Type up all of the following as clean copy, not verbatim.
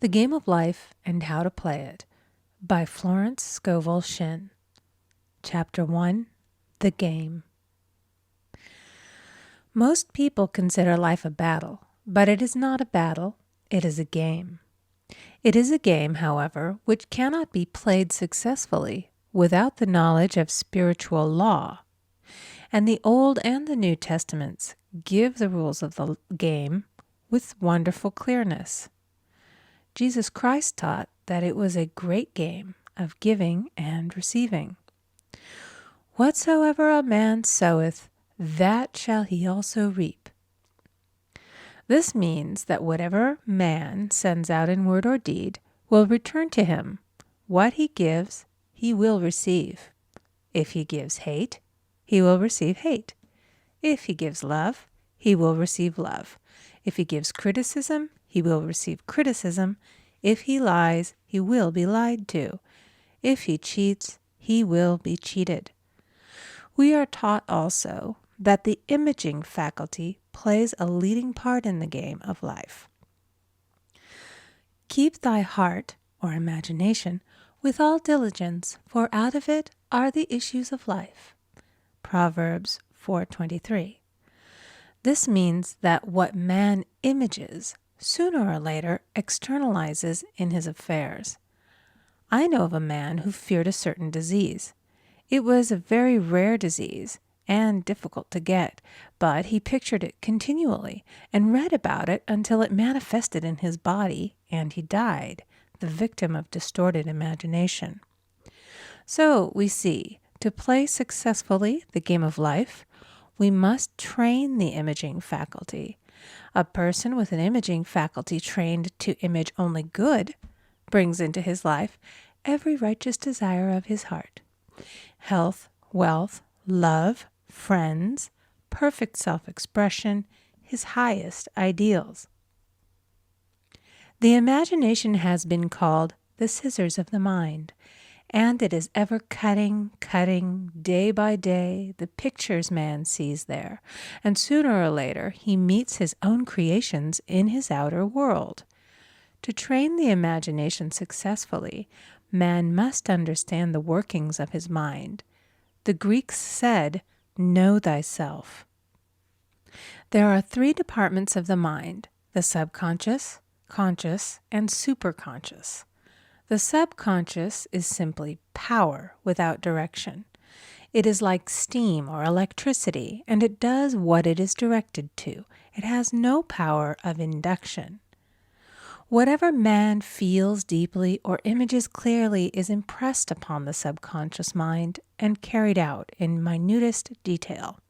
The Game of Life and How to Play It by Florence Scovel Shinn. Chapter 1, The Game. Most people consider life a battle, but it is not a battle, it is a game. It is a game, however, which cannot be played successfully without the knowledge of spiritual law. And the Old and the New Testaments give the rules of the game with wonderful clearness. Jesus Christ taught that it was a great game of giving and receiving. Whatsoever a man soweth, that shall he also reap. This means that whatever man sends out in word or deed will return to him. What he gives, he will receive. If he gives hate, he will receive hate. If he gives love, he will receive love. If he gives criticism, he will receive criticism. If he lies, he will be lied to. If he cheats, he will be cheated. We are taught also that the imaging faculty plays a leading part in the game of life. Keep thy heart, or imagination, with all diligence, for out of it are the issues of life. Proverbs 4:23. This means that what man images sooner or later externalizes in his affairs. I know of a man who feared a certain disease. It was a very rare disease and difficult to get, but he pictured it continually and read about it until it manifested in his body and he died, the victim of distorted imagination. So we see, to play successfully the game of life, we must train the imaging faculty. A person with an imaging faculty trained to image only good brings into his life every righteous desire of his heart. Health, wealth, love, friends, perfect self-expression, his highest ideals. The imagination has been called the scissors of the mind, and it is ever cutting, day by day, the pictures man sees there, and sooner or later he meets his own creations in his outer world. To train the imagination successfully, man must understand the workings of his mind. The Greeks said, "Know thyself." There are three departments of the mind: the subconscious, conscious, and superconscious. The subconscious is simply power without direction. It is like steam or electricity, and it does what it is directed to. It has no power of induction. Whatever man feels deeply or images clearly is impressed upon the subconscious mind and carried out in minutest detail.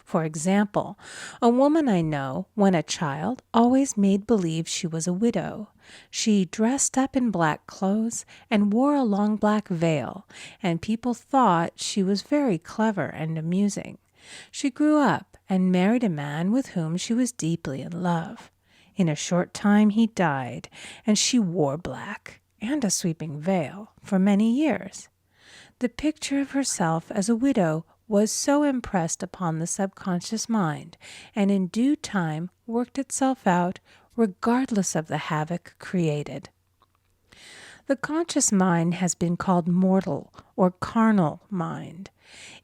For example, a woman I know, when a child, always made believe she was a widow. She dressed up in black clothes and wore a long black veil, and people thought she was very clever and amusing. She grew up and married a man with whom she was deeply in love. In a short time he died, and she wore black and a sweeping veil for many years. The picture of herself as a widow was so impressed upon the subconscious mind, and in due time worked itself out regardless of the havoc created. The conscious mind has been called mortal or carnal mind.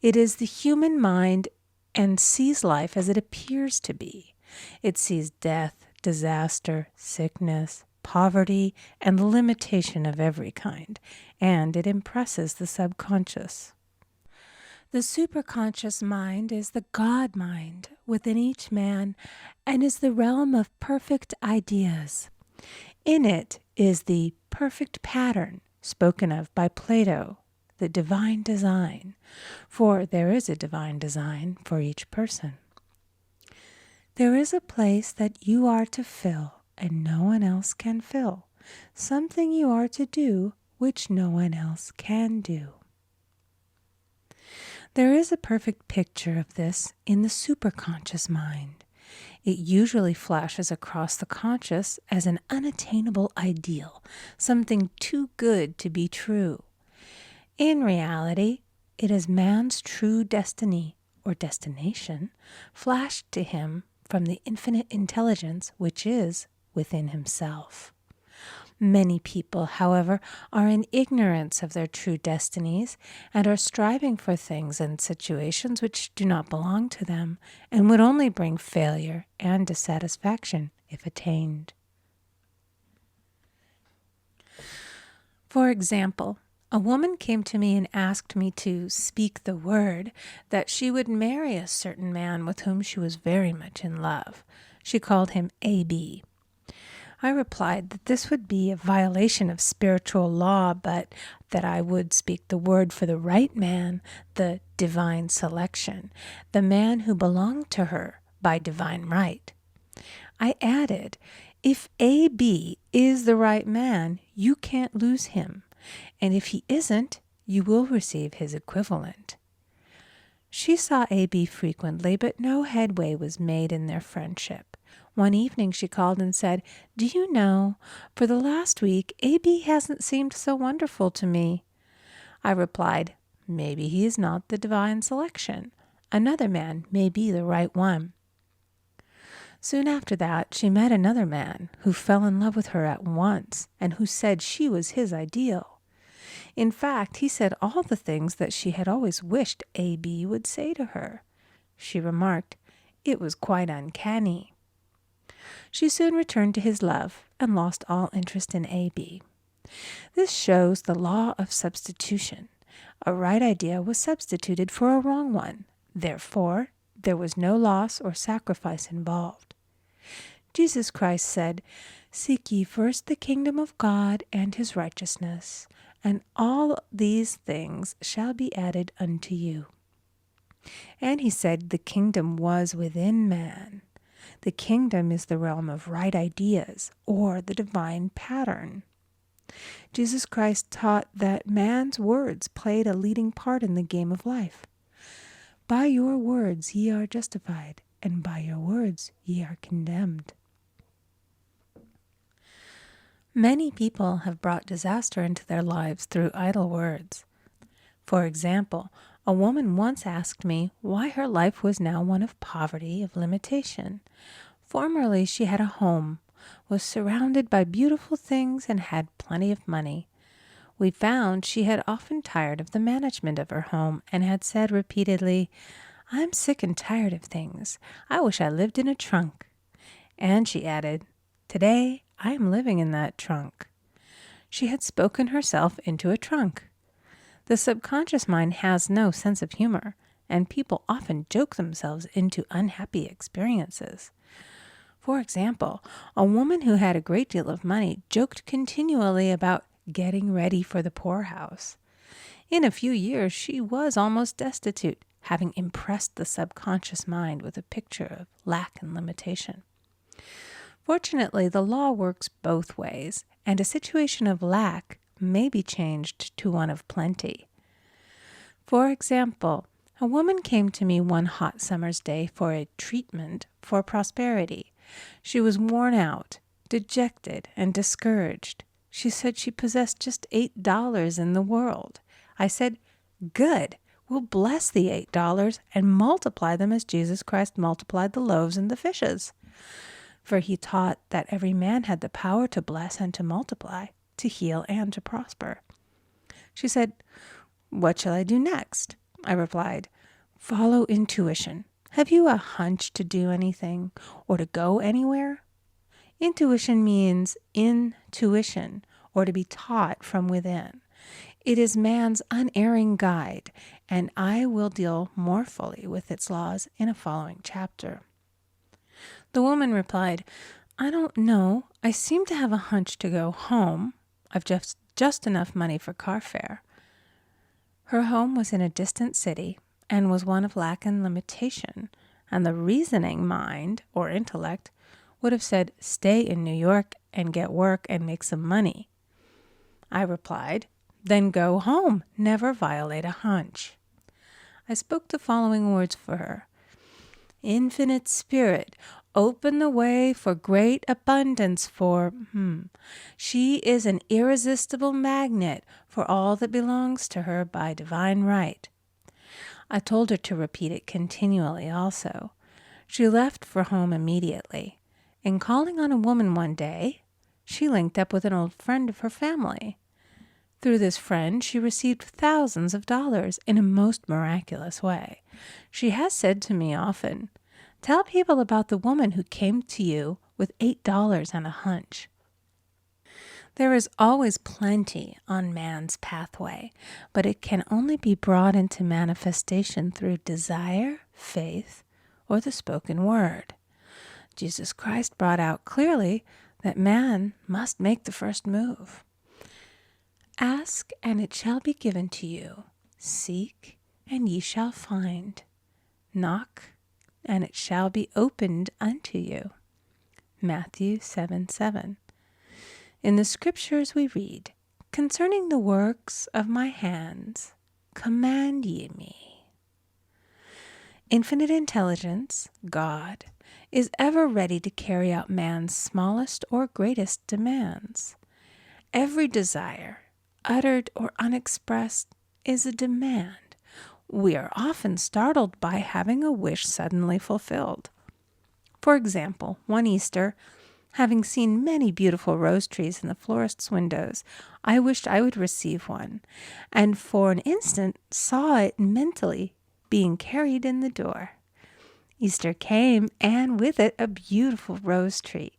It is the human mind and sees life as it appears to be. It sees death, disaster, sickness, poverty, and limitation of every kind, and it impresses the subconscious. The superconscious mind is the God mind within each man and is the realm of perfect ideas. In it is the perfect pattern spoken of by Plato, the divine design, for there is a divine design for each person. There is a place that you are to fill and no one else can fill, something you are to do which no one else can do. There is a perfect picture of this in the superconscious mind. It usually flashes across the conscious as an unattainable ideal, something too good to be true. In reality, it is man's true destiny or destination flashed to him from the infinite intelligence which is within himself. Many people, however, are in ignorance of their true destinies and are striving for things and situations which do not belong to them and would only bring failure and dissatisfaction if attained. For example, a woman came to me and asked me to speak the word that she would marry a certain man with whom she was very much in love. She called him A.B. I replied that this would be a violation of spiritual law, but that I would speak the word for the right man, the divine selection, the man who belonged to her by divine right. I added, if A.B. is the right man, you can't lose him, and if he isn't, you will receive his equivalent. She saw A.B. frequently, but no headway was made in their friendship. One evening she called and said, "Do you know, for the last week, A.B. hasn't seemed so wonderful to me." I replied, "Maybe he is not the divine selection. Another man may be the right one." Soon after that, she met another man who fell in love with her at once and who said she was his ideal. In fact, he said all the things that she had always wished A.B. would say to her. She remarked, it was quite uncanny. She soon returned to his love and lost all interest in A.B. This shows the law of substitution. A right idea was substituted for a wrong one. Therefore, there was no loss or sacrifice involved. Jesus Christ said, "Seek ye first the kingdom of God and his righteousness, and all these things shall be added unto you." And he said the kingdom was within man. The kingdom is the realm of right ideas, or the divine pattern. Jesus Christ taught that man's words played a leading part in the game of life. By your words ye are justified, and by your words ye are condemned. Many people have brought disaster into their lives through idle words. For example, a woman once asked me why her life was now one of poverty, of limitation. Formerly she had a home, was surrounded by beautiful things, and had plenty of money. We found she had often tired of the management of her home and had said repeatedly, "I'm sick and tired of things. I wish I lived in a trunk." And she added, "Today I am living in that trunk." She had spoken herself into a trunk. The subconscious mind has no sense of humor, and people often joke themselves into unhappy experiences. For example, a woman who had a great deal of money joked continually about getting ready for the poorhouse. In a few years, she was almost destitute, having impressed the subconscious mind with a picture of lack and limitation. Fortunately, the law works both ways, and a situation of lack may be changed to one of plenty. For example, a woman came to me one hot summer's day for a treatment for prosperity. She was worn out, dejected, and discouraged. She said she possessed just $8 in the world. I said, "Good. We'll bless the $8 and multiply them as Jesus Christ multiplied the loaves and the fishes." For he taught that every man had the power to bless and to multiply, to heal and to prosper. She said, "What shall I do next?" I replied, "Follow intuition. Have you a hunch to do anything or to go anywhere?" Intuition means intuition, or to be taught from within. It is man's unerring guide, and I will deal more fully with its laws in a following chapter. The woman replied, "I don't know. I seem to have a hunch to go home. I've just enough money for car fare." Her home was in a distant city and was one of lack and limitation, and the reasoning mind, or intellect, would have said, "Stay in New York and get work and make some money." I replied, "Then go home. Never violate a hunch." I spoke the following words for her. "Infinite Spirit, open the way for great abundance for She is an irresistible magnet for all that belongs to her by divine right." I told her to repeat it continually also. She left for home immediately, and calling on a woman one day, she linked up with an old friend of her family. Through this friend, she received thousands of dollars in a most miraculous way. She has said to me often, "Tell people about the woman who came to you with $8 and a hunch." There is always plenty on man's pathway, but it can only be brought into manifestation through desire, faith, or the spoken word. Jesus Christ brought out clearly that man must make the first move. Ask, and it shall be given to you. Seek, and ye shall find. Knock, and it shall be opened unto you. Matthew 7:7. In the scriptures we read, "Concerning the works of my hands, command ye me." Infinite intelligence, God, is ever ready to carry out man's smallest or greatest demands. Every desire, uttered or unexpressed, is a demand. We are often startled by having a wish suddenly fulfilled. For example, one Easter, having seen many beautiful rose trees in the florist's windows, I wished I would receive one, and for an instant saw it mentally being carried in the door. Easter came, and with it a beautiful rose tree.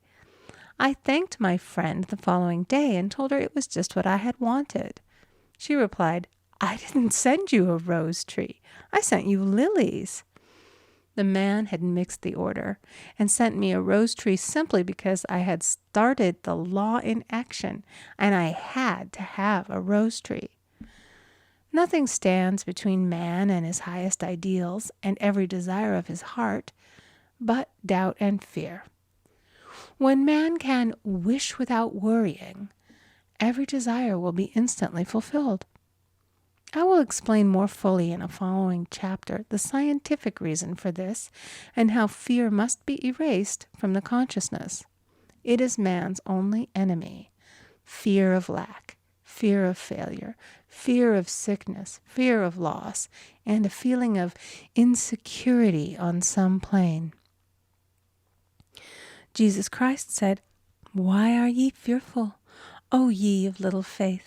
I thanked my friend the following day and told her it was just what I had wanted. She replied, "I didn't send you a rose tree. I sent you lilies." The man had mixed the order and sent me a rose tree simply because I had started the law in action and I had to have a rose tree. Nothing stands between man and his highest ideals and every desire of his heart but doubt and fear. When man can wish without worrying, every desire will be instantly fulfilled. I will explain more fully in a following chapter the scientific reason for this and how fear must be erased from the consciousness. It is man's only enemy. Fear of lack, fear of failure, fear of sickness, fear of loss, and a feeling of insecurity on some plane. Jesus Christ said, "Why are ye fearful, O ye of little faith?"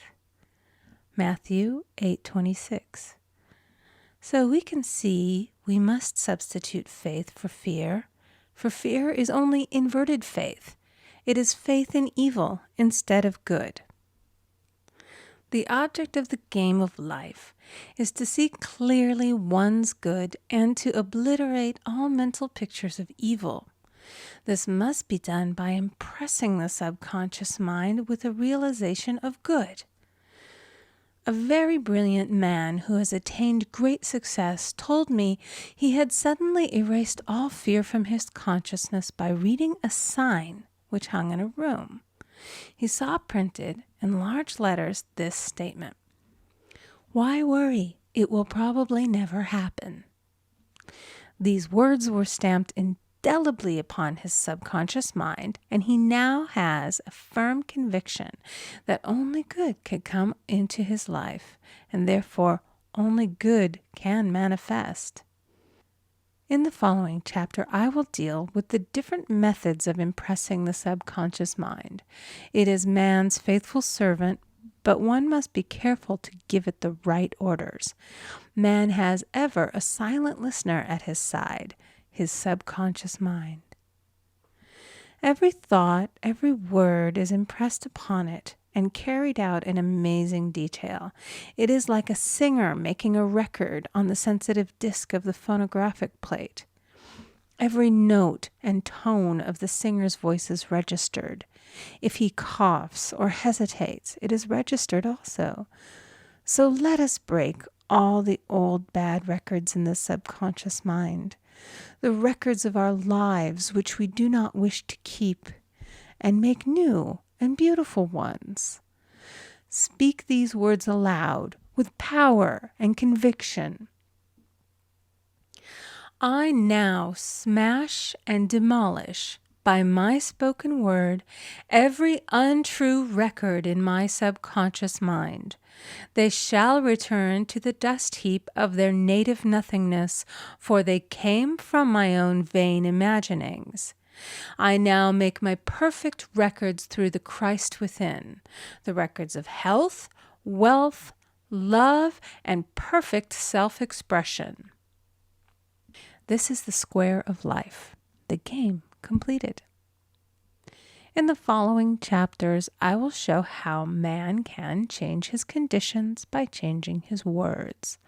Matthew 8:26. So we can see we must substitute faith for fear is only inverted faith. It is faith in evil instead of good. The object of the game of life is to see clearly one's good and to obliterate all mental pictures of evil. This must be done by impressing the subconscious mind with a realization of good. A very brilliant man who has attained great success told me he had suddenly erased all fear from his consciousness by reading a sign which hung in a room. He saw printed in large letters this statement: "Why worry? It will probably never happen." These words were stamped indelibly upon his subconscious mind, and he now has a firm conviction that only good can come into his life, and therefore only good can manifest. In the following chapter, I will deal with the different methods of impressing the subconscious mind. It is man's faithful servant, but one must be careful to give it the right orders. Man has ever a silent listener at his side, his subconscious mind. Every thought, every word is impressed upon it and carried out in amazing detail. It is like a singer making a record on the sensitive disc of the phonographic plate. Every note and tone of the singer's voice is registered. If he coughs or hesitates, it is registered also. So let us break all the old bad records in the subconscious mind, the records of our lives which we do not wish to keep, and make new and beautiful ones. Speak these words aloud with power and conviction. I now smash and demolish by my spoken word every untrue record in my subconscious mind. They shall return to the dust heap of their native nothingness, for they came from my own vain imaginings. I now make my perfect records through the Christ within, the records of health, wealth, love, and perfect self-expression. This is the square of life, the game completed. In the following chapters, I will show how man can change his conditions by changing his words.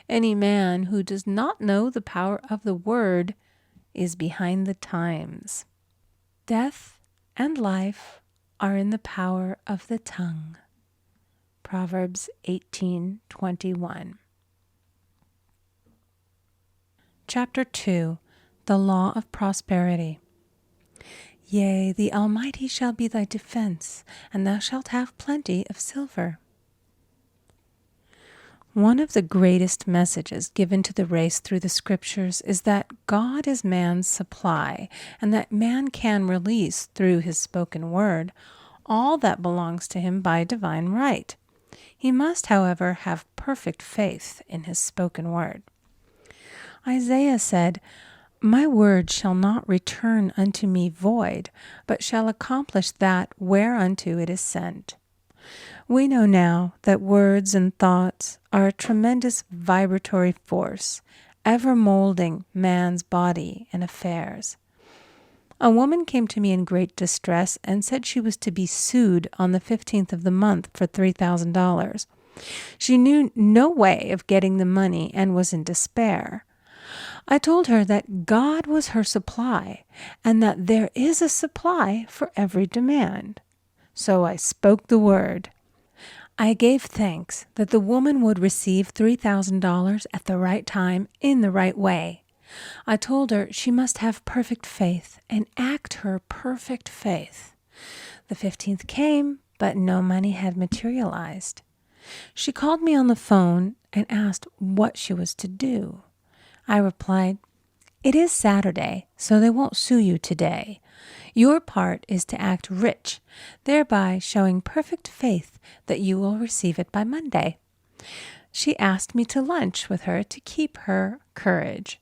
Any man who does not know the power of the word is behind the times. Death and life are in the power of the tongue. Proverbs 18:21. Chapter 2. The Law of Prosperity. Yea, the Almighty shall be thy defense, and thou shalt have plenty of silver. One of the greatest messages given to the race through the scriptures is that God is man's supply, and that man can release through his spoken word all that belongs to him by divine right. He must, however, have perfect faith in his spoken word. Isaiah said, My word shall not return unto me void, but shall accomplish that whereunto it is sent. We know now that words and thoughts are a tremendous vibratory force, ever molding man's body and affairs. A woman came to me in great distress and said she was to be sued on the 15th of the month for $3,000. She knew no way of getting the money and was in despair. I told her that God was her supply, and that there is a supply for every demand. So I spoke the word. I gave thanks that the woman would receive $3,000 at the right time in the right way. I told her she must have perfect faith and act her perfect faith. The 15th came, but no money had materialized. She called me on the phone and asked what she was to do. I replied, It is Saturday, so they won't sue you today. Your part is to act rich, thereby showing perfect faith that you will receive it by Monday. She asked me to lunch with her to keep her courage.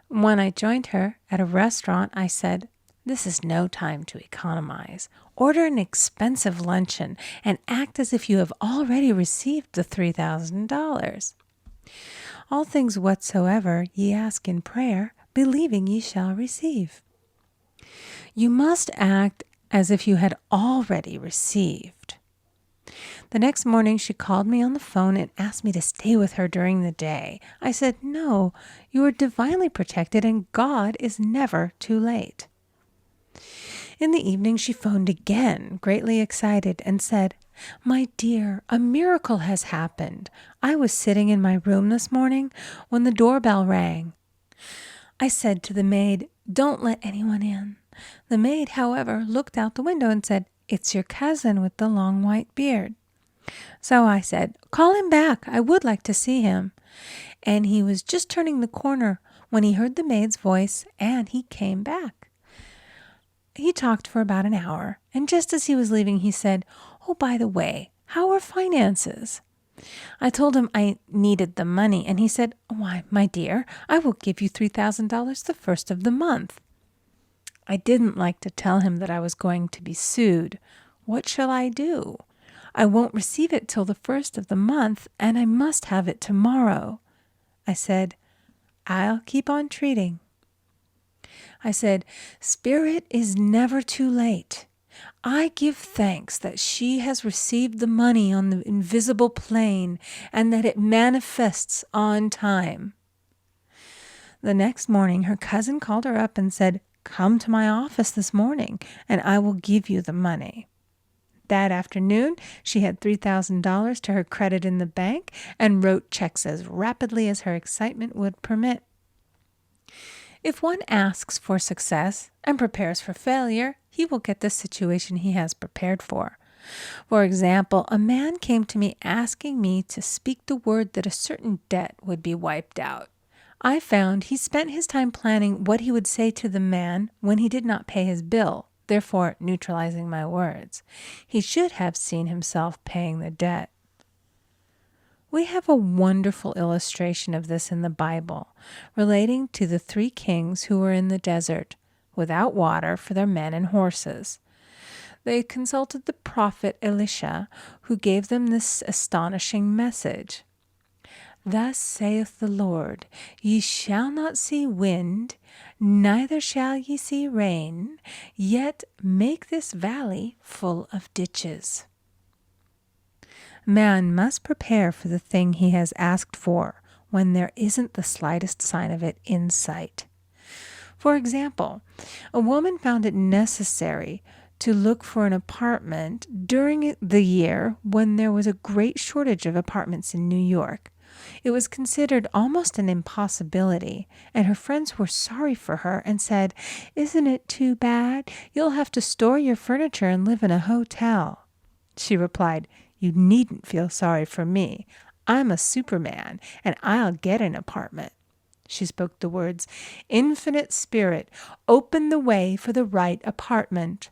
When I joined her at a restaurant, I said, This is no time to economize. Order an expensive luncheon and act as if you have already received the $3,000. All things whatsoever ye ask in prayer, believing ye shall receive. You must act as if you had already received. The next morning she called me on the phone and asked me to stay with her during the day. I said, No, you are divinely protected and God is never too late. In the evening she phoned again, greatly excited, and said, My dear, a miracle has happened. I was sitting in my room this morning when the doorbell rang. I said to the maid, Don't let anyone in. The maid, however, looked out the window and said, It's your cousin with the long white beard. So I said, Call him back. I would like to see him. And he was just turning the corner when he heard the maid's voice, and he came back. He talked for about an hour, and just as he was leaving, he said, Oh, by the way, how are finances? I told him I needed the money, and he said, Why, my dear, I will give you $3,000 the first of the month. I didn't like to tell him that I was going to be sued. What shall I do? I won't receive it till the first of the month, and I must have it tomorrow. I said, I'll keep on treating. I said, Spirit is never too late. I give thanks that she has received the money on the invisible plane and that it manifests on time. The next morning, her cousin called her up and said, Come to my office this morning and I will give you the money. That afternoon, she had $3,000 to her credit in the bank and wrote checks as rapidly as her excitement would permit. If one asks for success and prepares for failure, he will get the situation he has prepared for. For example, a man came to me asking me to speak the word that a certain debt would be wiped out. I found he spent his time planning what he would say to the man when he did not pay his bill, therefore neutralizing my words. He should have seen himself paying the debt. We have a wonderful illustration of this in the Bible, relating to the 3 kings who were in the desert, without water for their men and horses. They consulted the prophet Elisha, who gave them this astonishing message. Thus saith the Lord, ye shall not see wind, neither shall ye see rain, yet make this valley full of ditches. Man must prepare for the thing he has asked for when there isn't the slightest sign of it in sight. For example, a woman found it necessary to look for an apartment during the year when there was a great shortage of apartments in New York. It was considered almost an impossibility, and her friends were sorry for her and said, "Isn't it too bad? You'll have to store your furniture and live in a hotel." She replied, "You needn't feel sorry for me. I'm a Superman, and I'll get an apartment." She spoke the words, "Infinite Spirit, open the way for the right apartment."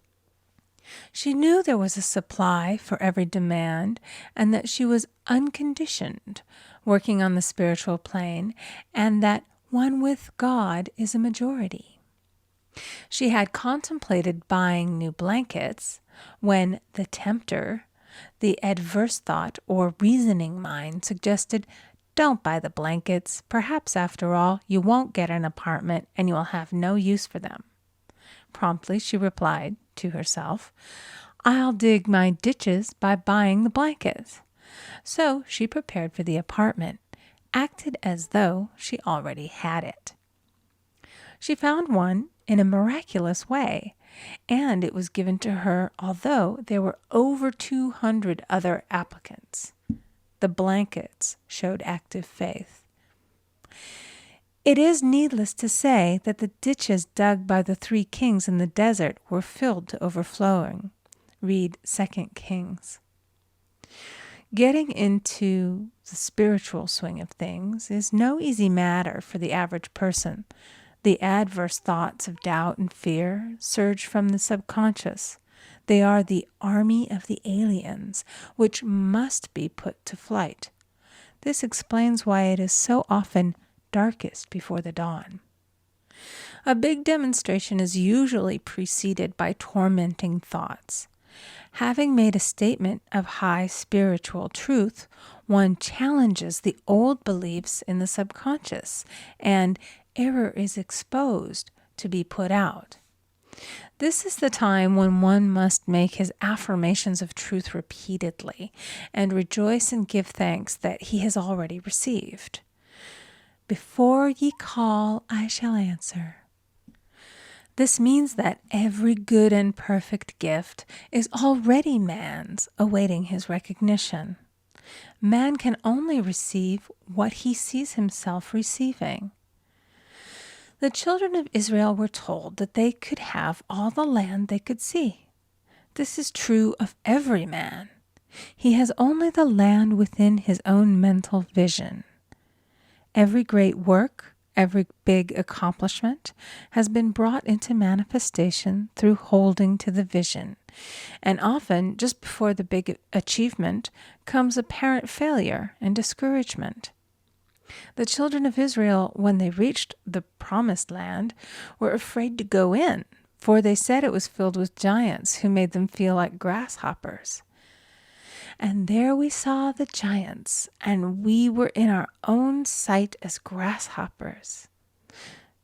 She knew there was a supply for every demand, and that she was unconditioned, working on the spiritual plane, and that one with God is a majority. She had contemplated buying new blankets when the tempter, the adverse thought or reasoning mind, suggested, "Don't buy the blankets. Perhaps, after all, you won't get an apartment and you will have no use for them." Promptly she replied to herself, "I'll dig my ditches by buying the blankets." So she prepared for the apartment, acted as though she already had it. She found one in a miraculous way, and it was given to her although there were over 200 other applicants. The blankets showed active faith. It is needless to say that the ditches dug by the 3 kings in the desert were filled to overflowing. Read 2 Kings. Getting into the spiritual swing of things is no easy matter for the average person. The adverse thoughts of doubt and fear surge from the subconscious. They are the army of the aliens, which must be put to flight. This explains why it is so often darkest before the dawn. A big demonstration is usually preceded by tormenting thoughts. Having made a statement of high spiritual truth, one challenges the old beliefs in the subconscious, and error is exposed to be put out. This is the time when one must make his affirmations of truth repeatedly and rejoice and give thanks that he has already received. "Before ye call, I shall answer." This means that every good and perfect gift is already man's, awaiting his recognition. Man can only receive what he sees himself receiving. The children of Israel were told that they could have all the land they could see. This is true of every man. He has only the land within his own mental vision. Every great work, every big accomplishment has been brought into manifestation through holding to the vision. And often, just before the big achievement, comes apparent failure and discouragement. The children of Israel, when they reached the promised land, were afraid to go in, for they said it was filled with giants who made them feel like grasshoppers. And there we saw the giants, and we were in our own sight as grasshoppers.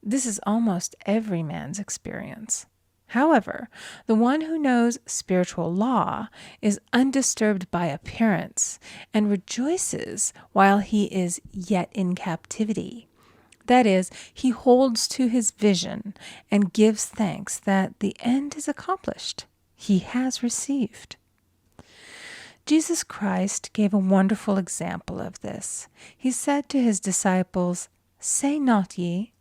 This is almost every man's experience. However, the one who knows spiritual law is undisturbed by appearance and rejoices while he is yet in captivity. That is, he holds to his vision and gives thanks that the end is accomplished. He has received. Jesus Christ gave a wonderful example of this. He said to his disciples, "Say not ye,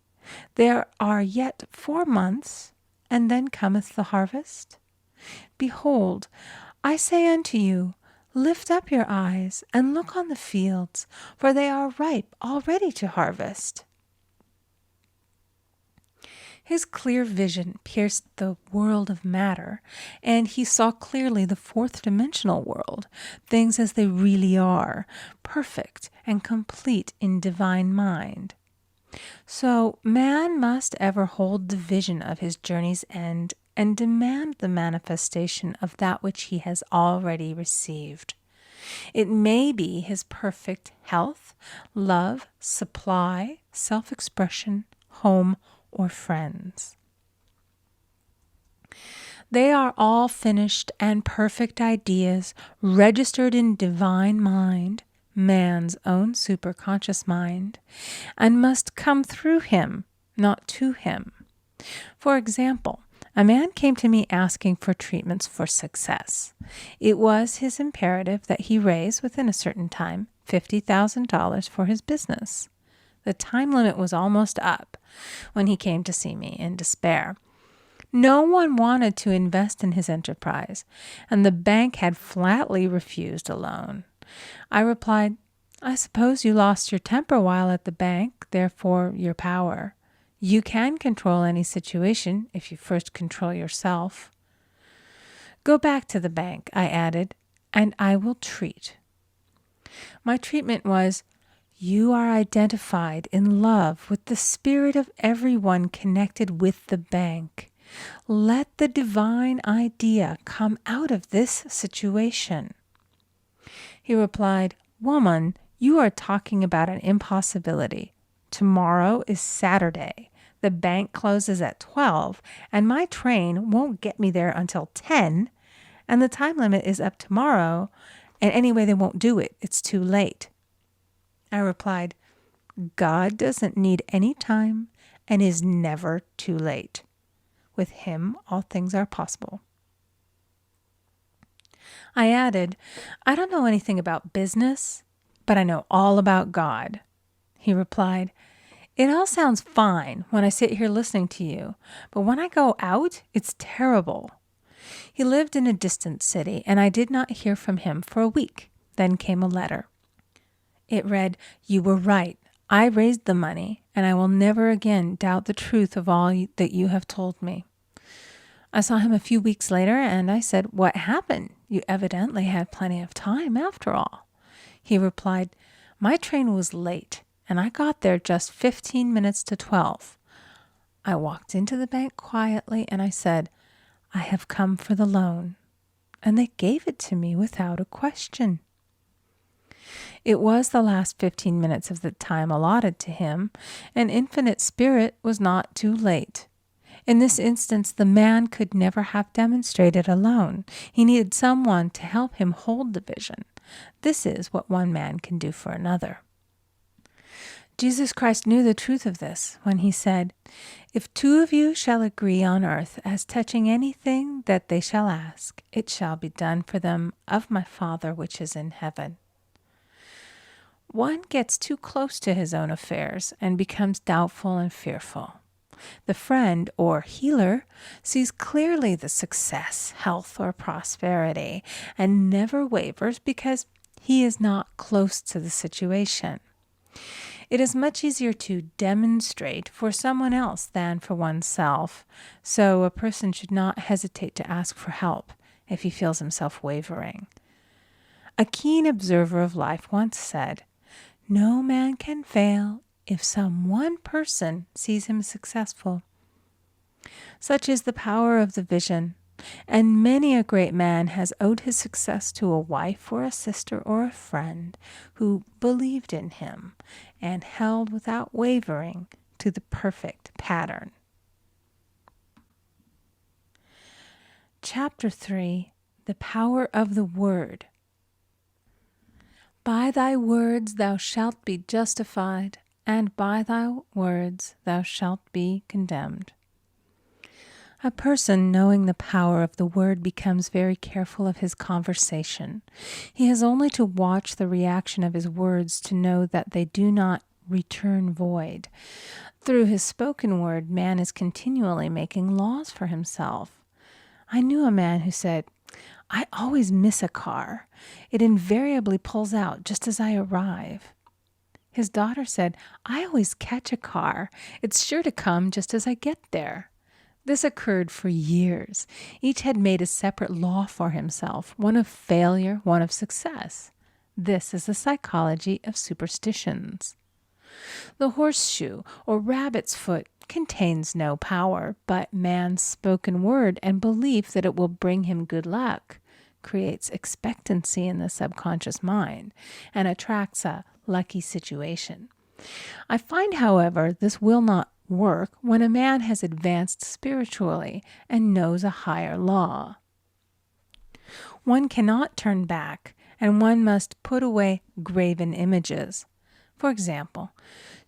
there are yet 4 months, and then cometh the harvest? Behold, I say unto you, lift up your eyes, and look on the fields, for they are ripe already to harvest." His clear vision pierced the world of matter, and he saw clearly the 4th-dimensional world, things as they really are, perfect and complete in divine mind. So man must ever hold the vision of his journey's end and demand the manifestation of that which he has already received. It may be his perfect health, love, supply, self-expression, home, or friends. They are all finished and perfect ideas registered in divine mind, man's own superconscious mind, and must come through him, not to him. For example, a man came to me asking for treatments for success. It was his imperative that he raise, within a certain time, $50,000 for his business. The time limit was almost up when he came to see me in despair. No one wanted to invest in his enterprise, and the bank had flatly refused a loan. I replied, "I suppose you lost your temper while at the bank, therefore your power. You can control any situation if you first control yourself." "Go back to the bank," I added, "and I will treat." My treatment was, "You are identified in love with the spirit of everyone connected with the bank. Let the divine idea come out of this situation." He replied, "Woman, you are talking about an impossibility. Tomorrow is Saturday. The bank closes at 12, and my train won't get me there until 10, and the time limit is up tomorrow, and anyway, they won't do it. It's too late." I replied, "God doesn't need any time and is never too late. With him, all things are possible." I added, "I don't know anything about business, but I know all about God." He replied, "It all sounds fine when I sit here listening to you, but when I go out, it's terrible." He lived in a distant city, and I did not hear from him for a week. Then came a letter. It read, "You were right. I raised the money, and I will never again doubt the truth of all that you have told me." I saw him a few weeks later, and I said, "What happened? You evidently had plenty of time after all." He replied, "My train was late, and I got there just 15 minutes to 12. I walked into the bank quietly, and I said, 'I have come for the loan.' And they gave it to me without a question." It was the last 15 minutes of the time allotted to him, and Infinite Spirit was not too late. In this instance, the man could never have demonstrated alone. He needed someone to help him hold the vision. This is what one man can do for another. Jesus Christ knew the truth of this when he said, "If two of you shall agree on earth as touching anything that they shall ask, it shall be done for them of my Father which is in heaven." One gets too close to his own affairs and becomes doubtful and fearful. The friend or healer sees clearly the success, health, or prosperity and never wavers because he is not close to the situation. It is much easier to demonstrate for someone else than for oneself, so a person should not hesitate to ask for help if he feels himself wavering. A keen observer of life once said, "No man can fail if some one person sees him successful." Such is the power of the vision, and many a great man has owed his success to a wife or a sister or a friend who believed in him and held without wavering to the perfect pattern. Chapter 3, The Power of the Word. "By thy words thou shalt be justified, and by thy words thou shalt be condemned." A person knowing the power of the word becomes very careful of his conversation. He has only to watch the reaction of his words to know that they do not return void. Through his spoken word, man is continually making laws for himself. I knew a man who said, "I always miss a car. It invariably pulls out just as I arrive." His daughter said, "I always catch a car. It's sure to come just as I get there." This occurred for years. Each had made a separate law for himself, one of failure, one of success. This is the psychology of superstitions. The horseshoe or rabbit's foot contains no power, but man's spoken word and belief that it will bring him good luck creates expectancy in the subconscious mind and attracts a lucky situation. I find, however, this will not work when a man has advanced spiritually and knows a higher law. One cannot turn back, and one must put away graven images. For example,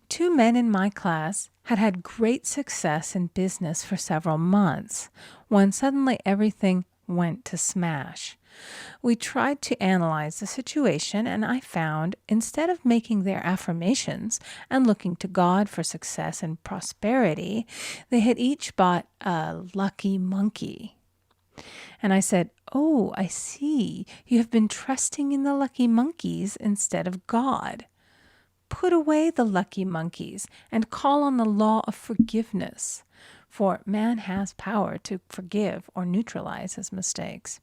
2 men in my class had had great success in business for several months, when suddenly everything went to smash. We tried to analyze the situation, and I found, instead of making their affirmations and looking to God for success and prosperity, they had each bought a lucky monkey. And I said, "Oh, I see. You have been trusting in the lucky monkeys instead of God. Put away the lucky monkeys and call on the law of forgiveness, for man has power to forgive or neutralize his mistakes."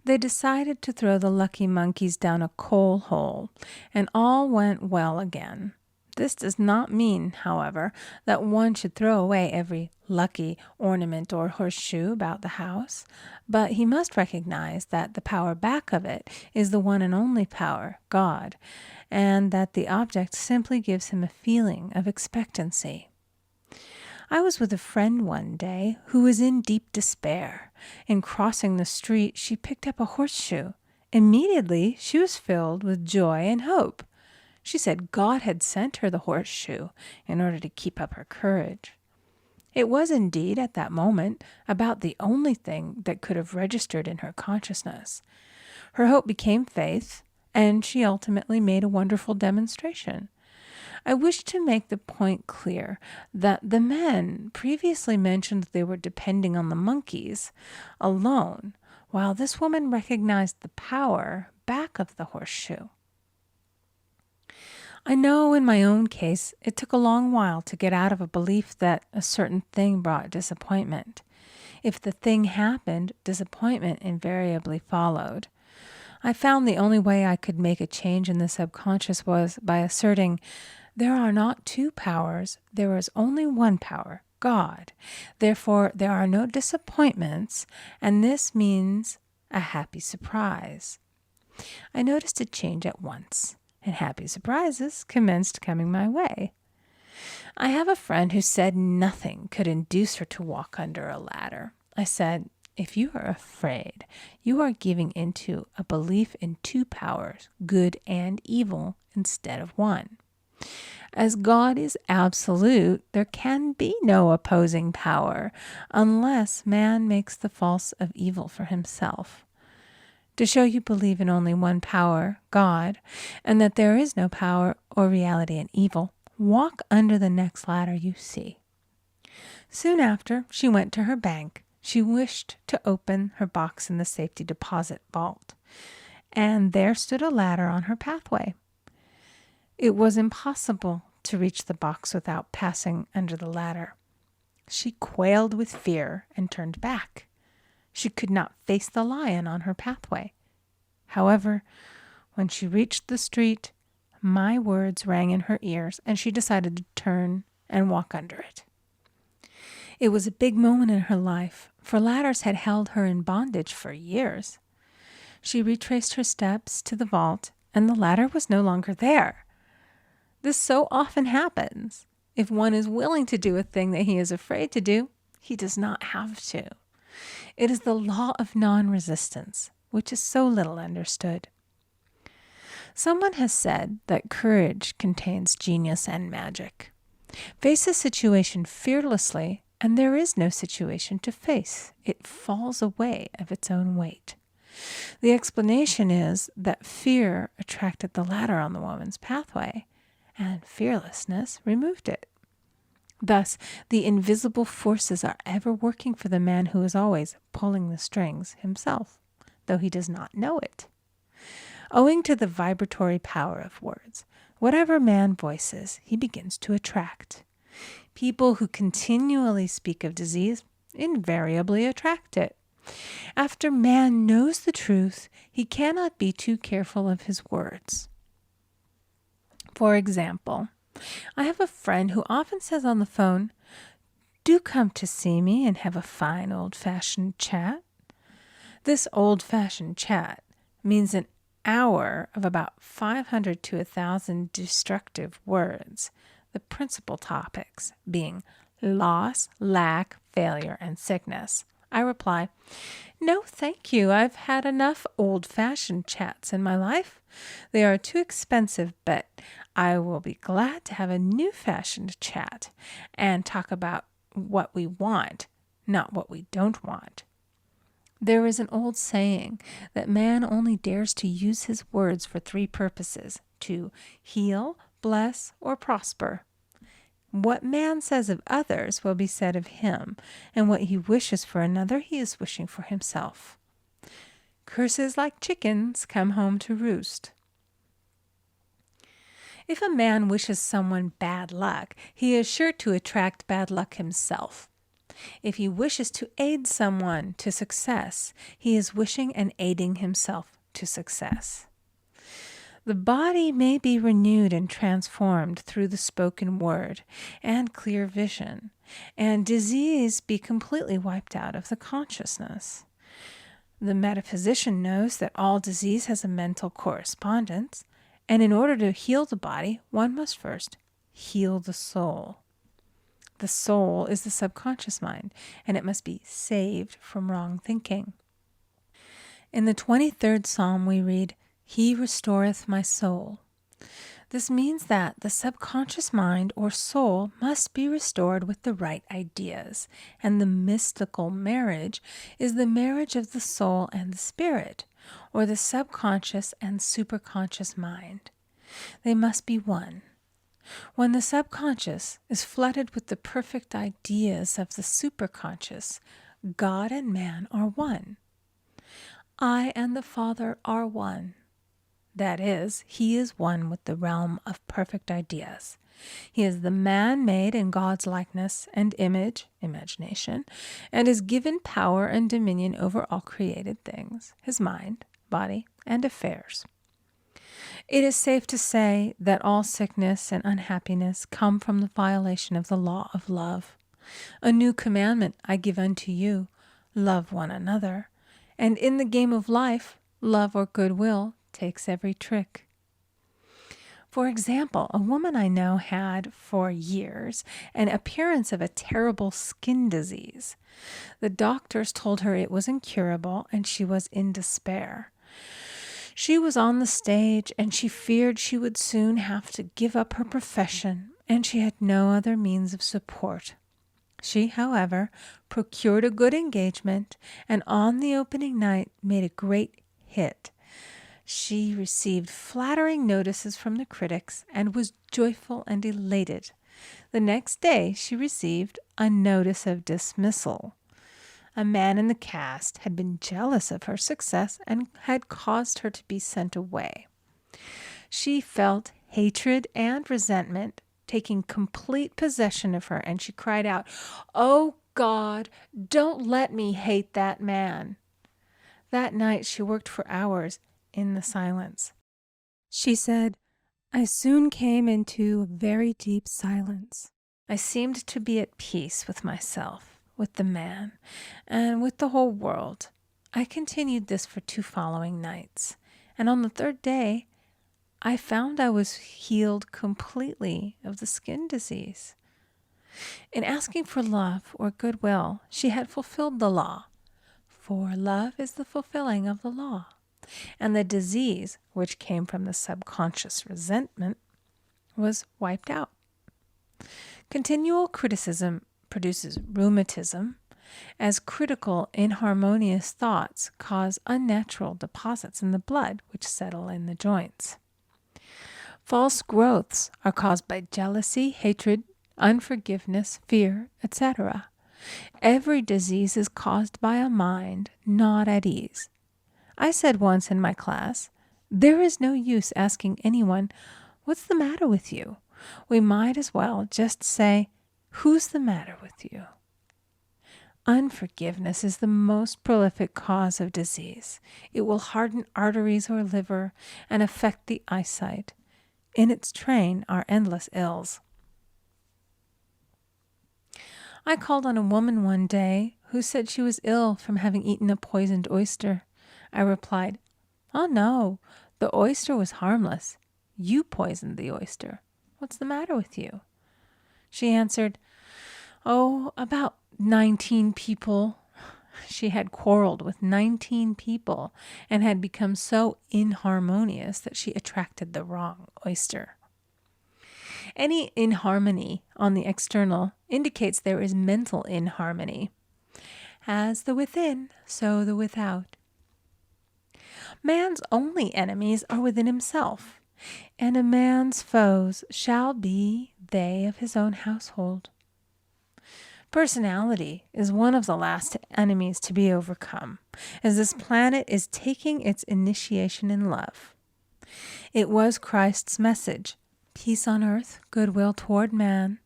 They decided to throw the lucky monkeys down a coal hole, and all went well again. This does not mean, however, that one should throw away every lucky ornament or horseshoe about the house, but he must recognize that the power back of it is the one and only power, God, and that the object simply gives him a feeling of expectancy. I was with a friend one day who was in deep despair. In crossing the street, she picked up a horseshoe. Immediately, she was filled with joy and hope. She said God had sent her the horseshoe in order to keep up her courage. It was indeed, at that moment, about the only thing that could have registered in her consciousness. Her hope became faith, and she ultimately made a wonderful demonstration. I wish to make the point clear that the men previously mentioned that they were depending on the monkeys alone, while this woman recognized the power back of the horseshoe. I know in my own case it took a long while to get out of a belief that a certain thing brought disappointment. If the thing happened, disappointment invariably followed. I found the only way I could make a change in the subconscious was by asserting, there are not 2 powers, there is only one power, God. Therefore, there are no disappointments, and this means a happy surprise. I noticed a change at once, and happy surprises commenced coming my way. I have a friend who said nothing could induce her to walk under a ladder. I said, if you are afraid, you are giving into a belief in 2 powers, good and evil, instead of one. As God is absolute, there can be no opposing power unless man makes the false of evil for himself. To show you believe in only one power, God, and that there is no power or reality in evil, walk under the next ladder you see. Soon after, she went to her bank. She wished to open her box in the safety deposit vault, and there stood a ladder on her pathway. It was impossible to reach the box without passing under the ladder. She quailed with fear and turned back. She could not face the lion on her pathway. However, when she reached the street, my words rang in her ears, and she decided to turn and walk under it. It was a big moment in her life, for ladders had held her in bondage for years. She retraced her steps to the vault, and the ladder was no longer there. This so often happens. If one is willing to do a thing that he is afraid to do, he does not have to. It is the law of non-resistance, which is so little understood. Someone has said that courage contains genius and magic. Face a situation fearlessly, and there is no situation to face. It falls away of its own weight. The explanation is that fear attracted the ladder on the woman's pathway, and fearlessness removed it. Thus, the invisible forces are ever working for the man who is always pulling the strings himself, though he does not know it. Owing to the vibratory power of words, whatever man voices, he begins to attract. People who continually speak of disease invariably attract it. After man knows the truth, he cannot be too careful of his words. For example, I have a friend who often says on the phone, "Do come to see me and have a fine old-fashioned chat." This old-fashioned chat means an hour of about 500 to 1,000 destructive words, the principal topics being loss, lack, failure, and sickness. I reply, "No, thank you. I've had enough old-fashioned chats in my life. They are too expensive, but I will be glad to have a new-fashioned chat and talk about what we want, not what we don't want." There is an old saying that man only dares to use his words for three purposes: to heal, bless, or prosper. What man says of others will be said of him, and what he wishes for another he is wishing for himself. Curses like chickens come home to roost. If a man wishes someone bad luck, he is sure to attract bad luck himself. If he wishes to aid someone to success, he is wishing and aiding himself to success. The body may be renewed and transformed through the spoken word and clear vision, and disease be completely wiped out of the consciousness. The metaphysician knows that all disease has a mental correspondence, and in order to heal the body, one must first heal the soul. The soul is the subconscious mind, and it must be saved from wrong thinking. In the 23rd Psalm we read, "He restoreth my soul." This means that the subconscious mind or soul must be restored with the right ideas, and the mystical marriage is the marriage of the soul and the spirit, or the subconscious and superconscious mind. They must be one. When the subconscious is flooded with the perfect ideas of the superconscious, God and man are one. I and the Father are one. That is, he is one with the realm of perfect ideas. He is the man made in God's likeness and image, imagination, and is given power and dominion over all created things, his mind, body, and affairs. It is safe to say that all sickness and unhappiness come from the violation of the law of love. A new commandment I give unto you, love one another. And in the game of life, love or goodwill takes every trick. For example, a woman I know had for years an appearance of a terrible skin disease. The doctors told her it was incurable and she was in despair. She was on the stage and she feared she would soon have to give up her profession, and she had no other means of support. She, however, procured a good engagement and on the opening night made a great hit. She received flattering notices from the critics and was joyful and elated. The next day she received a notice of dismissal. A man in the cast had been jealous of her success and had caused her to be sent away. She felt hatred and resentment taking complete possession of her, and she cried out, "Oh God, don't let me hate that man." That night she worked for hours in the silence. She said, "I soon came into a very deep silence. I seemed to be at peace with myself, with the man, and with the whole world. I continued this for 2 following nights, and on the 3rd day, I found I was healed completely of the skin disease." In asking for love or goodwill, she had fulfilled the law, for love is the fulfilling of the law, and the disease, which came from the subconscious resentment, was wiped out. Continual criticism produces rheumatism, as critical, inharmonious thoughts cause unnatural deposits in the blood which settle in the joints. False growths are caused by jealousy, hatred, unforgiveness, fear, etc. Every disease is caused by a mind not at ease. I said once in my class, there is no use asking anyone, "What's the matter with you?" We might as well just say, "Who's the matter with you?" Unforgiveness is the most prolific cause of disease. It will harden arteries or liver and affect the eyesight. In its train are endless ills. I called on a woman one day who said she was ill from having eaten a poisoned oyster. I replied, "Oh no, the oyster was harmless. You poisoned the oyster. What's the matter with you?" She answered, "Oh, about 19 people." She had quarreled with 19 people and had become so inharmonious that she attracted the wrong oyster. Any inharmony on the external indicates there is mental inharmony. As the within, so the without. Man's only enemies are within himself, and a man's foes shall be they of his own household. Personality is one of the last enemies to be overcome, as this planet is taking its initiation in love. It was Christ's message, peace on earth, goodwill toward man.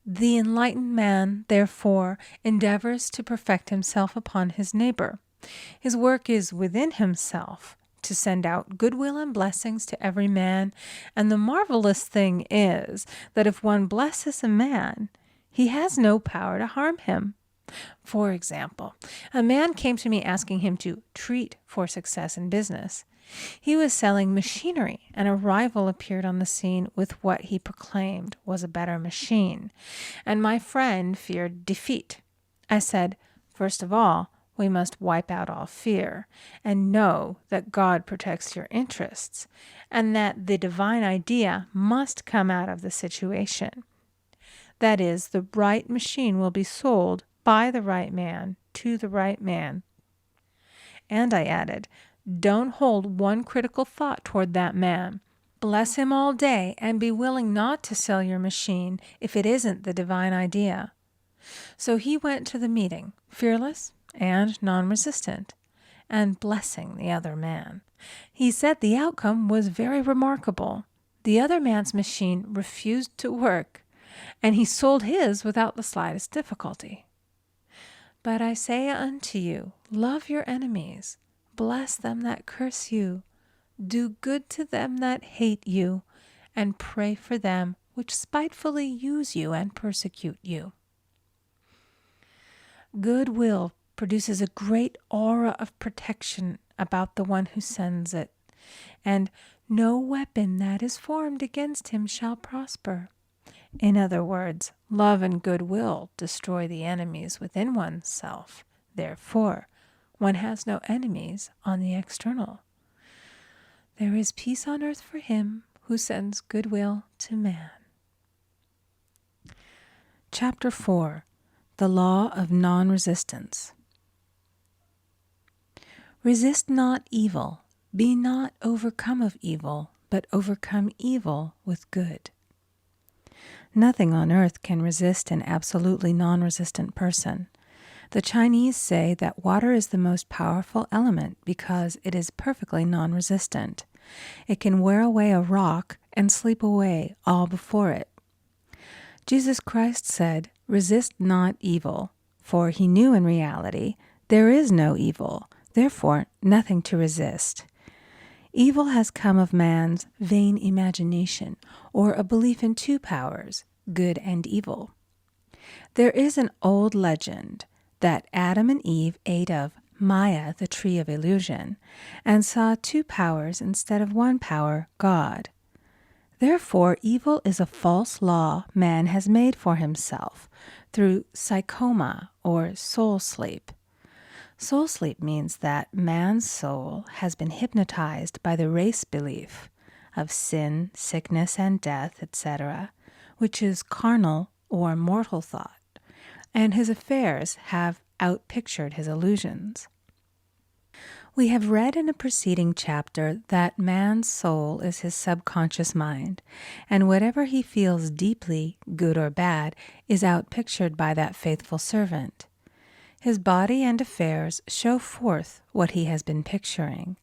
The enlightened man, therefore, endeavors to perfect himself upon his neighbor. His work is within himself, to send out goodwill and blessings to every man, and the marvelous thing is that if one blesses a man, he has no power to harm him. For example, a man came to me asking him to treat for success in business. He was selling machinery, and a rival appeared on the scene with what he proclaimed was a better machine, and my friend feared defeat. I said, "First of all, we must wipe out all fear, and know that God protects your interests, and that the divine idea must come out of the situation. That is, the right machine will be sold by the right man to the right man." And I added, "Don't hold one critical thought toward that man. Bless him all day and be willing not to sell your machine if it isn't the divine idea." So he went to the meeting, fearless and non-resistant, and blessing the other man. He said the outcome was very remarkable. The other man's machine refused to work, and he sold his without the slightest difficulty. But I say unto you, love your enemies, bless them that curse you, do good to them that hate you, and pray for them which spitefully use you and persecute you. Goodwill produces a great aura of protection about the one who sends it, and no weapon that is formed against him shall prosper. In other words, love and goodwill destroy the enemies within oneself. Therefore, one has no enemies on the external. There is peace on earth for him who sends goodwill to man. Chapter 4. The Law of Non-Resistance. Resist not evil, be not overcome of evil, but overcome evil with good. Nothing on earth can resist an absolutely non-resistant person. The Chinese say that water is the most powerful element because it is perfectly non-resistant. It can wear away a rock and sleep away all before it. Jesus Christ said, "Resist not evil," for he knew in reality there is no evil, therefore nothing to resist. Evil has come of man's vain imagination, or a belief in two powers, good and evil. There is an old legend that Adam and Eve ate of Maya, the tree of illusion, and saw two powers instead of one power, God. Therefore, evil is a false law man has made for himself through psychoma or soul sleep. Soul sleep means that man's soul has been hypnotized by the race belief of sin, sickness, and death, etc., which is carnal or mortal thought, and his affairs have outpictured his illusions. We have read in a preceding chapter that man's soul is his subconscious mind, and whatever he feels deeply, good or bad, is outpictured by that faithful servant. His body and affairs show forth what he has been picturing.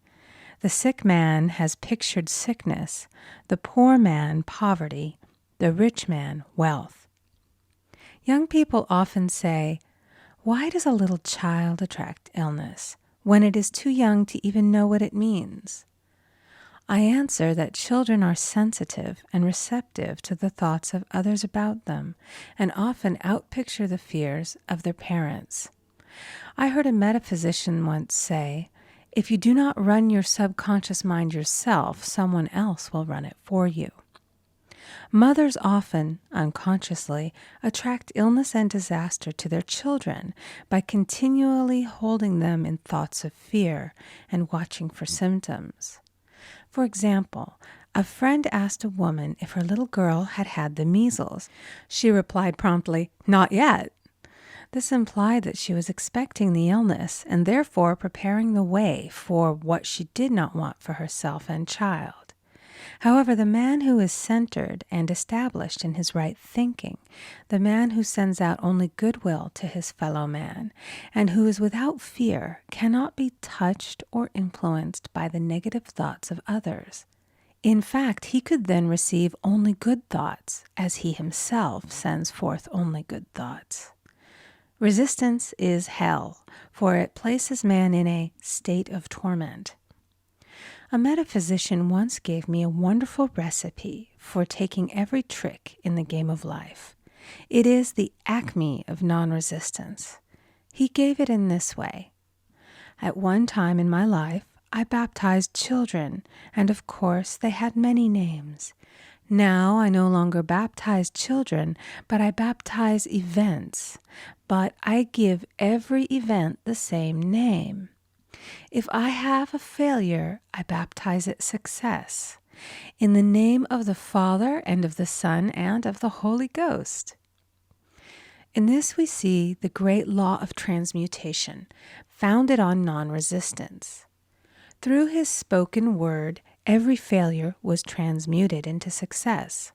The sick man has pictured sickness, the poor man poverty, the rich man wealth. Young people often say, "Why does a little child attract illness when it is too young to even know what it means?" I answer that children are sensitive and receptive to the thoughts of others about them and often outpicture the fears of their parents. I heard a metaphysician once say, "If you do not run your subconscious mind yourself, someone else will run it for you." Mothers often, unconsciously, attract illness and disaster to their children by continually holding them in thoughts of fear and watching for symptoms. For example, a friend asked a woman if her little girl had had the measles. She replied promptly, "Not yet." This implied that she was expecting the illness and therefore preparing the way for what she did not want for herself and child. However, the man who is centered and established in his right thinking, the man who sends out only goodwill to his fellow man, and who is without fear, cannot be touched or influenced by the negative thoughts of others. In fact, he could then receive only good thoughts, as he himself sends forth only good thoughts. Resistance is hell, for it places man in a state of torment. A metaphysician once gave me a wonderful recipe for taking every trick in the game of life. It is the acme of non-resistance. He gave it in this way. At one time in my life, I baptized children, and of course they had many names. Now I no longer baptize children, but I baptize events. But I give every event the same name. If I have a failure, I baptize it success. In the name of the Father and of the Son and of the Holy Ghost. In this we see the great law of transmutation, founded on non-resistance. Through his spoken word, every failure was transmuted into success.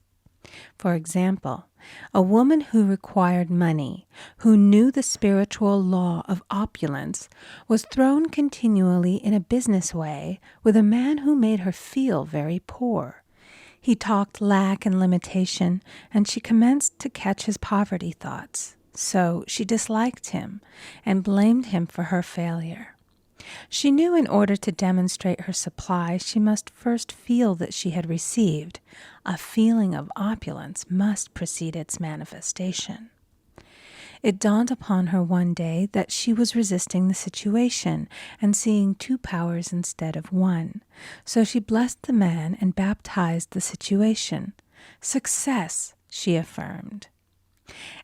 For example, a woman who required money, who knew the spiritual law of opulence, was thrown continually in a business way with a man who made her feel very poor. He talked lack and limitation, and she commenced to catch his poverty thoughts. So she disliked him and blamed him for her failure. She knew in order to demonstrate her supply, she must first feel that she had received. A feeling of opulence must precede its manifestation. It dawned upon her one day that she was resisting the situation and seeing two powers instead of one. So she blessed the man and baptized the situation. Success, she affirmed.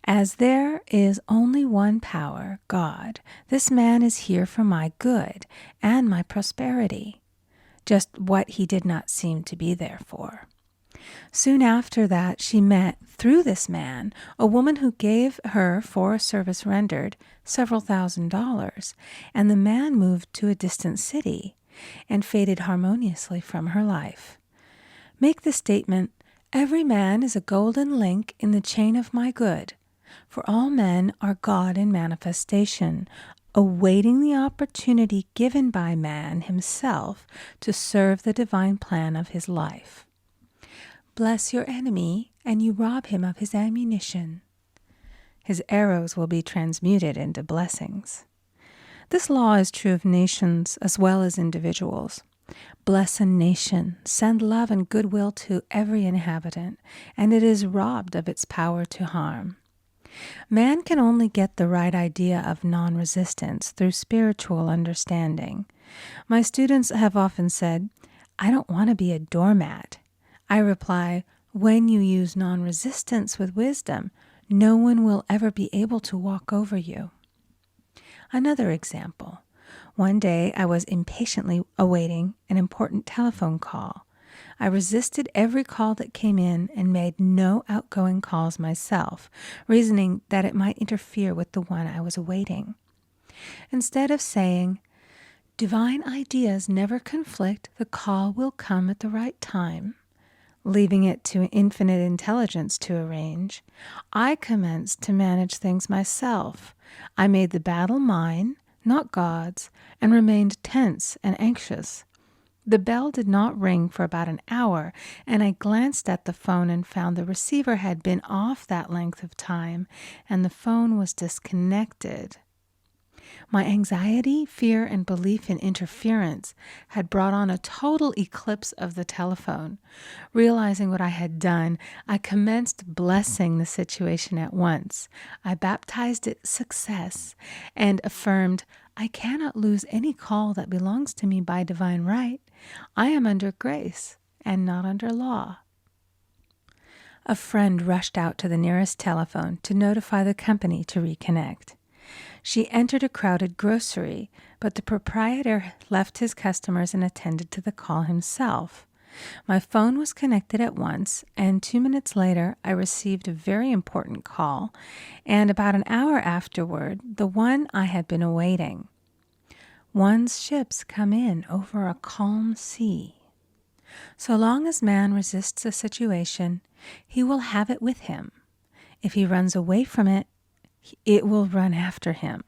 As there is only one power, God, this man is here for my good and my prosperity, just what he did not seem to be there for. Soon after that, she met, through this man, a woman who gave her, for a service rendered, several $1,000s, and the man moved to a distant city and faded harmoniously from her life. Make the statement, "Every man is a golden link in the chain of my good, for all men are God in manifestation, awaiting the opportunity given by man himself to serve the divine plan of his life. Bless your enemy, and you rob him of his ammunition. His arrows will be transmuted into blessings." This law is true of nations as well as individuals. Bless a nation, send love and goodwill to every inhabitant, and it is robbed of its power to harm. Man can only get the right idea of non-resistance through spiritual understanding. My students have often said, "I don't want to be a doormat." I reply, when you use non-resistance with wisdom, no one will ever be able to walk over you. Another example. One day I was impatiently awaiting an important telephone call. I resisted every call that came in and made no outgoing calls myself, reasoning that it might interfere with the one I was awaiting. Instead of saying, "Divine ideas never conflict, the call will come at the right time," leaving it to infinite intelligence to arrange, I commenced to manage things myself. I made the battle mine, not God's, and remained tense and anxious. The bell did not ring for about an hour, and I glanced at the phone and found the receiver had been off that length of time, and the phone was disconnected. My anxiety, fear, and belief in interference had brought on a total eclipse of the telephone. Realizing what I had done, I commenced blessing the situation at once. I baptized it success and affirmed, I cannot lose any call that belongs to me by divine right. I am under grace and not under law. A friend rushed out to the nearest telephone to notify the company to reconnect. She entered a crowded grocery, but the proprietor left his customers and attended to the call himself. My phone was connected at once, and 2 minutes later, I received a very important call, and about an hour afterward, the one I had been awaiting. One's ships come in over a calm sea. So long as man resists a situation, he will have it with him. If he runs away from it, it will run after him.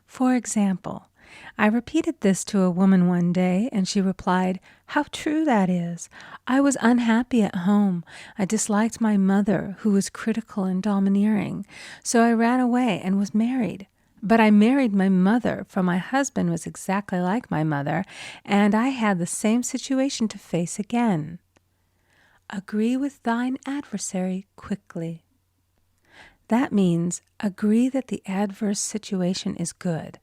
For example, I repeated this to a woman one day, and she replied, "How true that is. I was unhappy at home. I disliked my mother, who was critical and domineering. So I ran away and was married. But I married my mother, for my husband was exactly like my mother, and I had the same situation to face again." Agree with thine adversary quickly. That means agree that the adverse situation is good.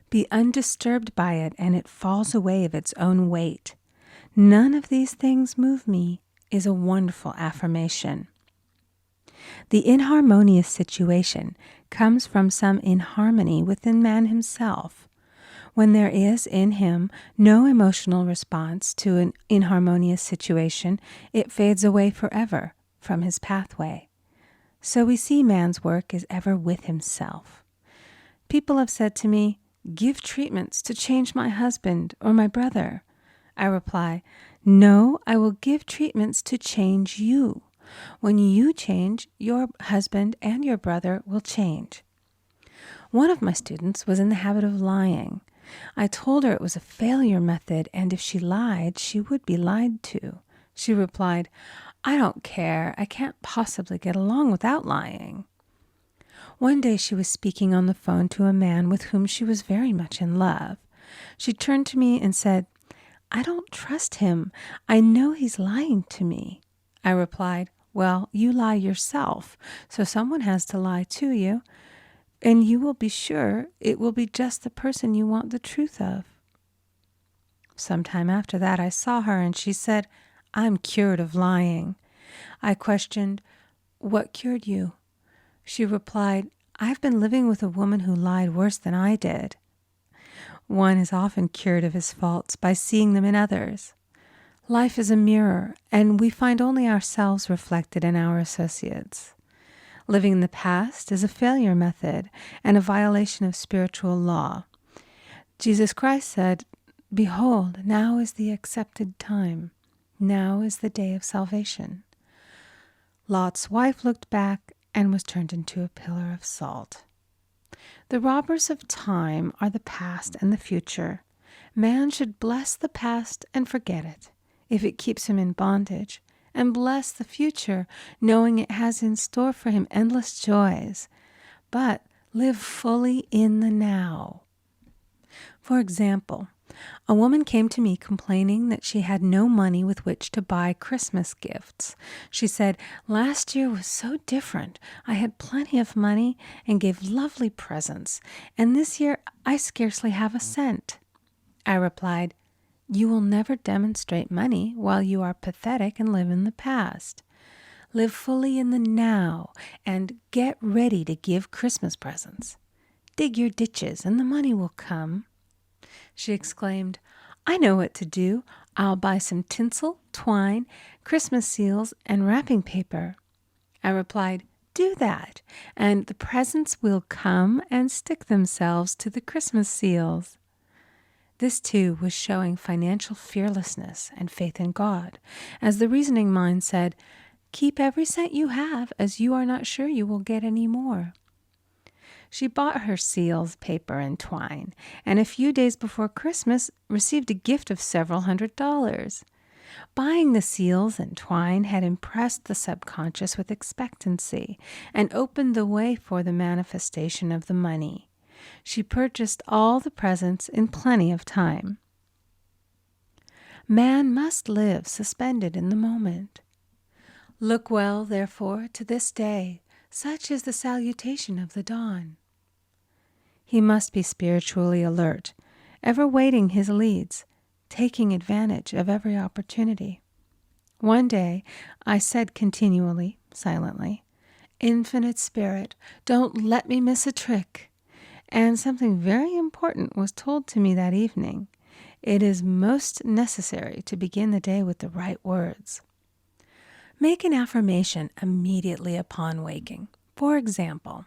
Be undisturbed by it, and it falls away of its own weight. None of these things move me is a wonderful affirmation. The inharmonious situation comes from some inharmony within man himself. When there is in him no emotional response to an inharmonious situation, it fades away forever from his pathway. So we see man's work is ever with himself. People have said to me, "Give treatments to change my husband or my brother." I reply, "No, I will give treatments to change you. When you change, your husband and your brother will change." One of my students was in the habit of lying. I told her it was a failure method, and if she lied, she would be lied to. She replied, "I don't care. I can't possibly get along without lying." One day she was speaking on the phone to a man with whom she was very much in love. She turned to me and said, "I don't trust him. I know he's lying to me." I replied, "Well, you lie yourself, so someone has to lie to you, and you will be sure it will be just the person you want the truth of." Sometime after that I saw her, and she said, "I'm cured of lying." I questioned, "What cured you?" She replied, "I've been living with a woman who lied worse than I did." One is often cured of his faults by seeing them in others. Life is a mirror, and we find only ourselves reflected in our associates. Living in the past is a failure method and a violation of spiritual law. Jesus Christ said, "Behold, now is the accepted time. Now is the day of salvation." Lot's wife looked back and was turned into a pillar of salt. The robbers of time are the past and the future. Man should bless the past and forget it, if it keeps him in bondage, and bless the future, knowing it has in store for him endless joys. But live fully in the now. For example, a woman came to me complaining that she had no money with which to buy Christmas gifts. She said, "Last year was so different. I had plenty of money and gave lovely presents, and this year I scarcely have a cent." I replied, "You will never demonstrate money while you are pathetic and live in the past. Live fully in the now and get ready to give Christmas presents. Dig your ditches and the money will come." She exclaimed, "I know what to do. I'll buy some tinsel, twine, Christmas seals, and wrapping paper." I replied, "Do that, and the presents will come and stick themselves to the Christmas seals." This, too, was showing financial fearlessness and faith in God, as the reasoning mind said, "Keep every cent you have, as you are not sure you will get any more." She bought her seals, paper, and twine, and a few days before Christmas received a gift of several $100s. Buying the seals and twine had impressed the subconscious with expectancy and opened the way for the manifestation of the money. She purchased all the presents in plenty of time. Man must live suspended in the moment. Look well, therefore, to this day, such is the salutation of the dawn. He must be spiritually alert, ever waiting his leads, taking advantage of every opportunity. One day I said continually, silently, "Infinite Spirit, don't let me miss a trick." And something very important was told to me that evening. It is most necessary to begin the day with the right words. Make an affirmation immediately upon waking. For example,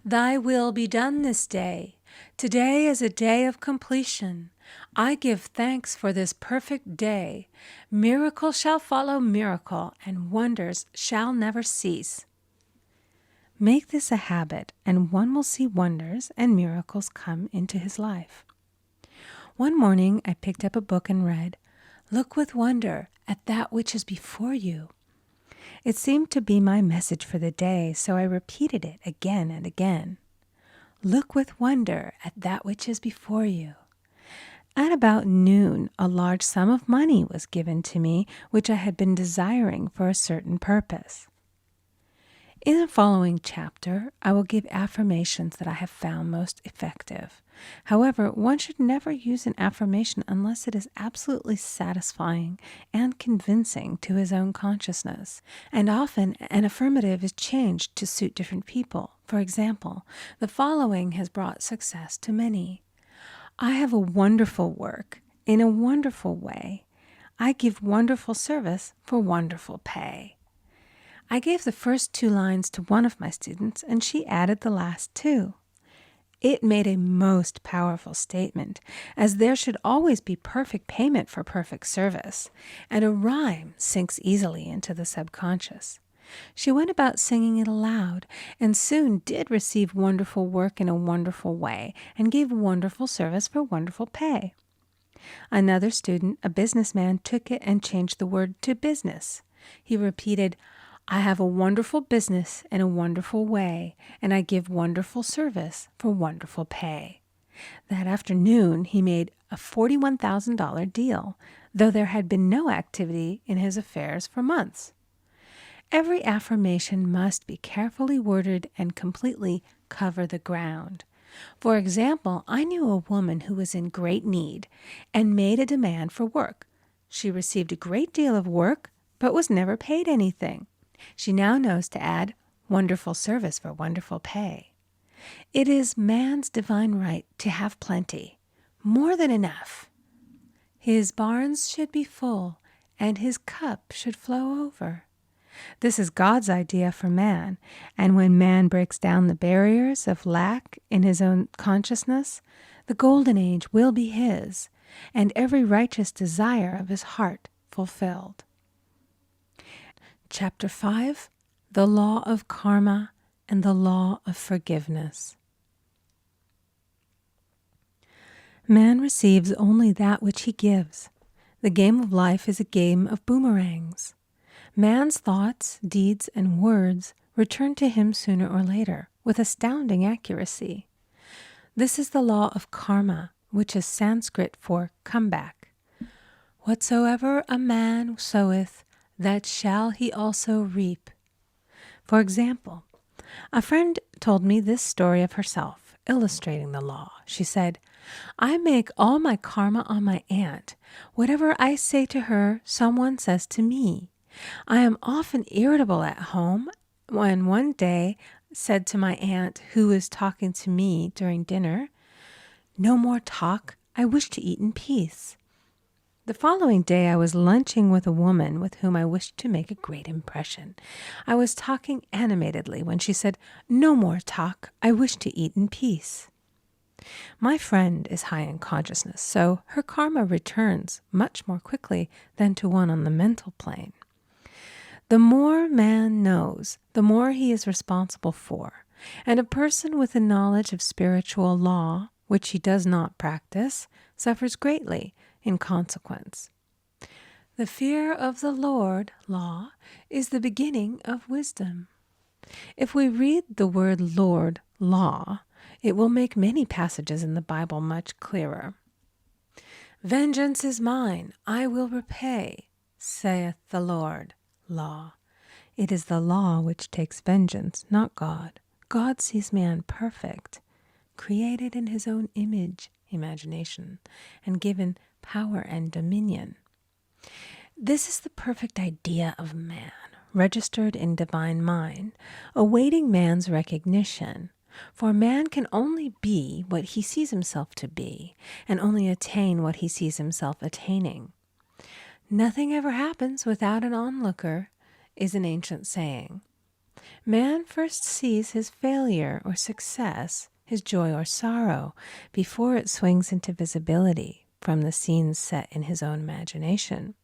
"Thy will be done this day. Today is a day of completion. I give thanks for this perfect day. Miracle shall follow miracle, and wonders shall never cease." Make this a habit, and one will see wonders and miracles come into his life. One morning I picked up a book and read, "Look with wonder at that which is before you." It seemed to be my message for the day, so I repeated it again and again. Look with wonder at that which is before you. At about noon, a large sum of money was given to me, which I had been desiring for a certain purpose. In the following chapter, I will give affirmations that I have found most effective. However, one should never use an affirmation unless it is absolutely satisfying and convincing to his own consciousness. And often, an affirmative is changed to suit different people. For example, the following has brought success to many. I have a wonderful work in a wonderful way. I give wonderful service for wonderful pay. I gave the first 2 lines to one of my students, and she added the last 2. It made a most powerful statement, as there should always be perfect payment for perfect service, and a rhyme sinks easily into the subconscious. She went about singing it aloud, and soon did receive wonderful work in a wonderful way, and gave wonderful service for wonderful pay. Another student, a businessman, took it and changed the word to business. He repeated, "I have a wonderful business in a wonderful way, and I give wonderful service for wonderful pay." That afternoon, he made a $41,000 deal, though there had been no activity in his affairs for months. Every affirmation must be carefully worded and completely cover the ground. For example, I knew a woman who was in great need and made a demand for work. She received a great deal of work, but was never paid anything. She now knows to add wonderful service for wonderful pay. It is man's divine right to have plenty, more than enough. His barns should be full, and his cup should flow over. This is God's idea for man, and when man breaks down the barriers of lack in his own consciousness, the golden age will be his, and every righteous desire of his heart fulfilled. Chapter 5, The Law of Karma and the Law of Forgiveness. Man receives only that which he gives. The game of life is a game of boomerangs. Man's thoughts, deeds, and words return to him sooner or later with astounding accuracy. This is the law of karma, which is Sanskrit for comeback. Whatsoever a man soweth, that shall he also reap. For example, a friend told me this story of herself, illustrating the law. She said, "I make all my karma on my aunt. Whatever I say to her, someone says to me. I am often irritable at home, when one day said to my aunt, who was talking to me during dinner, 'No more talk, I wish to eat in peace.' The following day I was lunching with a woman with whom I wished to make a great impression. I was talking animatedly when she said, 'No more talk, I wish to eat in peace.' My friend is high in consciousness, so her karma returns much more quickly than to one on the mental plane. The more man knows, the more he is responsible for, and a person with a knowledge of spiritual law, which he does not practice, suffers greatly in consequence. The fear of the Lord, law, is the beginning of wisdom. If we read the word Lord, law, It will make many passages in the Bible much clearer. Vengeance is mine, I will repay, saith the Lord. Law. It is the law which takes vengeance, not God. God sees man perfect, created in his own image, imagination, and given power and dominion. This is the perfect idea of man, registered in divine mind, awaiting man's recognition. For man can only be what he sees himself to be, and only attain what he sees himself attaining. Nothing ever happens without an onlooker, is an ancient saying. Man first sees his failure or success, his joy or sorrow, before it swings into visibility from the scenes set in his own imagination.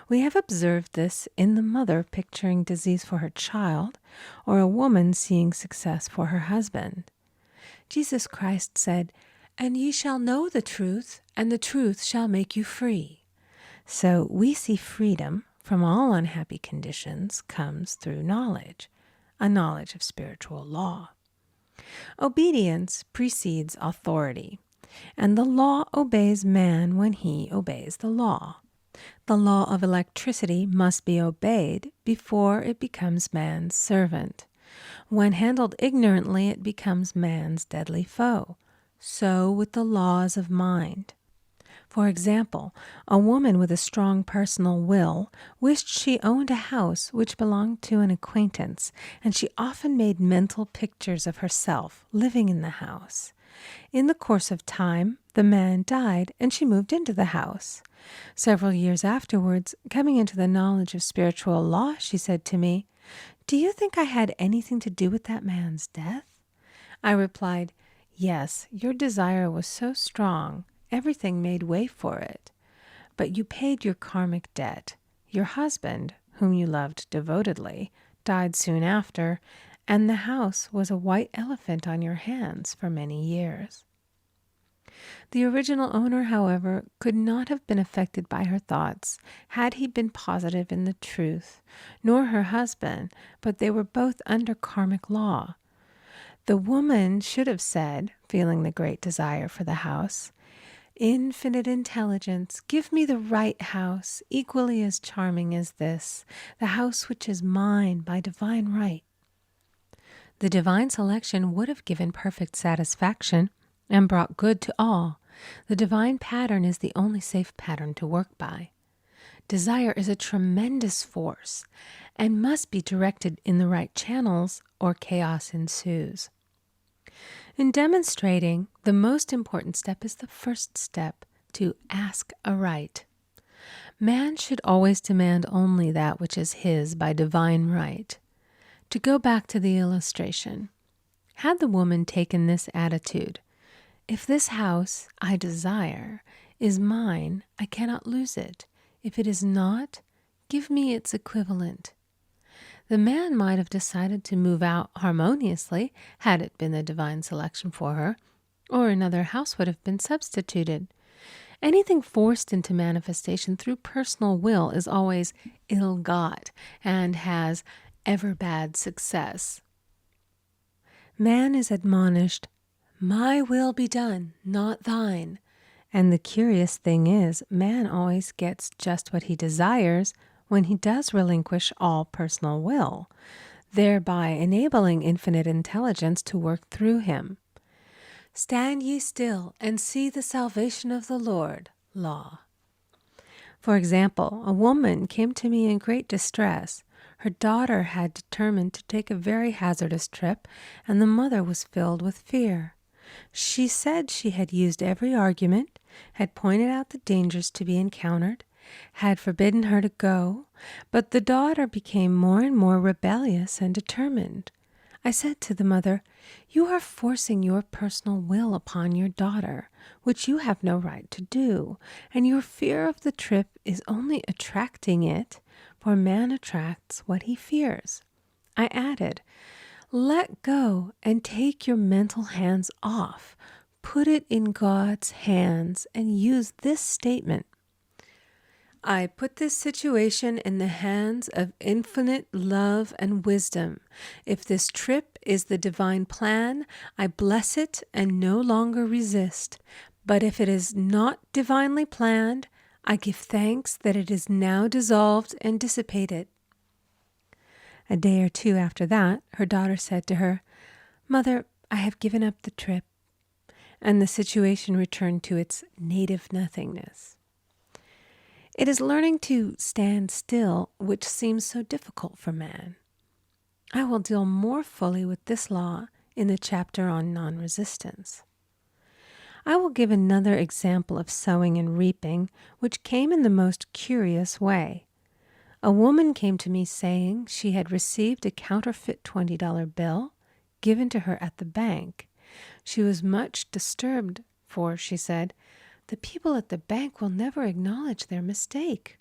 We have observed this in the mother picturing disease for her child, or a woman seeing success for her husband. Jesus Christ said, "And ye shall know the truth, and the truth shall make you free." So we see freedom from all unhappy conditions comes through knowledge, a knowledge of spiritual law. Obedience precedes authority, and the law obeys man when he obeys the law. The law of electricity must be obeyed before it becomes man's servant. When handled ignorantly, it becomes man's deadly foe. So with the laws of mind. For example, a woman with a strong personal will wished she owned a house which belonged to an acquaintance, and she often made mental pictures of herself living in the house. In the course of time, the man died, and she moved into the house. Several years afterwards, coming into the knowledge of spiritual law, she said to me, "Do you think I had anything to do with that man's death?" I replied, "Yes, your desire was so strong, everything made way for it. But you paid your karmic debt. Your husband, whom you loved devotedly, died soon after, and the house was a white elephant on your hands for many years." The original owner, however, could not have been affected by her thoughts had he been positive in the truth, nor her husband, but they were both under karmic law. The woman should have said, feeling the great desire for the house, "Infinite intelligence, give me the right house, equally as charming as this, the house which is mine by divine right." The divine selection would have given perfect satisfaction and brought good to all. The divine pattern is the only safe pattern to work by. Desire is a tremendous force and must be directed in the right channels, or chaos ensues. In demonstrating, the most important step is the first step, to ask aright. Man should always demand only that which is his by divine right. To go back to the illustration, had the woman taken this attitude, "If this house I desire is mine, I cannot lose it. If it is not, give me its equivalent," the man might have decided to move out harmoniously had it been the divine selection for her, or another house would have been substituted. Anything forced into manifestation through personal will is always ill-got and has ever bad success. Man is admonished, "My will be done, not thine." And the curious thing is, man always gets just what he desires when he does relinquish all personal will, thereby enabling infinite intelligence to work through him. "Stand ye still and see the salvation of the Lord." Law. For example, a woman came to me in great distress. Her daughter had determined to take a very hazardous trip, and the mother was filled with fear. She said she had used every argument, had pointed out the dangers to be encountered, had forbidden her to go, but the daughter became more and more rebellious and determined. I said to the mother, "You are forcing your personal will upon your daughter, which you have no right to do, and your fear of the trip is only attracting it, for man attracts what he fears." I added, "Let go and take your mental hands off. Put it in God's hands and use this statement. I put this situation in the hands of infinite love and wisdom. If this trip is the divine plan, I bless it and no longer resist. But if it is not divinely planned, I give thanks that it is now dissolved and dissipated. A day or two after that, her daughter said to her, "Mother, I have given up the trip." And the situation returned to its native nothingness. It is learning to stand still which seems so difficult for man. I will deal more fully with this law in the chapter on non-resistance. I will give another example of sowing and reaping, which came in the most curious way. A woman came to me saying she had received a counterfeit $20 bill given to her at the bank. She was much disturbed, for, she said, the people at the bank will never acknowledge their mistake.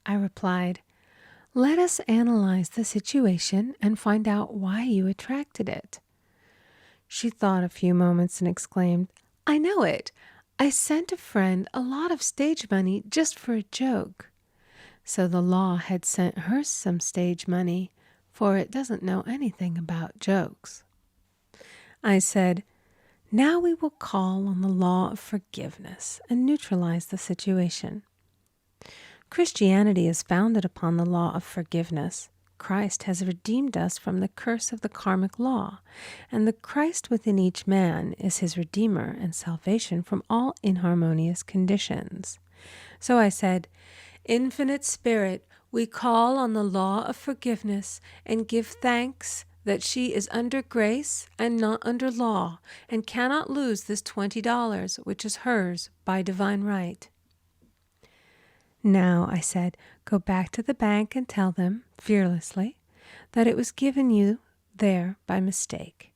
I replied, "Let us analyze the situation and find out why you attracted it." She thought a few moments and exclaimed, "I know it. I sent a friend a lot of stage money just for a joke." So the law had sent her some stage money, for it doesn't know anything about jokes. I said, "Now we will call on the law of forgiveness and neutralize the situation." Christianity is founded upon the law of forgiveness. Christ has redeemed us from the curse of the karmic law, and the Christ within each man is his redeemer and salvation from all inharmonious conditions. So I said, "Infinite Spirit, we call on the law of forgiveness and give thanks that she is under grace and not under law, and cannot lose this $20, which is hers by divine right." Now, I said, go back to the bank and tell them, fearlessly, that it was given you there by mistake.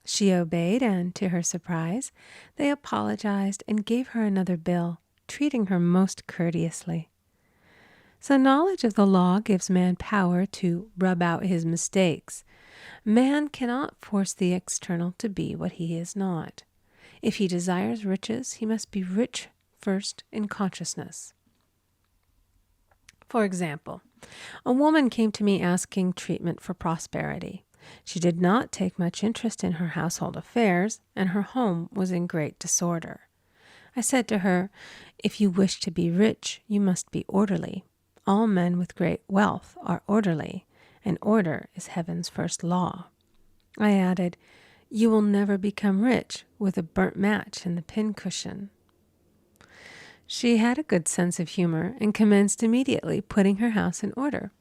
She obeyed, and to her surprise, they apologized and gave her another bill, treating her most courteously. So knowledge of the law gives man power to rub out his mistakes. Man cannot force the external to be what he is not. If he desires riches, he must be rich first in consciousness. For example, a woman came to me asking treatment for prosperity. She did not take much interest in her household affairs, and her home was in great disorder. I said to her, "If you wish to be rich, you must be orderly. All men with great wealth are orderly, and order is heaven's first law." I added, "You will never become rich with a burnt match in the pincushion." She had a good sense of humor and commenced immediately putting her house in order.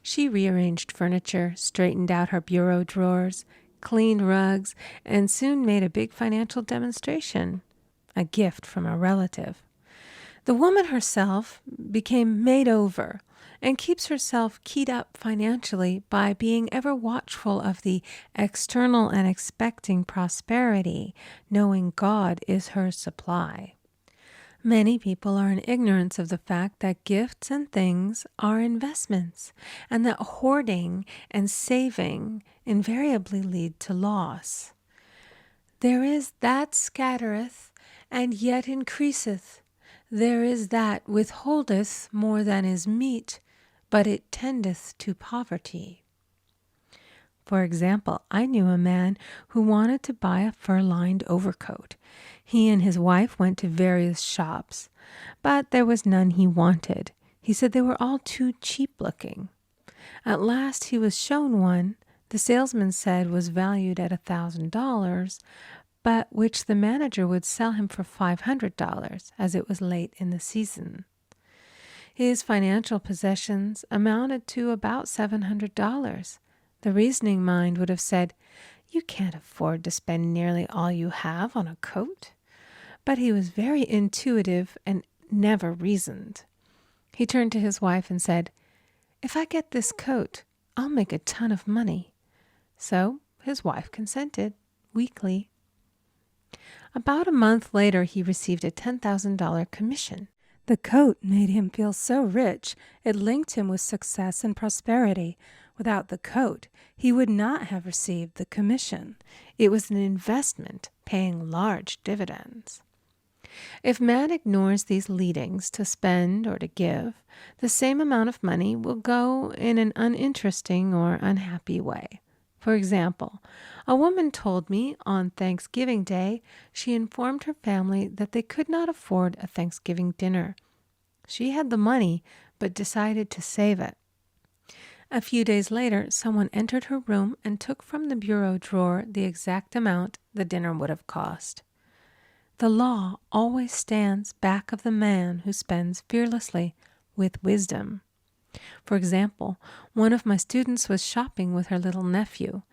She rearranged furniture, straightened out her bureau drawers, cleaned rugs, and soon made a big financial demonstration, a gift from a relative. The woman herself became made over and keeps herself keyed up financially by being ever watchful of the external and expecting prosperity, knowing God is her supply. Many people are in ignorance of the fact that gifts and things are investments, and that hoarding and saving invariably lead to loss. There is that scattereth, and yet increaseth. There is that withholdeth more than is meet, but it tendeth to poverty. For example, I knew a man who wanted to buy a fur-lined overcoat. He and his wife went to various shops, but there was none he wanted. He said they were all too cheap-looking. At last he was shown one the salesman said was valued at $1,000, but which the manager would sell him for $500, as it was late in the season. His financial possessions amounted to about $700. The reasoning mind would have said, "You can't afford to spend nearly all you have on a coat." But he was very intuitive and never reasoned. He turned to his wife and said, "If I get this coat, I'll make a ton of money." So his wife consented, weakly. About a month later, he received a $10,000 commission. The coat made him feel so rich, it linked him with success and prosperity. Without the coat, he would not have received the commission. It was an investment paying large dividends. If man ignores these leadings to spend or to give, the same amount of money will go in an uninteresting or unhappy way. For example, a woman told me on Thanksgiving Day she informed her family that they could not afford a Thanksgiving dinner. She had the money, but decided to save it. A few days later, someone entered her room and took from the bureau drawer the exact amount the dinner would have cost. The law always stands back of the man who spends fearlessly with wisdom. For example, one of my students was shopping with her little nephew.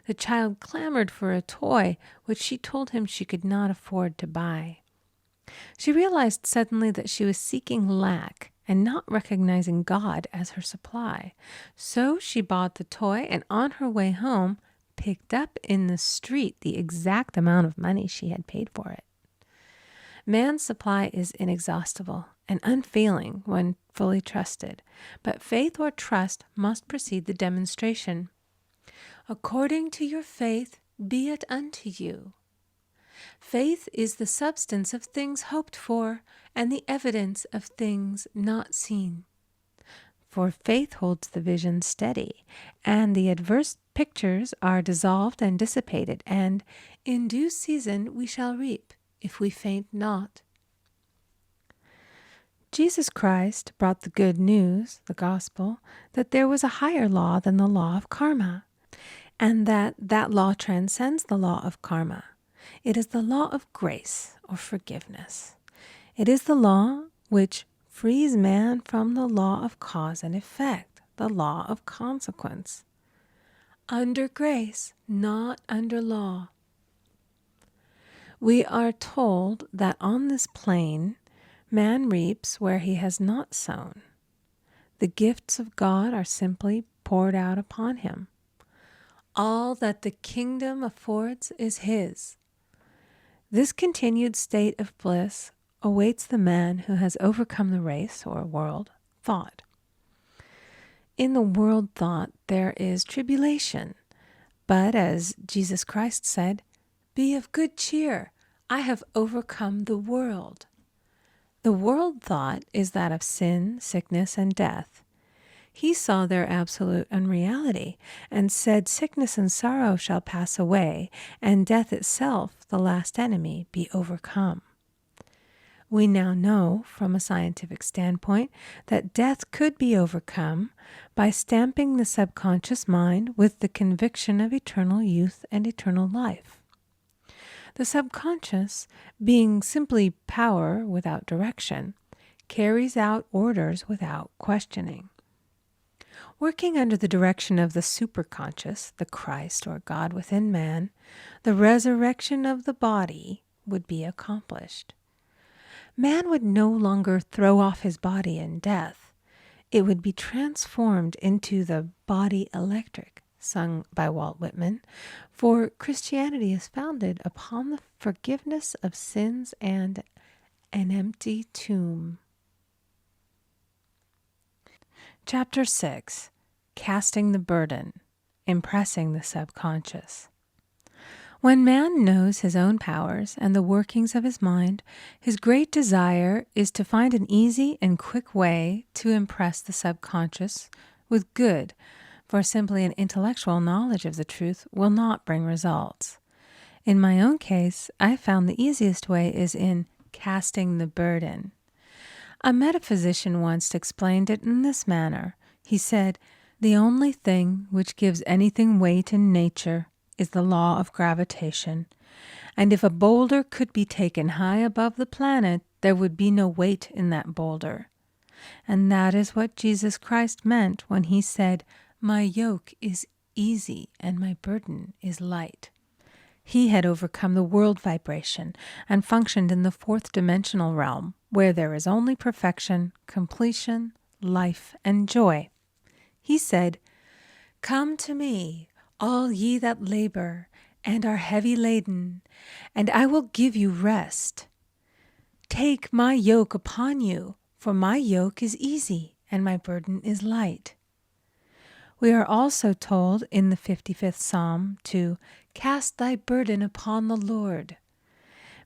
The child clamored for a toy, which she told him she could not afford to buy. She realized suddenly that she was seeking lack and not recognizing God as her supply. So she bought the toy and on her way home picked up in the street the exact amount of money she had paid for it. Man's supply is inexhaustible and unfailing when fully trusted, but faith or trust must precede the demonstration. According to your faith, be it unto you. Faith is the substance of things hoped for and the evidence of things not seen. For faith holds the vision steady, and the adverse pictures are dissolved and dissipated, and in due season we shall reap, if we faint not. Jesus Christ brought the good news, the gospel, that there was a higher law than the law of karma, and that law transcends the law of karma. It is the law of grace or forgiveness. It is the law which frees man from the law of cause and effect, the law of consequence. Under grace, not under law. We are told that on this plane, man reaps where he has not sown. The gifts of God are simply poured out upon him. All that the kingdom affords is his. This continued state of bliss awaits the man who has overcome the race or world thought. In the world thought there is tribulation, but as Jesus Christ said, "Be of good cheer, I have overcome the world." The world thought is that of sin, sickness, and death. He saw their absolute unreality and said, "Sickness and sorrow shall pass away, and death itself, the last enemy, be overcome." We now know, from a scientific standpoint, that death could be overcome by stamping the subconscious mind with the conviction of eternal youth and eternal life. The subconscious, being simply power without direction, carries out orders without questioning. Working under the direction of the superconscious, the Christ or God within man, the resurrection of the body would be accomplished. Man would no longer throw off his body in death. It would be transformed into the body electric, sung by Walt Whitman, for Christianity is founded upon the forgiveness of sins and an empty tomb. Chapter 6. Casting the Burden, Impressing the Subconscious. When man knows his own powers and the workings of his mind, his great desire is to find an easy and quick way to impress the subconscious with good, for simply an intellectual knowledge of the truth will not bring results. In my own case, I found the easiest way is in casting the burden. A metaphysician once explained it in this manner. He said, "The only thing which gives anything weight in nature is the law of gravitation, and if a boulder could be taken high above the planet, there would be no weight in that boulder." And that is what Jesus Christ meant when he said, "My yoke is easy and my burden is light." He had overcome the world vibration and functioned in the fourth dimensional realm, where there is only perfection, completion, life, and joy. He said, "Come to me, all ye that labor and are heavy laden, and I will give you rest. Take my yoke upon you, for my yoke is easy and my burden is light." We are also told in the 55th Psalm to cast thy burden upon the Lord.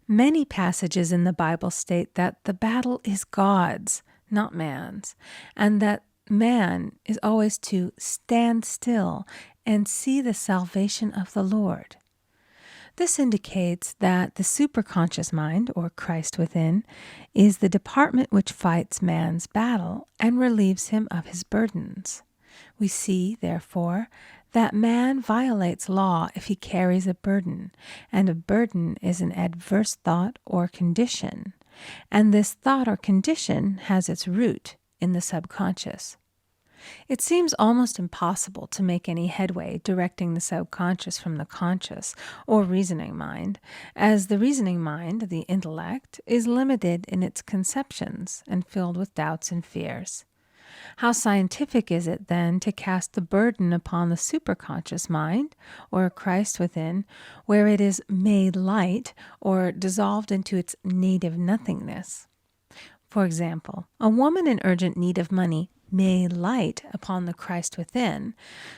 Many passages in the Bible state that the battle is God's, not man's, and that man is always to stand still and see the salvation of the Lord. This indicates that the superconscious mind, or Christ within, is the department which fights man's battle and relieves him of his burdens. We see, therefore, that man violates law if he carries a burden, and a burden is an adverse thought or condition, and this thought or condition has its root in the subconscious. It seems almost impossible to make any headway directing the subconscious from the conscious or reasoning mind, as the reasoning mind, the intellect, is limited in its conceptions and filled with doubts and fears. How scientific is it, then, to cast the burden upon the superconscious mind, or Christ within, where it is made light or dissolved into its native nothingness? For example, a woman in urgent need of money may light upon the Christ within,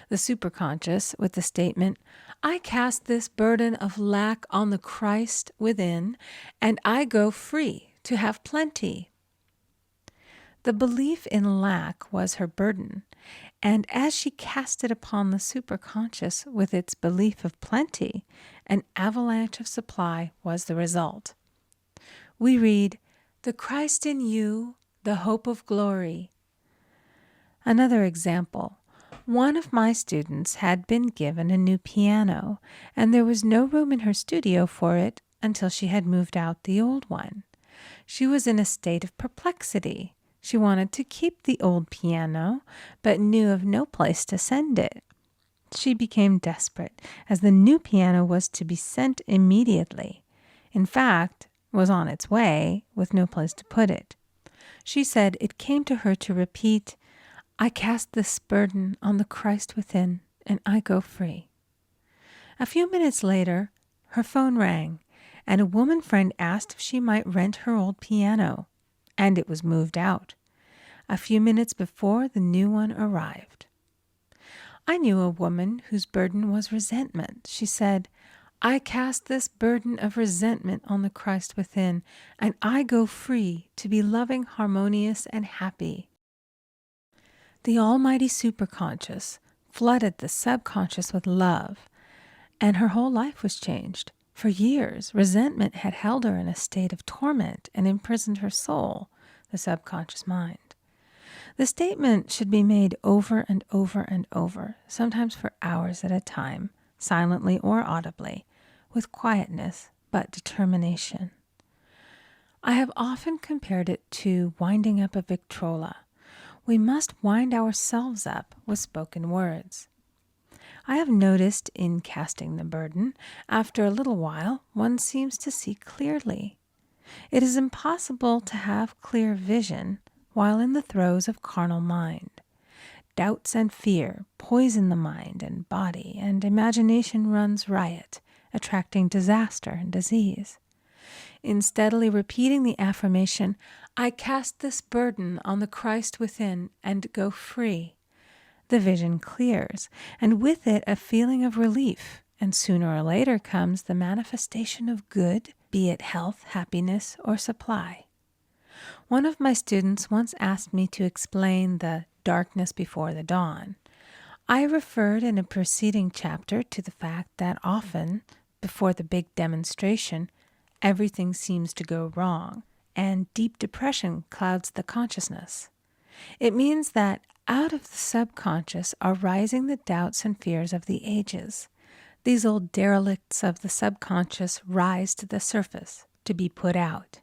the superconscious, with the statement, "I cast this burden of lack on the Christ within, and I go free to have plenty." The belief in lack was her burden, and as she cast it upon the superconscious with its belief of plenty, an avalanche of supply was the result. We read, "The Christ in you, the hope of glory." Another example. One of my students had been given a new piano, and there was no room in her studio for it until she had moved out the old one. She was in a state of perplexity. She wanted to keep the old piano, but knew of no place to send it. She became desperate, as the new piano was to be sent immediately. In fact, was on its way, with no place to put it. She said it came to her to repeat, "I cast this burden on the Christ within, and I go free." A few minutes later, her phone rang, and a woman friend asked if she might rent her old piano, and it was moved out. A few minutes before, the new one arrived. I knew a woman whose burden was resentment. She said, "I cast this burden of resentment on the Christ within, and I go free to be loving, harmonious, and happy." The almighty superconscious flooded the subconscious with love, and her whole life was changed. For years, resentment had held her in a state of torment and imprisoned her soul, the subconscious mind. The statement should be made over and over and over, sometimes for hours at a time, silently or audibly, with quietness but determination. I have often compared it to winding up a Victrola. We must wind ourselves up with spoken words. I have noticed in casting the burden, after a little while, one seems to see clearly. It is impossible to have clear vision while in the throes of carnal mind. Doubts and fear poison the mind and body, and imagination runs riot, attracting disaster and disease. In steadily repeating the affirmation, "I cast this burden on the Christ within and go free," the vision clears, and with it a feeling of relief, and sooner or later comes the manifestation of good, be it health, happiness, or supply. One of my students once asked me to explain the darkness before the dawn. I referred in a preceding chapter to the fact that often, before the big demonstration, everything seems to go wrong, and deep depression clouds the consciousness. It means that out of the subconscious are rising the doubts and fears of the ages. These old derelicts of the subconscious rise to the surface to be put out.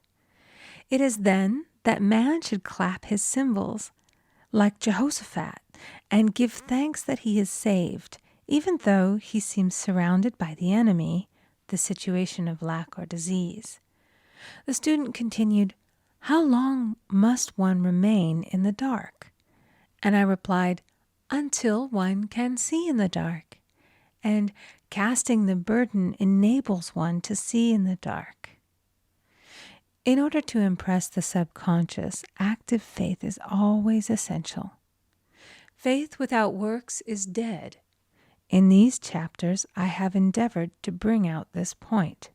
It is then that man should clap his cymbals, like Jehoshaphat, and give thanks that he is saved, even though he seems surrounded by the enemy, the situation of lack or disease. The student continued, "How long must one remain in the dark?" And I replied, "Until one can see in the dark." And casting the burden enables one to see in the dark. In order to impress the subconscious, active faith is always essential. Faith without works is dead. In these chapters, I have endeavored to bring out this point.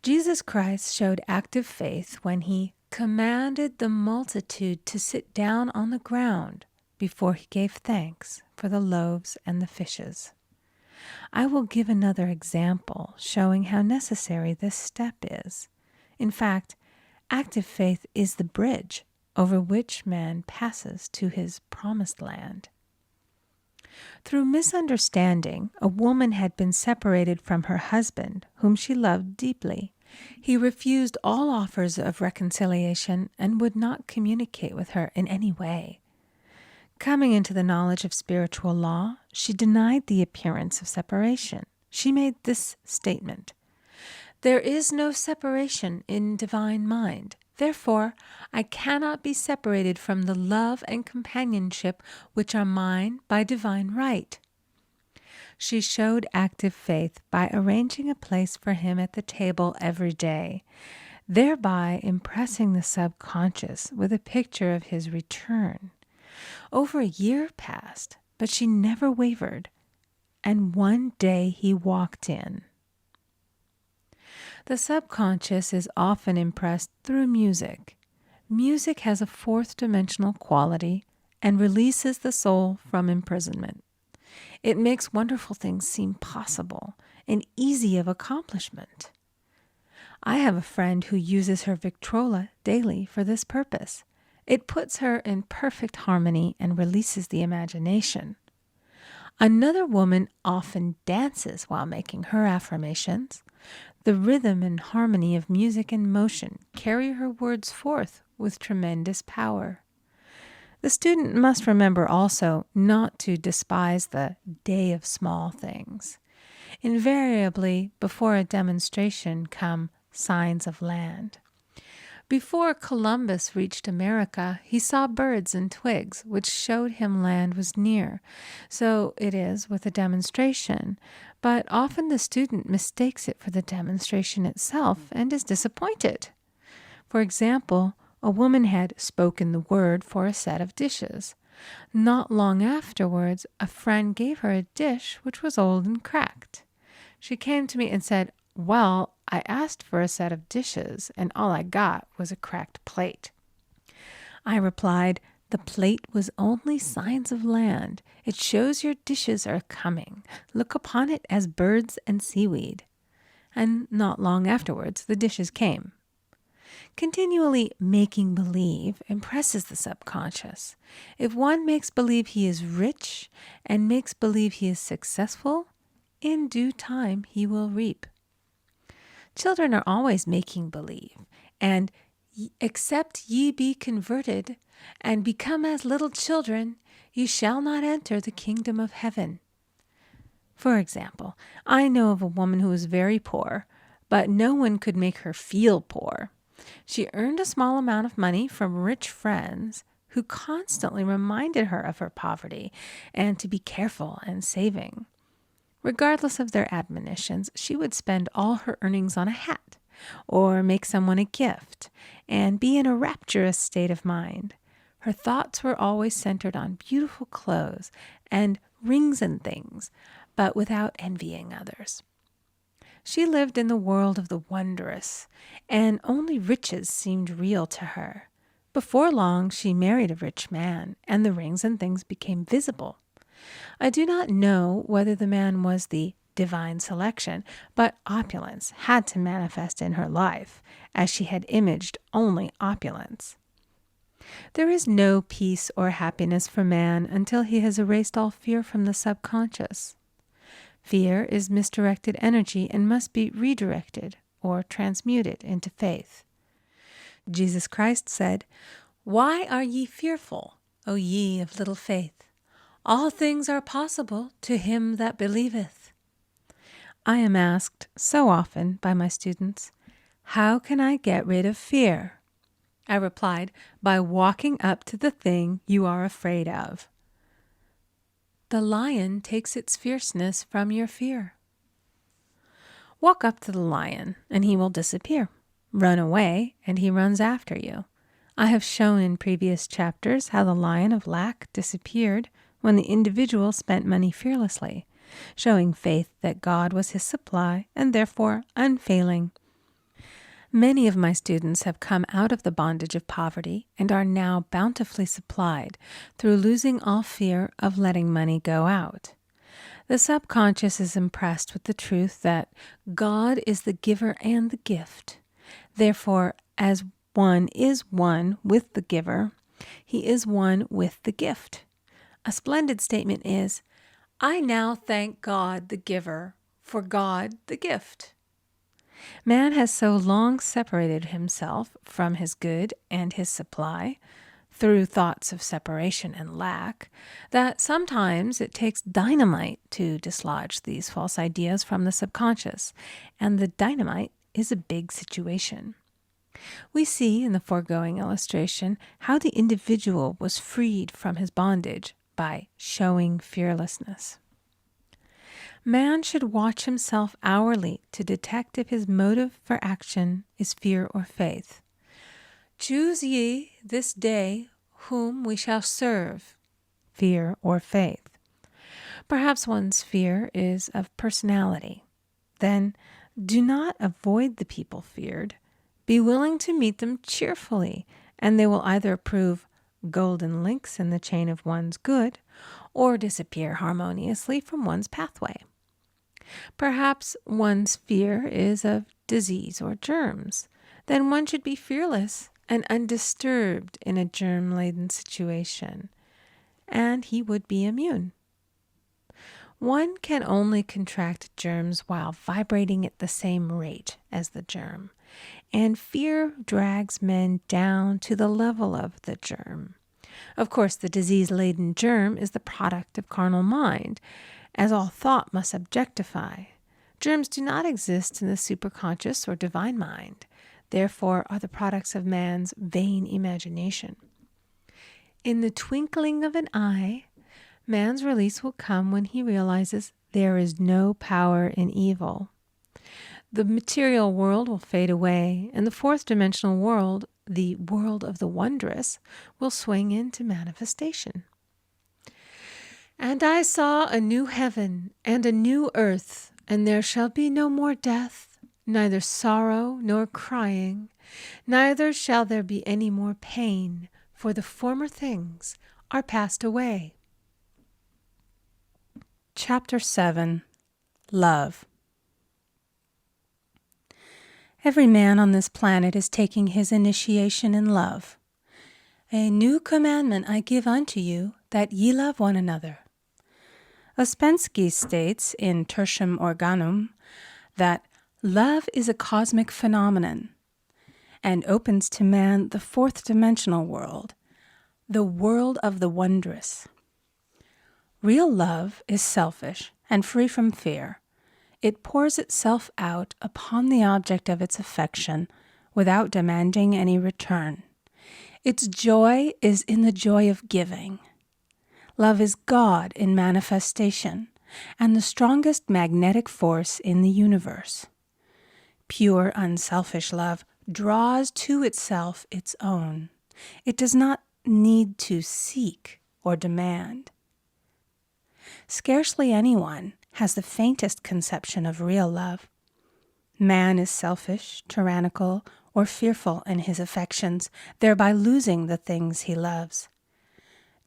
Jesus Christ showed active faith when he commanded the multitude to sit down on the ground before he gave thanks for the loaves and the fishes. I will give another example showing how necessary this step is. In fact, active faith is the bridge over which man passes to his promised land. Through misunderstanding, a woman had been separated from her husband, whom she loved deeply. He refused all offers of reconciliation and would not communicate with her in any way. Coming into the knowledge of spiritual law, she denied the appearance of separation. She made this statement: "There is no separation in divine mind. Therefore, I cannot be separated from the love and companionship which are mine by divine right." She showed active faith by arranging a place for him at the table every day, thereby impressing the subconscious with a picture of his return. Over a year passed, but she never wavered, and one day he walked in. The subconscious is often impressed through music. Music has a fourth dimensional quality and releases the soul from imprisonment. It makes wonderful things seem possible and easy of accomplishment. I have a friend who uses her Victrola daily for this purpose. It puts her in perfect harmony and releases the imagination. Another woman often dances while making her affirmations. The rhythm and harmony of music and motion carry her words forth with tremendous power. The student must remember also not to despise the day of small things. Invariably, before a demonstration come signs of land. Before Columbus reached America, he saw birds and twigs, which showed him land was near. So it is with a demonstration, but often the student mistakes it for the demonstration itself and is disappointed. For example, a woman had spoken the word for a set of dishes. Not long afterwards, a friend gave her a dish which was old and cracked. She came to me and said, "Well, I asked for a set of dishes, and all I got was a cracked plate." I replied, "The plate was only signs of land. It shows your dishes are coming. Look upon it as birds and seaweed." And not long afterwards, the dishes came. Continually making believe impresses the subconscious. If one makes believe he is rich and makes believe he is successful, in due time he will reap. Children are always making believe, and except ye be converted and become as little children, ye shall not enter the kingdom of heaven. For example, I know of a woman who was very poor, but no one could make her feel poor. She earned a small amount of money from rich friends who constantly reminded her of her poverty and to be careful and saving. Regardless of their admonitions, she would spend all her earnings on a hat or make someone a gift and be in a rapturous state of mind. Her thoughts were always centered on beautiful clothes and rings and things, but without envying others. She lived in the world of the wondrous, and only riches seemed real to her. Before long, she married a rich man, and the rings and things became visible. I do not know whether the man was the divine selection, but opulence had to manifest in her life, as she had imaged only opulence. There is no peace or happiness for man until he has erased all fear from the subconscious. Fear is misdirected energy and must be redirected or transmuted into faith. Jesus Christ said, "Why are ye fearful, O ye of little faith? All things are possible to him that believeth." I am asked so often by my students, "How can I get rid of fear?" I replied, "By walking up to the thing you are afraid of." The lion takes its fierceness from your fear. Walk up to the lion, and he will disappear. Run away, and he runs after you. I have shown in previous chapters how the lion of lack disappeared when the individual spent money fearlessly, showing faith that God was his supply and therefore unfailing. Many of my students have come out of the bondage of poverty and are now bountifully supplied through losing all fear of letting money go out. The subconscious is impressed with the truth that God is the giver and the gift. Therefore, as one is one with the giver, he is one with the gift. A splendid statement is, I now thank God the giver for God the gift. Man has so long separated himself from his good and his supply, through thoughts of separation and lack, that sometimes it takes dynamite to dislodge these false ideas from the subconscious, and the dynamite is a big situation. We see in the foregoing illustration how the individual was freed from his bondage by showing fearlessness. Man should watch himself hourly to detect if his motive for action is fear or faith. Choose ye this day whom we shall serve, fear or faith. Perhaps one's fear is of personality. Then do not avoid the people feared. Be willing to meet them cheerfully, and they will either prove golden links in the chain of one's good or disappear harmoniously from one's pathway. Perhaps one's fear is of disease or germs. Then one should be fearless and undisturbed in a germ-laden situation, and he would be immune. One can only contract germs while vibrating at the same rate as the germ, and fear drags men down to the level of the germ. Of course, the disease-laden germ is the product of carnal mind, as all thought must objectify. Germs do not exist in the superconscious or divine mind, therefore are the products of man's vain imagination. In the twinkling of an eye, man's release will come when he realizes there is no power in evil. The material world will fade away, and the fourth dimensional world, the world of the wondrous, will swing into manifestation. And I saw a new heaven and a new earth, and there shall be no more death, neither sorrow nor crying, neither shall there be any more pain, for the former things are passed away. Chapter 7. Love. Every man on this planet is taking his initiation in love. A new commandment I give unto you, that ye love one another. Ouspensky states in Tertium Organum that love is a cosmic phenomenon and opens to man the fourth dimensional world, the world of the wondrous. Real love is selfish and free from fear. It pours itself out upon the object of its affection without demanding any return. Its joy is in the joy of giving. Love is God in manifestation and the strongest magnetic force in the universe. Pure, unselfish love draws to itself its own. It does not need to seek or demand. Scarcely anyone has the faintest conception of real love. Man is selfish, tyrannical, or fearful in his affections, thereby losing the things he loves.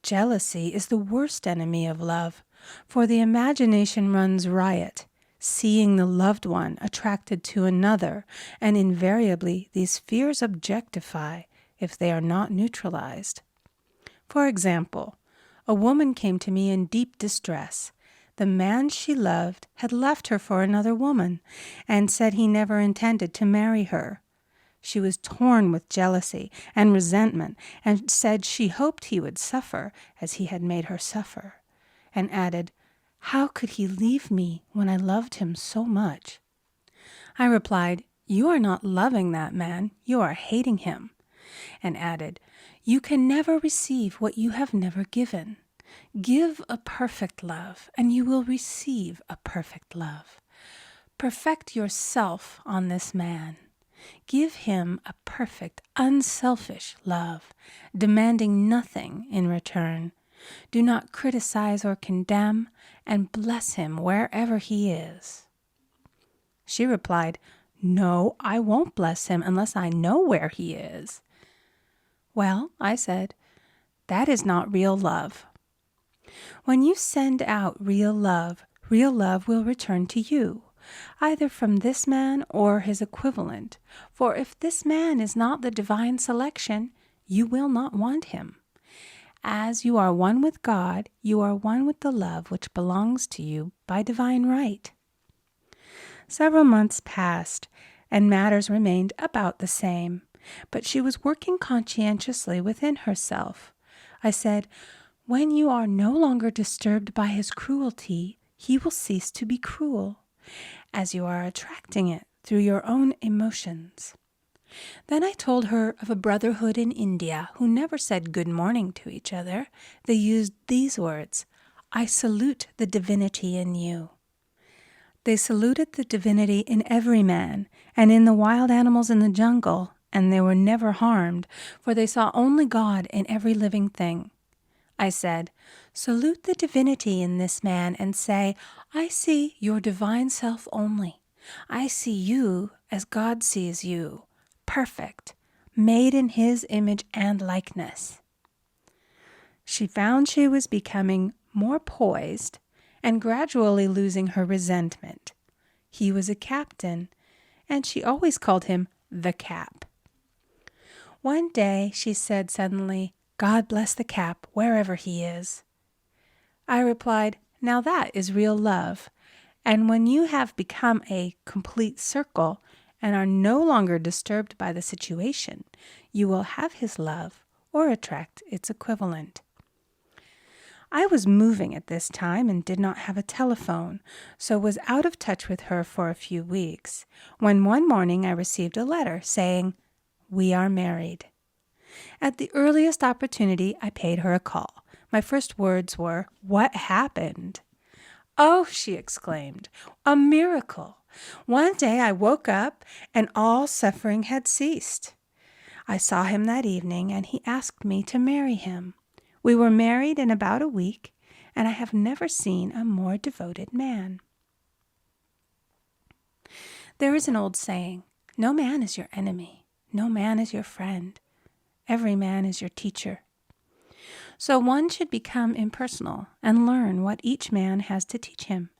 Jealousy is the worst enemy of love, for the imagination runs riot, seeing the loved one attracted to another, and invariably these fears objectify if they are not neutralized. For example, a woman came to me in deep distress. The man she loved had left her for another woman, and said he never intended to marry her. She was torn with jealousy and resentment, and said she hoped he would suffer as he had made her suffer, and added, "How could he leave me when I loved him so much?" I replied, "You are not loving that man, you are hating him," and added, "You can never receive what you have never given. Give a perfect love, and you will receive a perfect love. Perfect yourself on this man. Give him a perfect, unselfish love, demanding nothing in return. Do not criticize or condemn, and bless him wherever he is." She replied, "No, I won't bless him unless I know where he is." "Well," I said, "that is not real love. When you send out real love will return to you, either from this man or his equivalent. For if this man is not the divine selection, you will not want him. As you are one with God, you are one with the love which belongs to you by divine right." Several months passed, and matters remained about the same, but she was working conscientiously within herself. I said, "When you are no longer disturbed by his cruelty, he will cease to be cruel, as you are attracting it through your own emotions." Then I told her of a brotherhood in India who never said good morning to each other. They used these words, "I salute the divinity in you." They saluted the divinity in every man and in the wild animals in the jungle, and they were never harmed, for they saw only God in every living thing. I said, "Salute the divinity in this man and say, 'I see your divine self only. I see you as God sees you, perfect, made in his image and likeness.'" She found she was becoming more poised and gradually losing her resentment. He was a captain, and she always called him the Cap. One day she said suddenly, "God bless the Cap, wherever he is." I replied, "Now that is real love, and when you have become a complete circle and are no longer disturbed by the situation, you will have his love or attract its equivalent." I was moving at this time and did not have a telephone, so was out of touch with her for a few weeks, when one morning I received a letter saying, "We are married." At the earliest opportunity, I paid her a call. My first words were, "What happened?" "Oh," she exclaimed, "a miracle. One day I woke up and all suffering had ceased. I saw him that evening and he asked me to marry him. We were married in about a week, and I have never seen a more devoted man." There is an old saying, "No man is your enemy. No man is your friend. Every man is your teacher." So one should become impersonal and learn what each man has to teach him,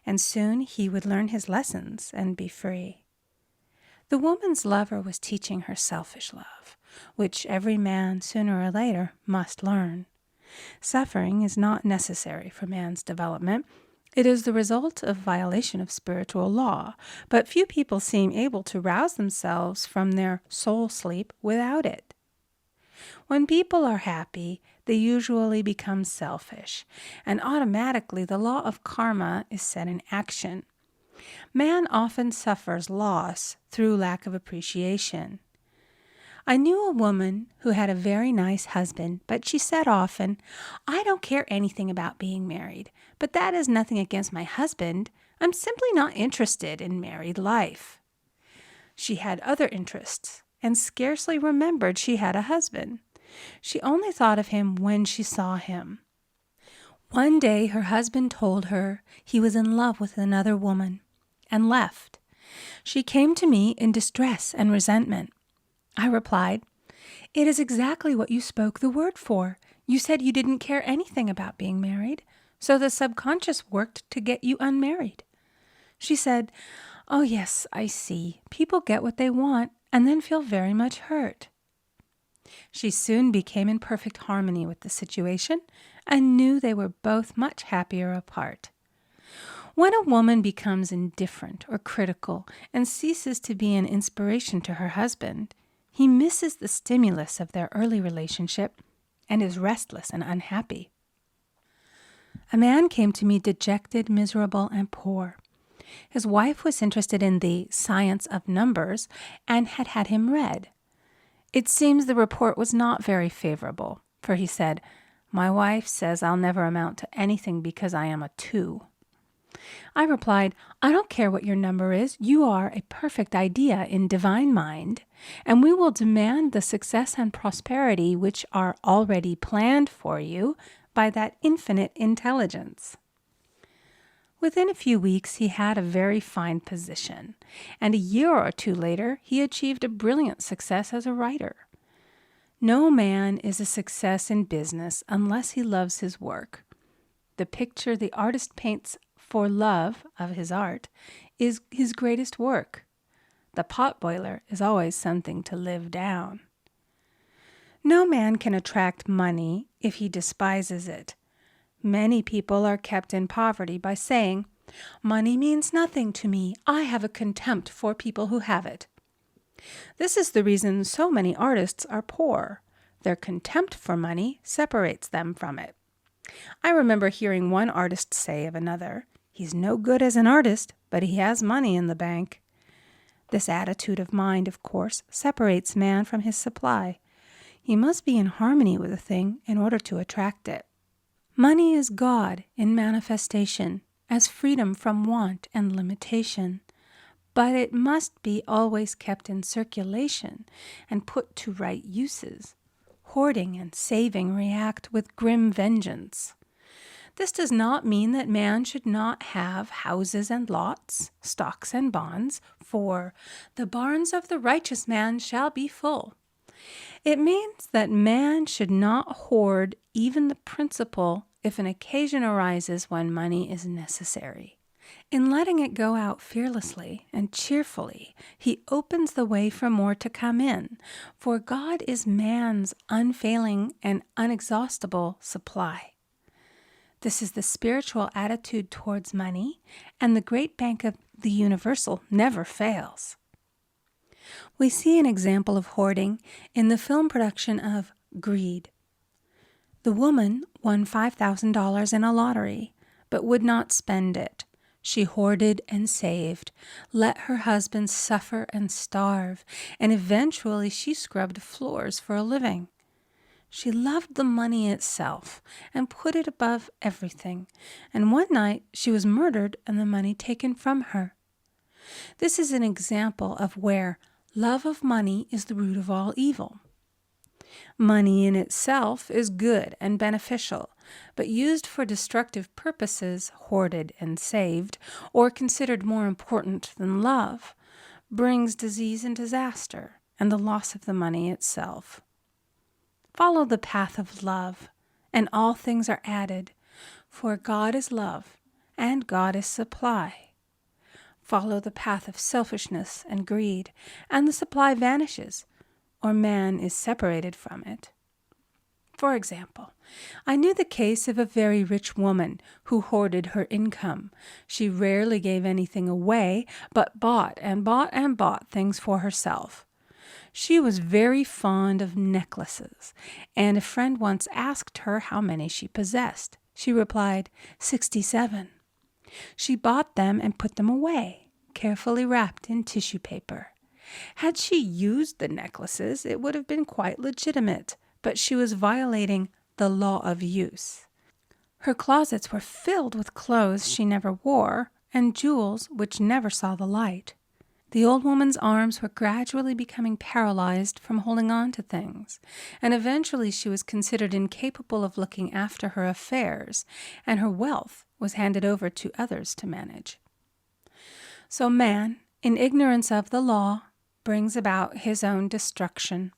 and soon he would learn his lessons and be free. The woman's lover was teaching her selfish love, which every man sooner or later must learn. Suffering is not necessary for man's development. It is the result of violation of spiritual law, but few people seem able to rouse themselves from their soul sleep without it. When people are happy, they usually become selfish, and automatically the law of karma is set in action. Man often suffers loss through lack of appreciation. I knew a woman who had a very nice husband, but she said often, "I don't care anything about being married, but that is nothing against my husband. I'm simply not interested in married life." She had other interests and scarcely remembered she had a husband. She only thought of him when she saw him. One day her husband told her he was in love with another woman and left. She came to me in distress and resentment. I replied, "It is exactly what you spoke the word for. You said you didn't care anything about being married, so the subconscious worked to get you unmarried." She said, "Oh yes, I see. People get what they want and then feel very much hurt." She soon became in perfect harmony with the situation and knew they were both much happier apart. When a woman becomes indifferent or critical and ceases to be an inspiration to her husband, he misses the stimulus of their early relationship and is restless and unhappy. A man came to me dejected, miserable, and poor. His wife was interested in the science of numbers and had had him read. It seems the report was not very favorable, for he said, "My wife says I'll never amount to anything because I am a 2. I replied, "I don't care what your number is. You are a perfect idea in divine mind, and we will demand the success and prosperity which are already planned for you by that infinite intelligence." Within a few weeks, he had a very fine position, and a year or two later, he achieved a brilliant success as a writer. No man is a success in business unless he loves his work. The picture the artist paints for love of his art is his greatest work. The potboiler is always something to live down. No man can attract money if he despises it. Many people are kept in poverty by saying, "Money means nothing to me. I have a contempt for people who have it." This is the reason so many artists are poor. Their contempt for money separates them from it. I remember hearing one artist say of another, "He's no good as an artist, but he has money in the bank." This attitude of mind, of course, separates man from his supply. He must be in harmony with a thing in order to attract it. Money is God in manifestation, as freedom from want and limitation. But it must be always kept in circulation and put to right uses. Hoarding and saving react with grim vengeance. This does not mean that man should not have houses and lots, stocks and bonds, for the barns of the righteous man shall be full. It means that man should not hoard even the principal if an occasion arises when money is necessary. In letting it go out fearlessly and cheerfully, he opens the way for more to come in, for God is man's unfailing and unexhaustible supply. This is the spiritual attitude towards money, and the great bank of the universal never fails. We see an example of hoarding in the film production of Greed. The woman won $5,000 in a lottery, but would not spend it. She hoarded and saved, let her husband suffer and starve, and eventually she scrubbed floors for a living. She loved the money itself and put it above everything, and one night she was murdered and the money taken from her. This is an example of where love of money is the root of all evil. Money in itself is good and beneficial, but used for destructive purposes, hoarded and saved, or considered more important than love, brings disease and disaster and the loss of the money itself. Follow the path of love, and all things are added, for God is love, and God is supply. Follow the path of selfishness and greed, and the supply vanishes, or man is separated from it. For example, I knew the case of a very rich woman who hoarded her income. She rarely gave anything away, but bought and bought and bought things for herself. She was very fond of necklaces, and a friend once asked her how many she possessed. She replied, 67. She bought them and put them away, carefully wrapped in tissue paper. Had she used the necklaces, it would have been quite legitimate, but she was violating the law of use. Her closets were filled with clothes she never wore and jewels which never saw the light. The old woman's arms were gradually becoming paralyzed from holding on to things, and eventually she was considered incapable of looking after her affairs, and her wealth was handed over to others to manage. So man, in ignorance of the law, brings about his own destruction.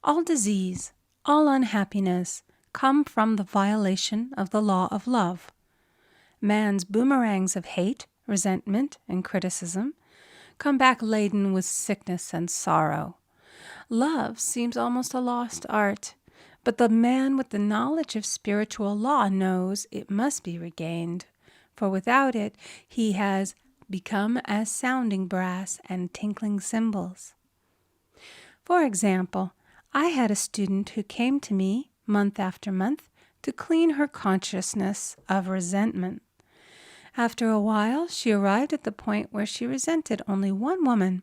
All disease, all unhappiness come from the violation of the law of love. Man's boomerangs of hate, resentment, and criticism come back laden with sickness and sorrow. Love seems almost a lost art, but the man with the knowledge of spiritual law knows it must be regained, for without it he has become as sounding brass and tinkling cymbals. For example, I had a student who came to me month after month to clean her consciousness of resentment. After a while, she arrived at the point where she resented only one woman,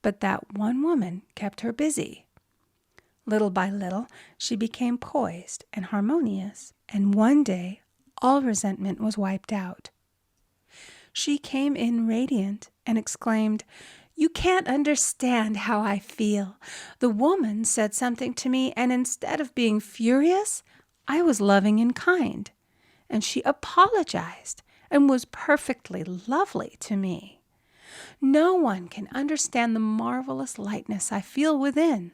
but that one woman kept her busy. Little by little, she became poised and harmonious, and one day, all resentment was wiped out. She came in radiant and exclaimed, "You can't understand how I feel. The woman said something to me, and instead of being furious, I was loving and kind. And she apologized and was perfectly lovely to me. No one can understand the marvelous lightness I feel within.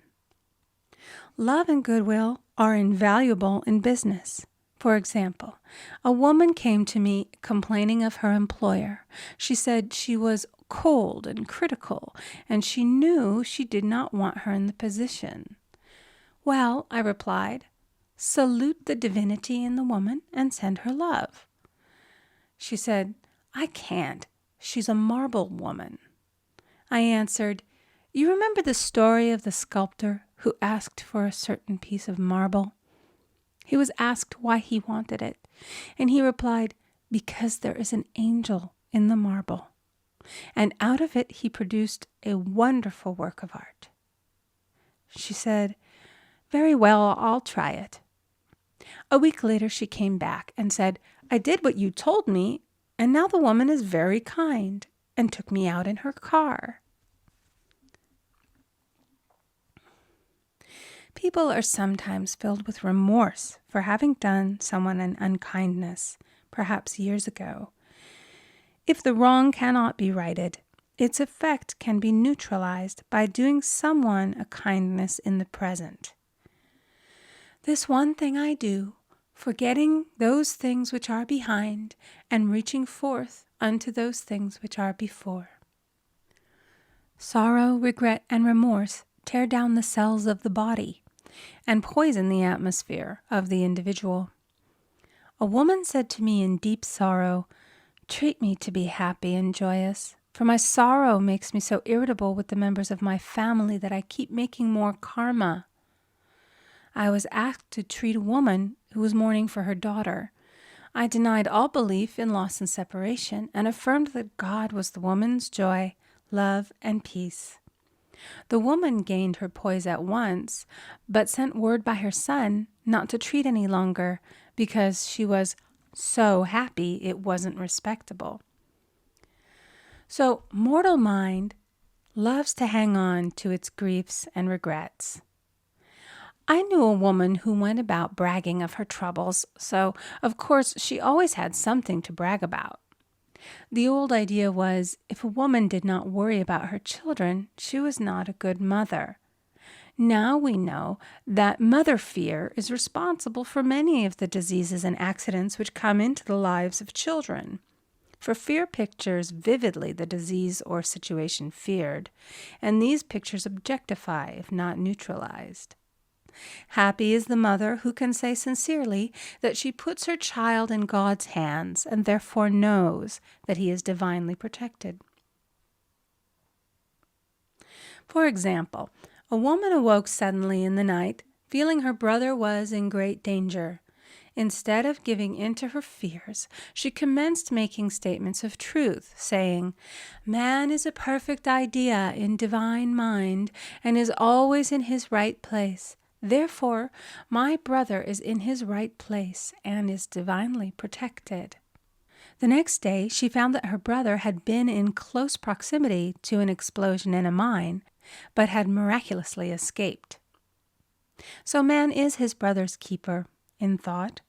Love and goodwill are invaluable in business. For example, a woman came to me complaining of her employer. She said she was cold and critical, and she knew she did not want her in the position. Well, I replied, salute the divinity in the woman and send her love. She said, I can't. She's a marble woman. I answered, you remember the story of the sculptor who asked for a certain piece of marble? He was asked why he wanted it, and he replied, because there is an angel in the marble. And out of it he produced a wonderful work of art. She said, very well, I'll try it. A week later she came back and said, I did what you told me, and now the woman is very kind and took me out in her car. People are sometimes filled with remorse for having done someone an unkindness, perhaps years ago. If the wrong cannot be righted, its effect can be neutralized by doing someone a kindness in the present. This one thing I do, forgetting those things which are behind, and reaching forth unto those things which are before. Sorrow, regret, and remorse tear down the cells of the body and poison the atmosphere of the individual. A woman said to me in deep sorrow, treat me to be happy and joyous, for my sorrow makes me so irritable with the members of my family that I keep making more karma. I was asked to treat a woman who was mourning for her daughter. I denied all belief in loss and separation and affirmed that God was the woman's joy, love, and peace. The woman gained her poise at once, but sent word by her son not to treat any longer because she was so happy it wasn't respectable. So mortal mind loves to hang on to its griefs and regrets. I knew a woman who went about bragging of her troubles, so of course she always had something to brag about. The old idea was, if a woman did not worry about her children, she was not a good mother. Now we know that mother fear is responsible for many of the diseases and accidents which come into the lives of children. For fear pictures vividly the disease or situation feared, and these pictures objectify if not neutralized. Happy is the mother who can say sincerely that she puts her child in God's hands and therefore knows that he is divinely protected. For example, a woman awoke suddenly in the night, feeling her brother was in great danger. Instead of giving in to her fears, she commenced making statements of truth, saying, man is a perfect idea in divine mind and is always in his right place. Therefore, my brother is in his right place and is divinely protected. The next day, she found that her brother had been in close proximity to an explosion in a mine, but had miraculously escaped. So man is his brother's keeper, in thought,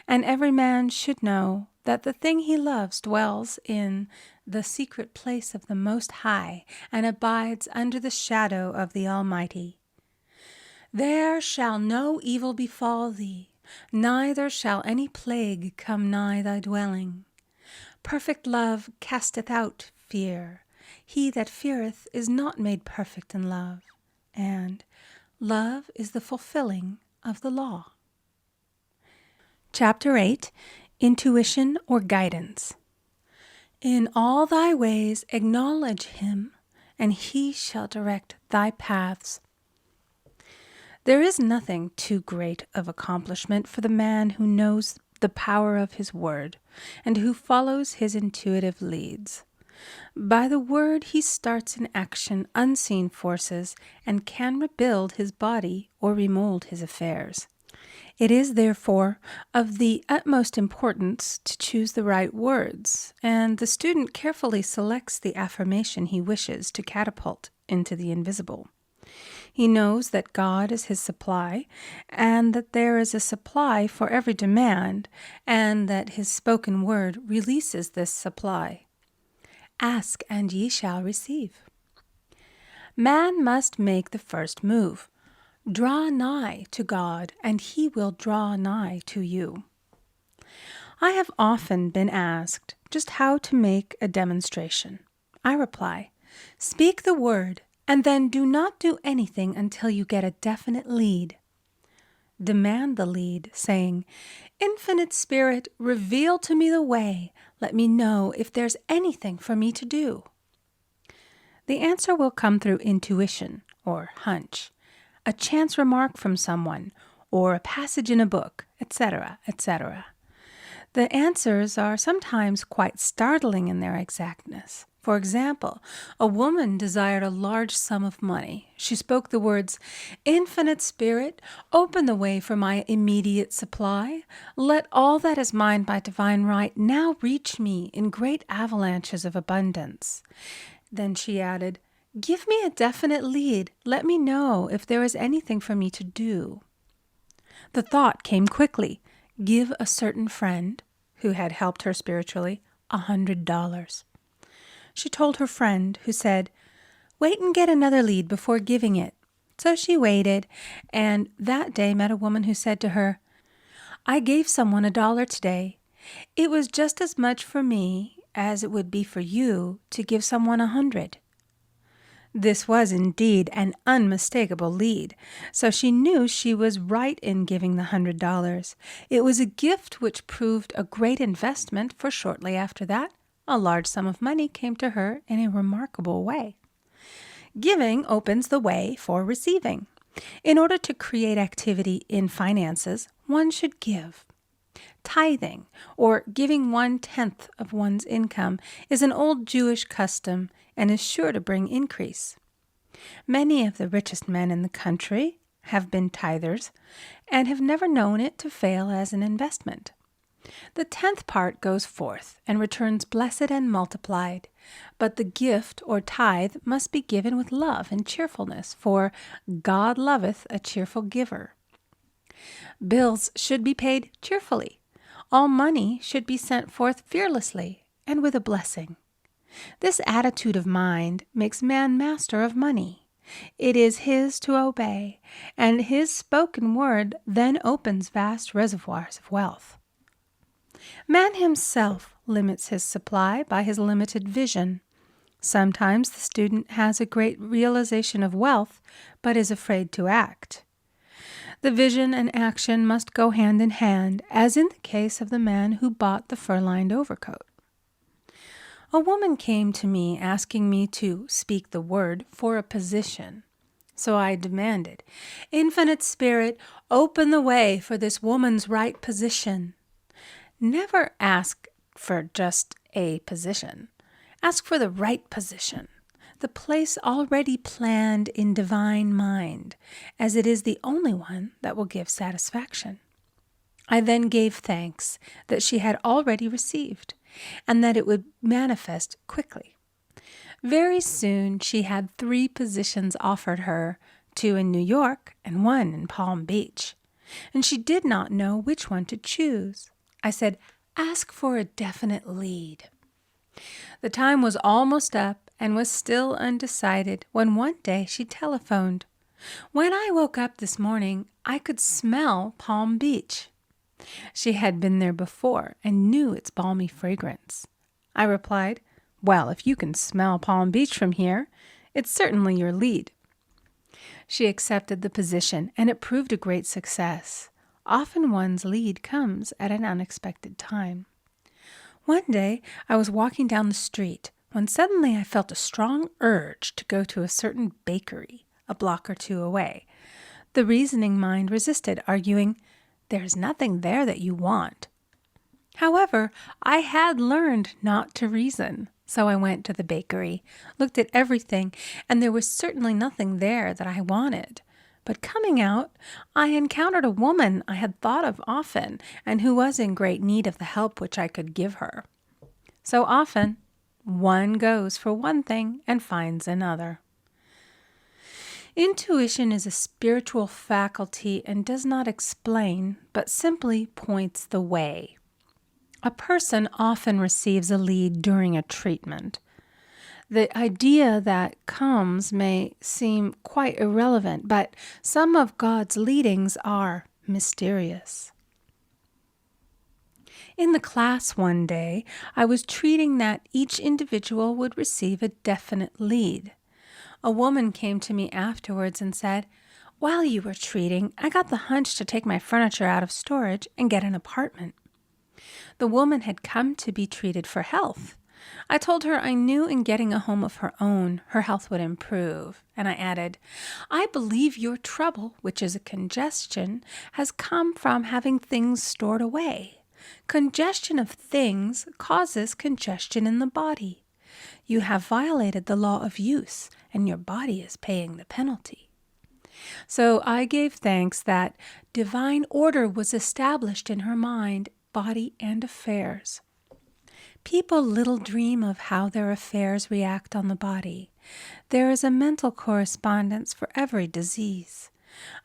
and every man should know that the thing he loves dwells in the secret place of the Most High and abides under the shadow of the Almighty. There shall no evil befall thee, neither shall any plague come nigh thy dwelling. Perfect love casteth out fear. He that feareth is not made perfect in love, and love is the fulfilling of the law. Chapter 8, Intuition or Guidance. In all thy ways acknowledge him, and he shall direct thy paths. There is nothing too great of accomplishment for the man who knows the power of his word and who follows his intuitive leads. By the word he starts in action unseen forces and can rebuild his body or remold his affairs. It is, therefore, of the utmost importance to choose the right words, and the student carefully selects the affirmation he wishes to catapult into the invisible. He knows that God is his supply, and that there is a supply for every demand, and that his spoken word releases this supply. Ask, and ye shall receive. Man must make the first move. Draw nigh to God, and he will draw nigh to you. I have often been asked just how to make a demonstration. I reply, speak the word, and then do not do anything until you get a definite lead. Demand the lead, saying, Infinite Spirit, reveal to me the way. Let me know if there's anything for me to do. The answer will come through intuition or hunch, a chance remark from someone, or a passage in a book, etc., etc. The answers are sometimes quite startling in their exactness. For example, a woman desired a large sum of money. She spoke the words, Infinite Spirit, open the way for my immediate supply. Let all that is mine by divine right now reach me in great avalanches of abundance. Then she added, give me a definite lead. Let me know if there is anything for me to do. The thought came quickly. Give a certain friend, who had helped her spiritually, $100. She told her friend, who said, wait and get another lead before giving it. So she waited, and that day met a woman who said to her, I gave someone $1 today. It was just as much for me as it would be for you to give someone 100. This was indeed an unmistakable lead, so she knew she was right in giving the $100. It was a gift which proved a great investment, for shortly after that, a large sum of money came to her in a remarkable way. Giving opens the way for receiving. In order to create activity in finances, one should give. Tithing, or giving 1/10 of one's income, is an old Jewish custom and is sure to bring increase. Many of the richest men in the country have been tithers and have never known it to fail as an investment. The 10th part goes forth and returns blessed and multiplied, but the gift or tithe must be given with love and cheerfulness, for God loveth a cheerful giver. Bills should be paid cheerfully. All money should be sent forth fearlessly and with a blessing. This attitude of mind makes man master of money. It is his to obey, and his spoken word then opens vast reservoirs of wealth. Man himself limits his supply by his limited vision. Sometimes the student has a great realization of wealth, but is afraid to act. The vision and action must go hand in hand, as in the case of the man who bought the fur-lined overcoat. A woman came to me asking me to speak the word for a position. So I demanded, Infinite Spirit, open the way for this woman's right position. Never ask for just a position. Ask for the right position, the place already planned in divine mind, as it is the only one that will give satisfaction. I then gave thanks that she had already received, and that it would manifest quickly. Very soon she had 3 positions offered her, 2 in New York and 1 in Palm Beach, and she did not know which one to choose. I said, ask for a definite lead. The time was almost up and was still undecided when one day she telephoned. When I woke up this morning, I could smell Palm Beach. She had been there before and knew its balmy fragrance. I replied, well, if you can smell Palm Beach from here, it's certainly your lead. She accepted the position, and it proved a great success. Often one's lead comes at an unexpected time. One day I was walking down the street when suddenly I felt a strong urge to go to a certain bakery a block or 2 away. The reasoning mind resisted, arguing, there's nothing there that you want. However, I had learned not to reason, so I went to the bakery, looked at everything, and there was certainly nothing there that I wanted. But coming out, I encountered a woman I had thought of often and who was in great need of the help which I could give her. So often, one goes for one thing and finds another. Intuition is a spiritual faculty and does not explain, but simply points the way. A person often receives a lead during a treatment. The idea that comes may seem quite irrelevant, but some of God's leadings are mysterious. In the class one day, I was treating that each individual would receive a definite lead. A woman came to me afterwards and said, "While you were treating, I got the hunch to take my furniture out of storage and get an apartment." The woman had come to be treated for health. I told her I knew in getting a home of her own, her health would improve. And I added, "I believe your trouble, which is a congestion, has come from having things stored away. Congestion of things causes congestion in the body. You have violated the law of use, and your body is paying the penalty." So I gave thanks that divine order was established in her mind, body, and affairs. People little dream of how their affairs react on the body. There is a mental correspondence for every disease.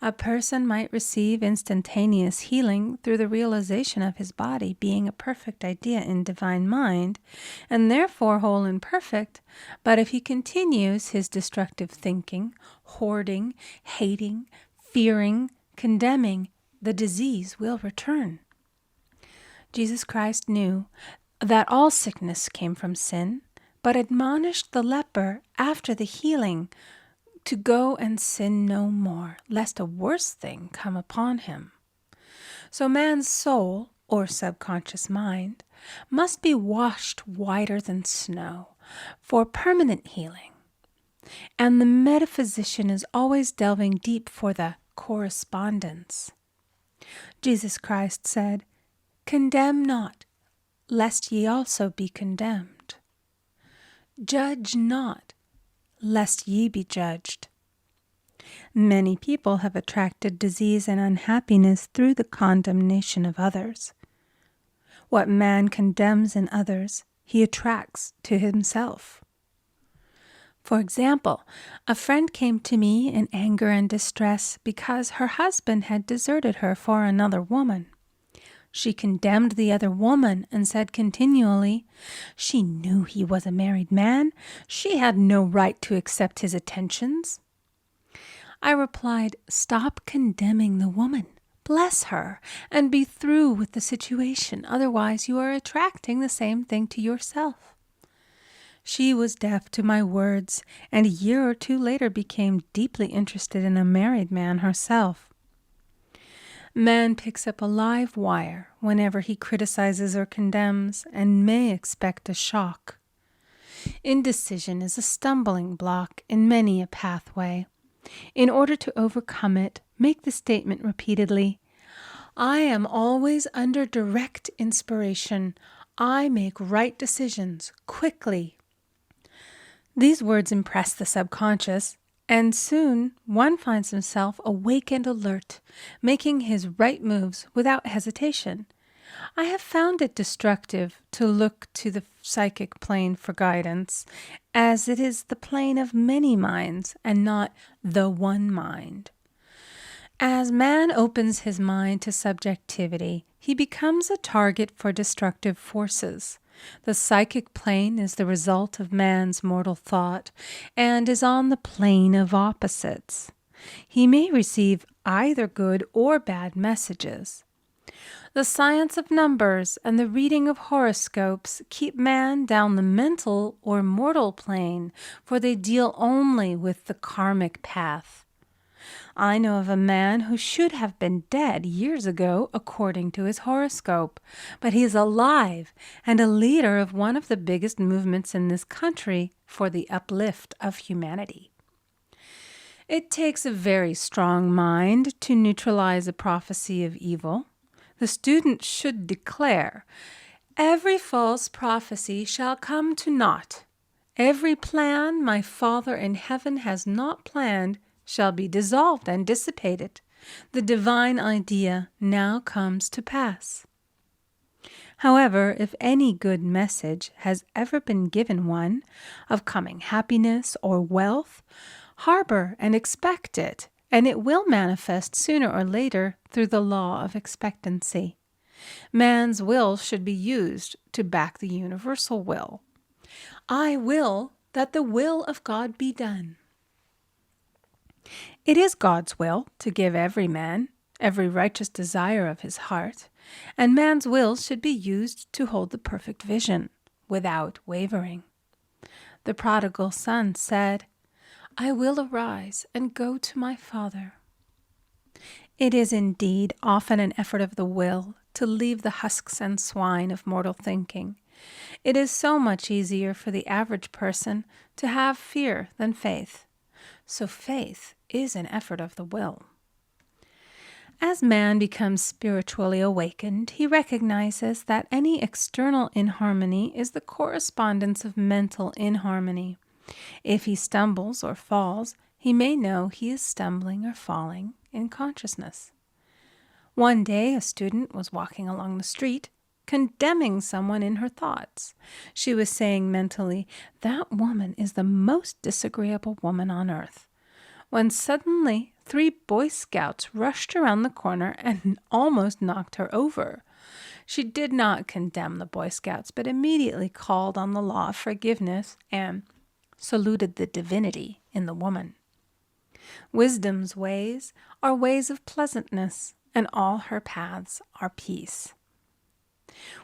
A person might receive instantaneous healing through the realization of his body being a perfect idea in divine mind, and therefore whole and perfect, but if he continues his destructive thinking, hoarding, hating, fearing, condemning, the disease will return. Jesus Christ knew that all sickness came from sin, but admonished the leper after the healing to go and sin no more, lest a worse thing come upon him. So man's soul, or subconscious mind, must be washed whiter than snow for permanent healing. And the metaphysician is always delving deep for the correspondence. Jesus Christ said, "Condemn not, lest ye also be condemned. Judge not, lest ye be judged." Many people have attracted disease and unhappiness through the condemnation of others. What man condemns in others, he attracts to himself. For example, a friend came to me in anger and distress because her husband had deserted her for another woman. She condemned the other woman and said continually, she knew he was a married man. She had no right to accept his attentions. I replied, "Stop condemning the woman. Bless her and be through with the situation. Otherwise, you are attracting the same thing to yourself." She was deaf to my words, and a year or two later became deeply interested in a married man herself. Man picks up a live wire whenever he criticizes or condemns and may expect a shock. Indecision is a stumbling block in many a pathway. In order to overcome it, make the statement repeatedly, "I am always under direct inspiration. I make right decisions quickly." These words impress the subconscious, and soon one finds himself awake and alert, making his right moves without hesitation. I have found it destructive to look to the psychic plane for guidance, as it is the plane of many minds and not the one mind. As man opens his mind to subjectivity, he becomes a target for destructive forces. The psychic plane is the result of man's mortal thought and is on the plane of opposites. He may receive either good or bad messages. The science of numbers and the reading of horoscopes keep man down the mental or mortal plane, for they deal only with the karmic path. I know of a man who should have been dead years ago according to his horoscope, but he is alive and a leader of one of the biggest movements in this country for the uplift of humanity. It takes a very strong mind to neutralize a prophecy of evil. The student should declare, "Every false prophecy shall come to naught. Every plan my Father in heaven has not planned shall be dissolved and dissipated. The divine idea now comes to pass." However, if any good message has ever been given one of coming happiness or wealth, Harbor and expect it, and it will manifest sooner or later through the law of expectancy. Man's will should be used to back the universal will. I will that the will of God be done. It is God's will to give every man every righteous desire of his heart, and man's will should be used to hold the perfect vision without wavering. The prodigal son said, I will arise and go to my father. It is indeed often an effort of the will to leave the husks and swine of mortal thinking. It is so much easier for the average person to have fear than faith. So faith is an effort of the will. As man becomes spiritually awakened, he recognizes that any external inharmony is the correspondence of mental inharmony. If he stumbles or falls, he may know he is stumbling or falling in consciousness. One day, a student was walking along the street, condemning someone in her thoughts. She was saying mentally, that woman is the most disagreeable woman on earth, when suddenly 3 Boy Scouts rushed around the corner and almost knocked her over. She did not condemn the Boy Scouts, but immediately called on the law of forgiveness and saluted the divinity in the woman. Wisdom's ways are ways of pleasantness, and all her paths are peace.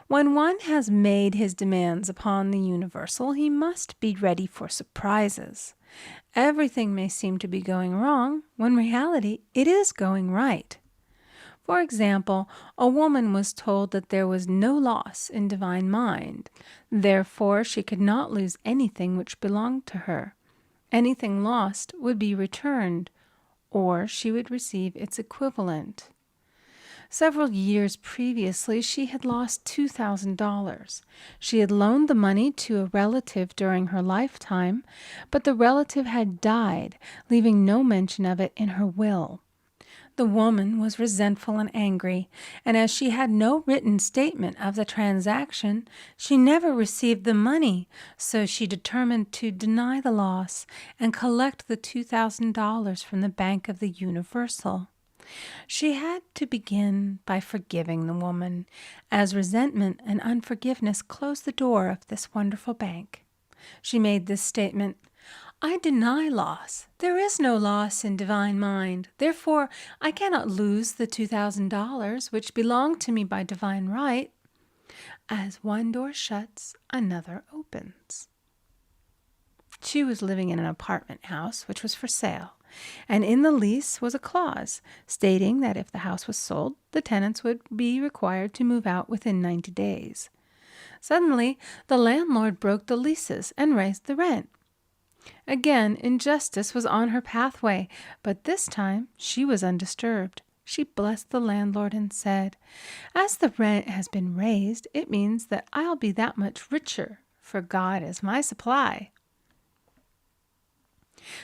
When one has made his demands upon the universal, he must be ready for surprises. Everything may seem to be going wrong, when in reality it is going right. For example, a woman was told that there was no loss in divine mind. Therefore, she could not lose anything which belonged to her. Anything lost would be returned, or she would receive its equivalent. Several years previously, she had lost $2,000. She had loaned the money to a relative during her lifetime, but the relative had died, leaving no mention of it in her will. The woman was resentful and angry, and as she had no written statement of the transaction, she never received the money, so she determined to deny the loss and collect the $2,000 from the Bank of the Universal. She had to begin by forgiving the woman, as resentment and unforgiveness closed the door of this wonderful bank. She made this statement, I deny loss. There is no loss in divine mind. Therefore, I cannot lose the $2,000 which belong to me by divine right. As one door shuts, another opens. She was living in an apartment house which was for sale, and in the lease was a clause stating that if the house was sold, the tenants would be required to move out within 90 days. Suddenly, the landlord broke the leases and raised the rent. Again, injustice was on her pathway, but this time she was undisturbed. She blessed the landlord and said, as the rent has been raised, it means that I'll be that much richer, for God is my supply.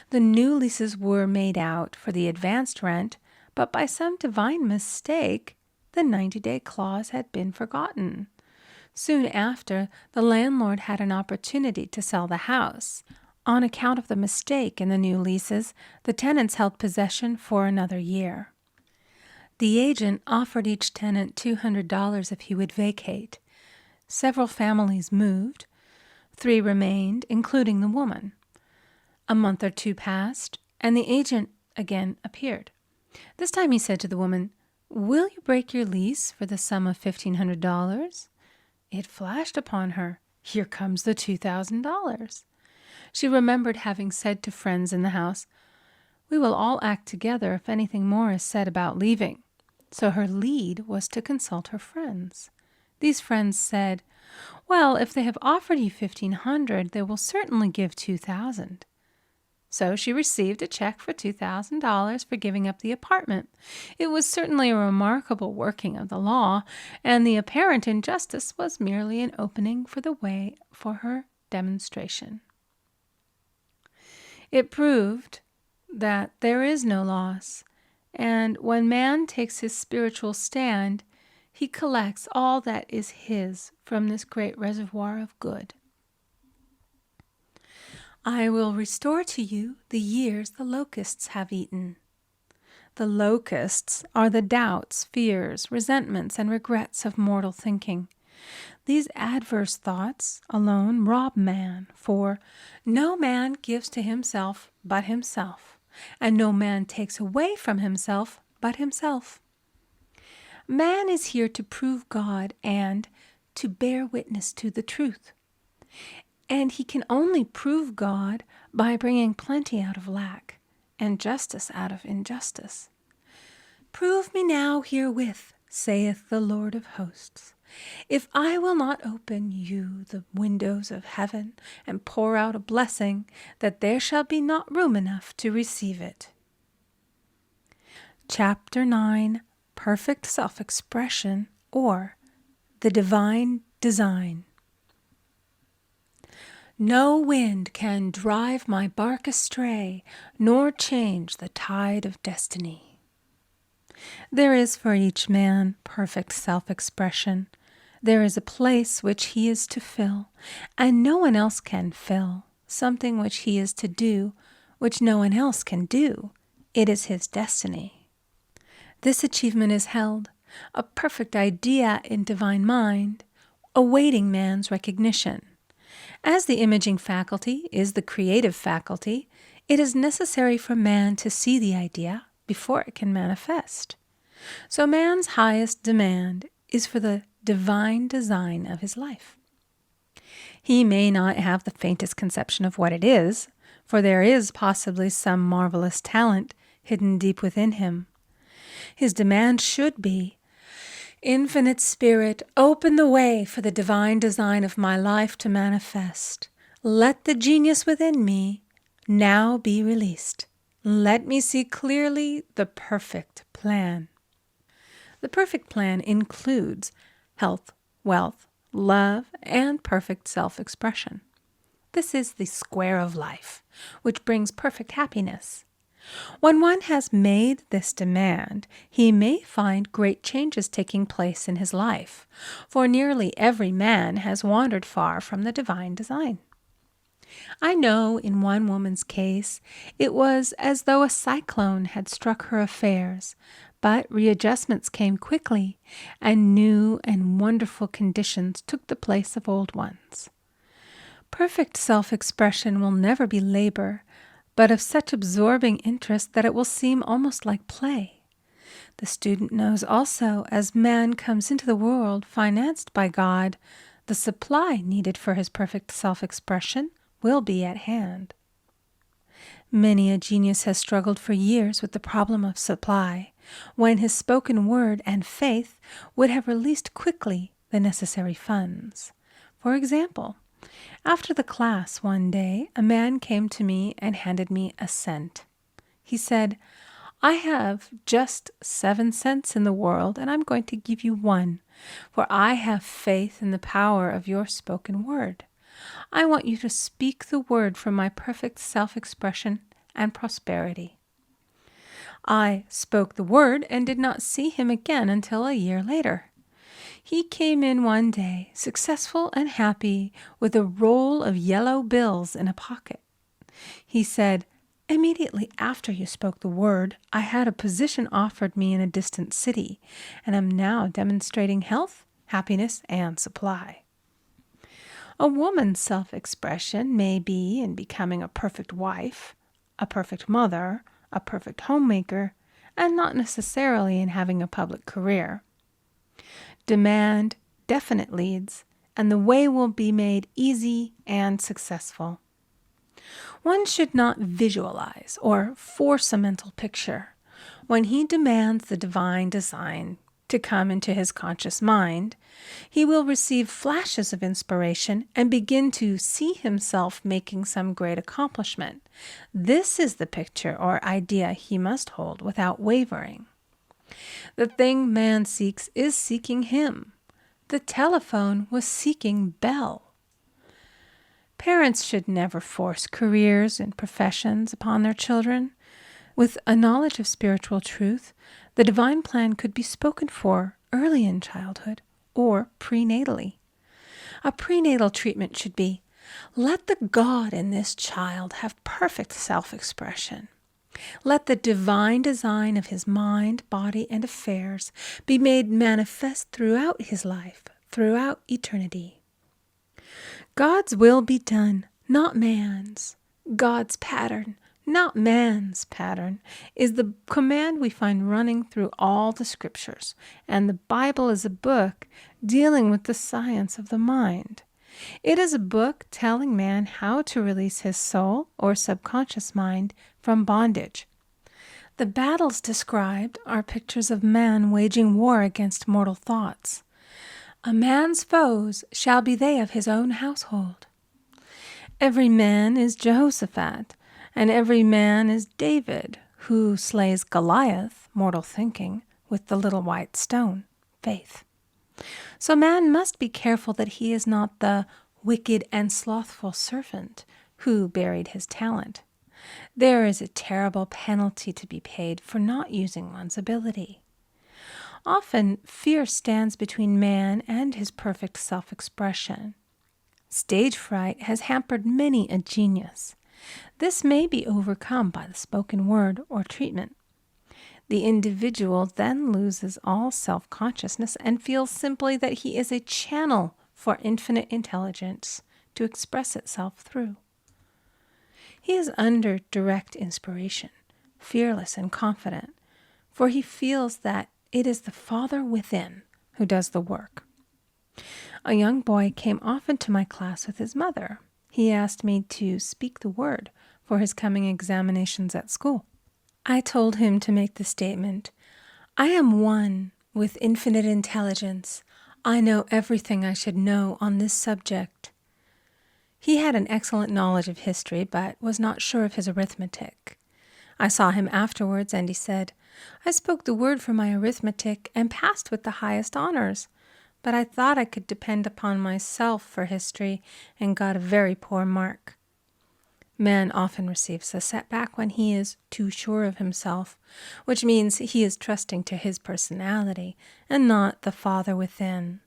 The new leases were made out for the advanced rent, but by some divine mistake, the 90-day clause had been forgotten. Soon after, the landlord had an opportunity to sell the house. On account of the mistake in the new leases, the tenants held possession for another year. The agent offered each tenant $200 if he would vacate. Several families moved. 3 remained, including the woman. A month or 2 passed, and the agent again appeared. This time he said to the woman, will you break your lease for the sum of $1,500? It flashed upon her, here comes the $2,000. She remembered having said to friends in the house, we will all act together if anything more is said about leaving. So her lead was to consult her friends. These friends said, well, if they have offered you $1,500, they will certainly give $2,000. So she received a check for $2,000 for giving up the apartment. It was certainly a remarkable working of the law, and the apparent injustice was merely an opening for the way for her demonstration. It proved that there is no loss, and when man takes his spiritual stand, he collects all that is his from this great reservoir of good. I will restore to you the years the locusts have eaten. The locusts are the doubts, fears, resentments, and regrets of mortal thinking. These adverse thoughts alone rob man, for no man gives to himself but himself, and no man takes away from himself but himself. Man is here to prove God and to bear witness to the truth. And he can only prove God by bringing plenty out of lack and justice out of injustice. Prove me now herewith, saith the Lord of hosts, if I will not open you the windows of heaven and pour out a blessing, that there shall be not room enough to receive it. Chapter 9, Perfect Self-Expression, or the Divine Design. No wind can drive my bark astray, nor change the tide of destiny. There is for each man perfect self-expression. There is a place which he is to fill, and no one else can fill, something which he is to do, which no one else can do. It is his destiny. This achievement is held, a perfect idea in divine mind, awaiting man's recognition. As the imaging faculty is the creative faculty, it is necessary for man to see the idea before it can manifest. So man's highest demand is for the divine design of his life. He may not have the faintest conception of what it is, for there is possibly some marvelous talent hidden deep within him. His demand should be, Infinite Spirit, open the way for the divine design of my life to manifest. Let the genius within me now be released. Let me see clearly the perfect plan. The perfect plan includes health, wealth, love, and perfect self-expression. This is the square of life, which brings perfect happiness. When one has made this demand, he may find great changes taking place in his life, for nearly every man has wandered far from the divine design. I know in one woman's case it was as though a cyclone had struck her affairs, but readjustments came quickly, and new and wonderful conditions took the place of old ones. Perfect self-expression will never be labor, but of such absorbing interest that it will seem almost like play. The student knows also, as man comes into the world financed by God, the supply needed for his perfect self-expression will be at hand. Many a genius has struggled for years with the problem of supply, when his spoken word and faith would have released quickly the necessary funds. For example, after the class one day, a man came to me and handed me a cent. He said, I have just 7 cents in the world, and I'm going to give you 1, for I have faith in the power of your spoken word. I want you to speak the word for my perfect self-expression and prosperity. I spoke the word and did not see him again until a year later. He came in one day, successful and happy, with a roll of yellow bills in a pocket. He said, Immediately after you spoke the word, I had a position offered me in a distant city, and am now demonstrating health, happiness, and supply. A woman's self-expression may be in becoming a perfect wife, a perfect mother, a perfect homemaker, and not necessarily in having a public career. Demand definite leads, and the way will be made easy and successful. One should not visualize or force a mental picture. When he demands the divine design to come into his conscious mind, he will receive flashes of inspiration and begin to see himself making some great accomplishment. This is the picture or idea he must hold without wavering. The thing man seeks is seeking him. The telephone was seeking Bell. Parents should never force careers and professions upon their children. With a knowledge of spiritual truth, the divine plan could be spoken for early in childhood or prenatally. A prenatal treatment should be, Let the God in this child have perfect self-expression. Let the divine design of his mind, body, and affairs be made manifest throughout his life, throughout eternity. God's will be done, not man's. God's pattern, not man's pattern, is the command we find running through all the scriptures, and the Bible is a book dealing with the science of the mind. It is a book telling man how to release his soul or subconscious mind from bondage. The battles described are pictures of man waging war against mortal thoughts. A man's foes shall be they of his own household. Every man is Jehoshaphat, and every man is David, who slays Goliath, mortal thinking, with the little white stone, faith. So man must be careful that he is not the wicked and slothful servant who buried his talent. There is a terrible penalty to be paid for not using one's ability. Often, fear stands between man and his perfect self-expression. Stage fright has hampered many a genius. This may be overcome by the spoken word or treatment. The individual then loses all self-consciousness and feels simply that he is a channel for infinite intelligence to express itself through. He is under direct inspiration, fearless and confident, for he feels that it is the Father within who does the work. A young boy came often to my class with his mother. He asked me to speak the word for his coming examinations at school. I told him to make the statement, "I am one with infinite intelligence. I know everything I should know on this subject." He had an excellent knowledge of history, but was not sure of his arithmetic. I saw him afterwards, and he said, "I spoke the word for my arithmetic and passed with the highest honors, but I thought I could depend upon myself for history and got a very poor mark." Man often receives a setback when he is too sure of himself, which means he is trusting to his personality and not the Father within.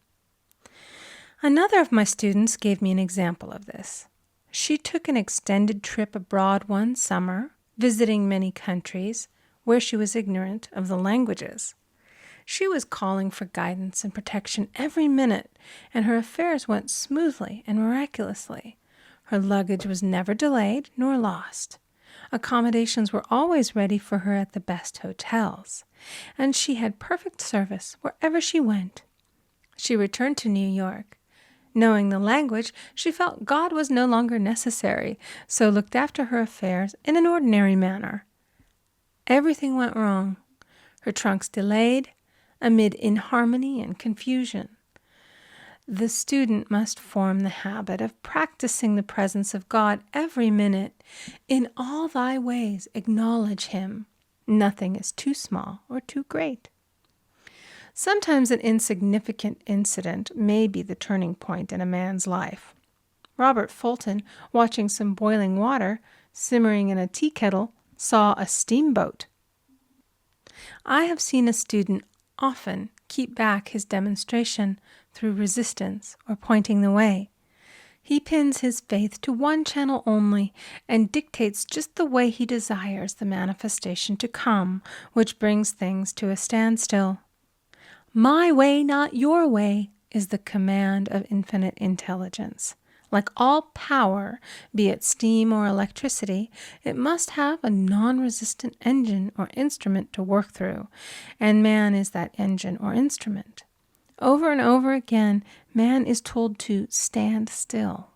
Another of my students gave me an example of this. She took an extended trip abroad one summer, visiting many countries where she was ignorant of the languages. She was calling for guidance and protection every minute, and her affairs went smoothly and miraculously. Her luggage was never delayed nor lost. Accommodations were always ready for her at the best hotels, and she had perfect service wherever she went. She returned to New York. Knowing the language, she felt God was no longer necessary, so looked after her affairs in an ordinary manner. Everything went wrong. Her trunks delayed, amid inharmony and confusion. The student must form the habit of practicing the presence of God every minute. In all thy ways acknowledge him. Nothing is too small or too great. Sometimes an insignificant incident may be the turning point in a man's life. Robert Fulton, watching some boiling water simmering in a tea kettle, saw a steamboat. I have seen a student often keep back his demonstration through resistance or pointing the way. He pins his faith to one channel only and dictates just the way he desires the manifestation to come, which brings things to a standstill. My way, not your way, is the command of infinite intelligence. Like all power, be it steam or electricity, it must have a non-resistant engine or instrument to work through, and man is that engine or instrument. Over and over again, man is told to stand still.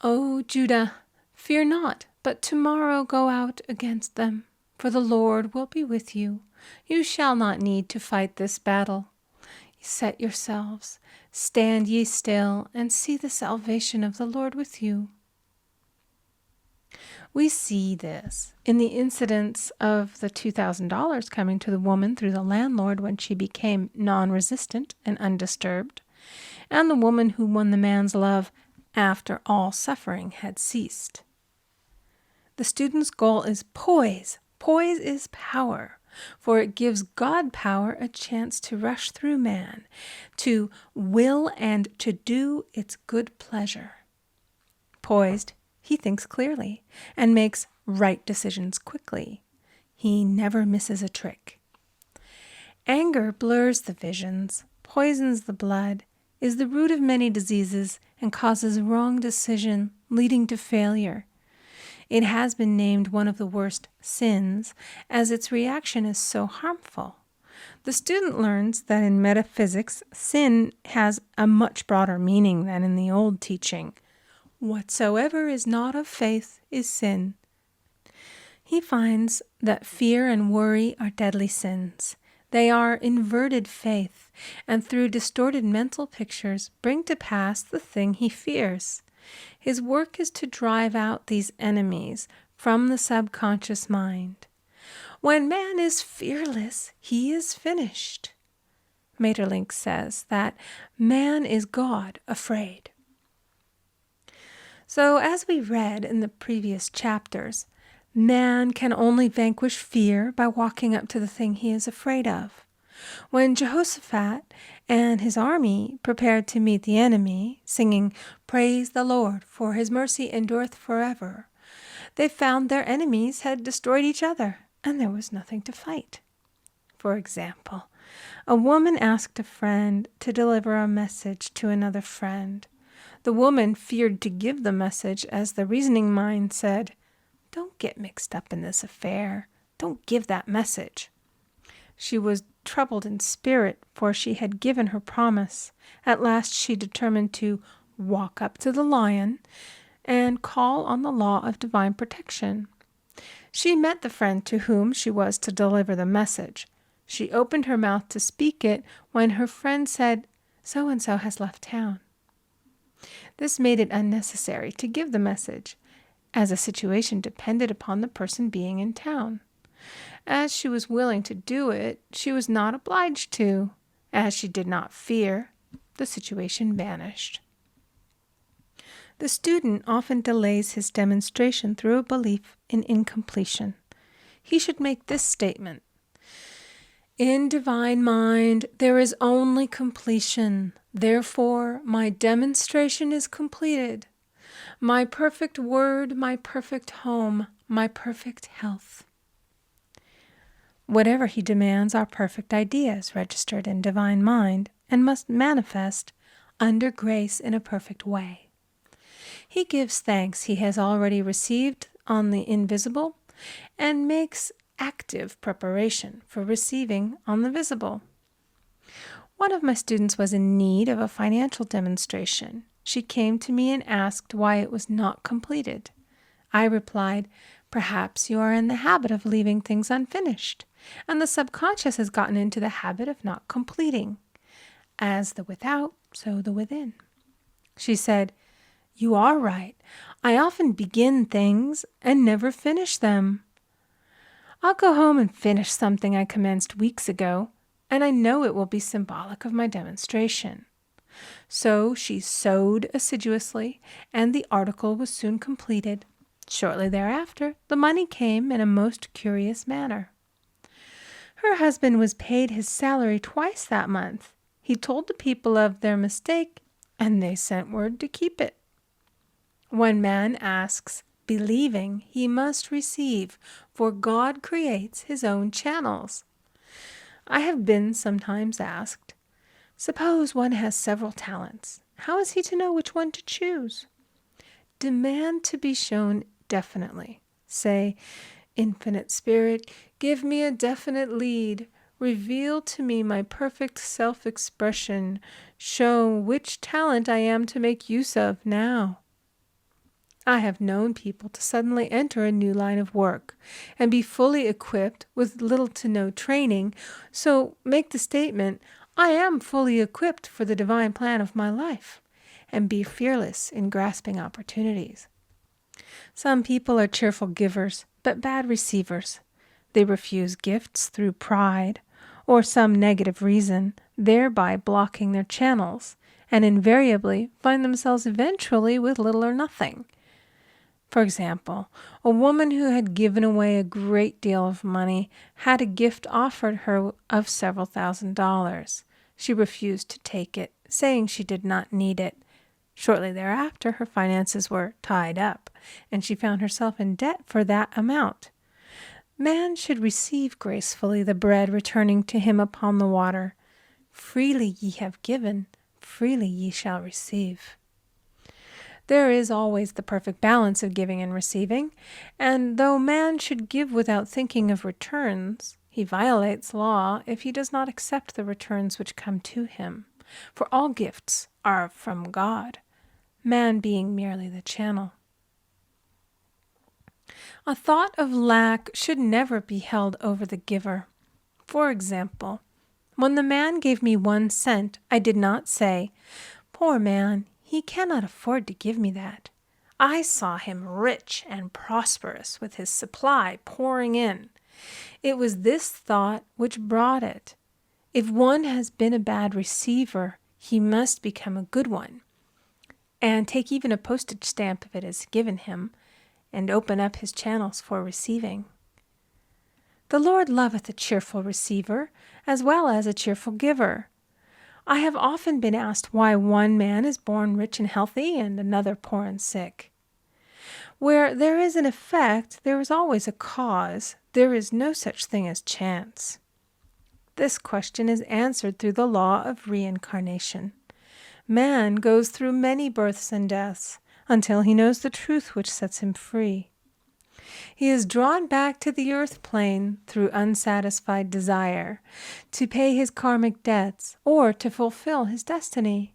O Judah, fear not, but tomorrow go out against them, for the Lord will be with you. You shall not need to fight this battle. Set yourselves, stand ye still, and see the salvation of the Lord with you. We see this in the incidents of the $2,000 coming to the woman through the landlord when she became non-resistant and undisturbed, and the woman who won the man's love after all suffering had ceased. The student's goal is poise. Poise is power, for it gives God power a chance to rush through man, to will and to do its good pleasure. Poised, he thinks clearly and makes right decisions quickly. He never misses a trick. Anger blurs the visions, poisons the blood, is the root of many diseases, and causes wrong decision, leading to failure. It has been named one of the worst sins, as its reaction is so harmful. The student learns that in metaphysics, sin has a much broader meaning than in the old teaching. Whatsoever is not of faith is sin. He finds that fear and worry are deadly sins. They are inverted faith, and through distorted mental pictures bring to pass the thing he fears. His work is to drive out these enemies from the subconscious mind. When man is fearless, he is finished. Maeterlinck says that man is God afraid. So as we read in the previous chapters, man can only vanquish fear by walking up to the thing he is afraid of. When Jehoshaphat and his army prepared to meet the enemy, singing, "Praise the Lord, for his mercy endureth forever," they found their enemies had destroyed each other, and there was nothing to fight. For example, a woman asked a friend to deliver a message to another friend. The woman feared to give the message, as the reasoning mind said, "Don't get mixed up in this affair. Don't give that message." She was troubled in spirit, for she had given her promise. At last she determined to walk up to the lion and call on the law of divine protection. She met the friend to whom she was to deliver the message. She opened her mouth to speak it when her friend said, "So-and-so has left town." This made it unnecessary to give the message, as a situation depended upon the person being in town. As she was willing to do it, she was not obliged to. As she did not fear, the situation vanished. The student often delays his demonstration through a belief in incompletion. He should make this statement: "In divine mind, there is only completion. Therefore, my demonstration is completed. My perfect word, my perfect home, my perfect health." Whatever he demands are perfect ideas registered in divine mind and must manifest under grace in a perfect way. He gives thanks he has already received on the invisible and makes active preparation for receiving on the visible. One of my students was in need of a financial demonstration. She came to me and asked why it was not completed. I replied, "Perhaps you are in the habit of leaving things unfinished, and the subconscious has gotten into the habit of not completing. As the without, so the within." She said, "You are right. I often begin things and never finish them. I'll go home and finish something I commenced weeks ago, and I know it will be symbolic of my demonstration." So she sewed assiduously, and the article was soon completed. Shortly thereafter, the money came in a most curious manner. Her husband was paid his salary twice that month. He told the people of their mistake, and they sent word to keep it. When man asks, believing, he must receive, for God creates his own channels. I have been sometimes asked, suppose one has several talents. How is he to know which one to choose? Demand to be shown definitely. Say, "Infinite Spirit, give me a definite lead. Reveal to me my perfect self-expression. Show which talent I am to make use of now." I have known people to suddenly enter a new line of work and be fully equipped with little to no training, so make the statement, "I am fully equipped for the divine plan of my life," and be fearless in grasping opportunities. Some people are cheerful givers, but bad receivers. They refuse gifts through pride or some negative reason, thereby blocking their channels, and invariably find themselves eventually with little or nothing. For example, a woman who had given away a great deal of money had a gift offered her of several $1,000s. She refused to take it, saying she did not need it. Shortly thereafter, her finances were tied up, and she found herself in debt for that amount. Man should receive gracefully the bread returning to him upon the water. Freely ye have given, freely ye shall receive. There is always the perfect balance of giving and receiving, and though man should give without thinking of returns, he violates law if he does not accept the returns which come to him. For all gifts are from God, man being merely the channel. A thought of lack should never be held over the giver. For example, when the man gave me 1 cent, I did not say, "Poor man, he cannot afford to give me that." I saw him rich and prosperous with his supply pouring in. It was this thought which brought it. If one has been a bad receiver, he must become a good one, and take even a postage stamp if it is given him, and open up his channels for receiving. The Lord loveth a cheerful receiver, as well as a cheerful giver. I have often been asked why one man is born rich and healthy and another poor and sick. Where there is an effect, there is always a cause. There is no such thing as chance. This question is answered through the law of reincarnation. Man goes through many births and deaths until he knows the truth which sets him free. He is drawn back to the earth plane through unsatisfied desire, to pay his karmic debts or to fulfill his destiny.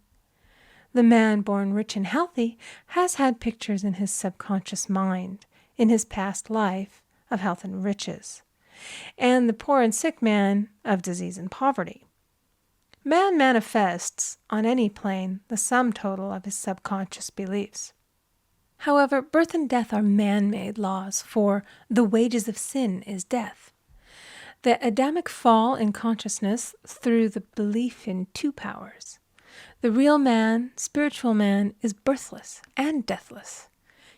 The man born rich and healthy has had pictures in his subconscious mind, in his past life, of health and riches, and the poor and sick man of disease and poverty. Man manifests, on any plane, the sum total of his subconscious beliefs. However, birth and death are man-made laws, for the wages of sin is death. The Adamic fall in consciousness through the belief in 2 powers. The real man, spiritual man, is birthless and deathless.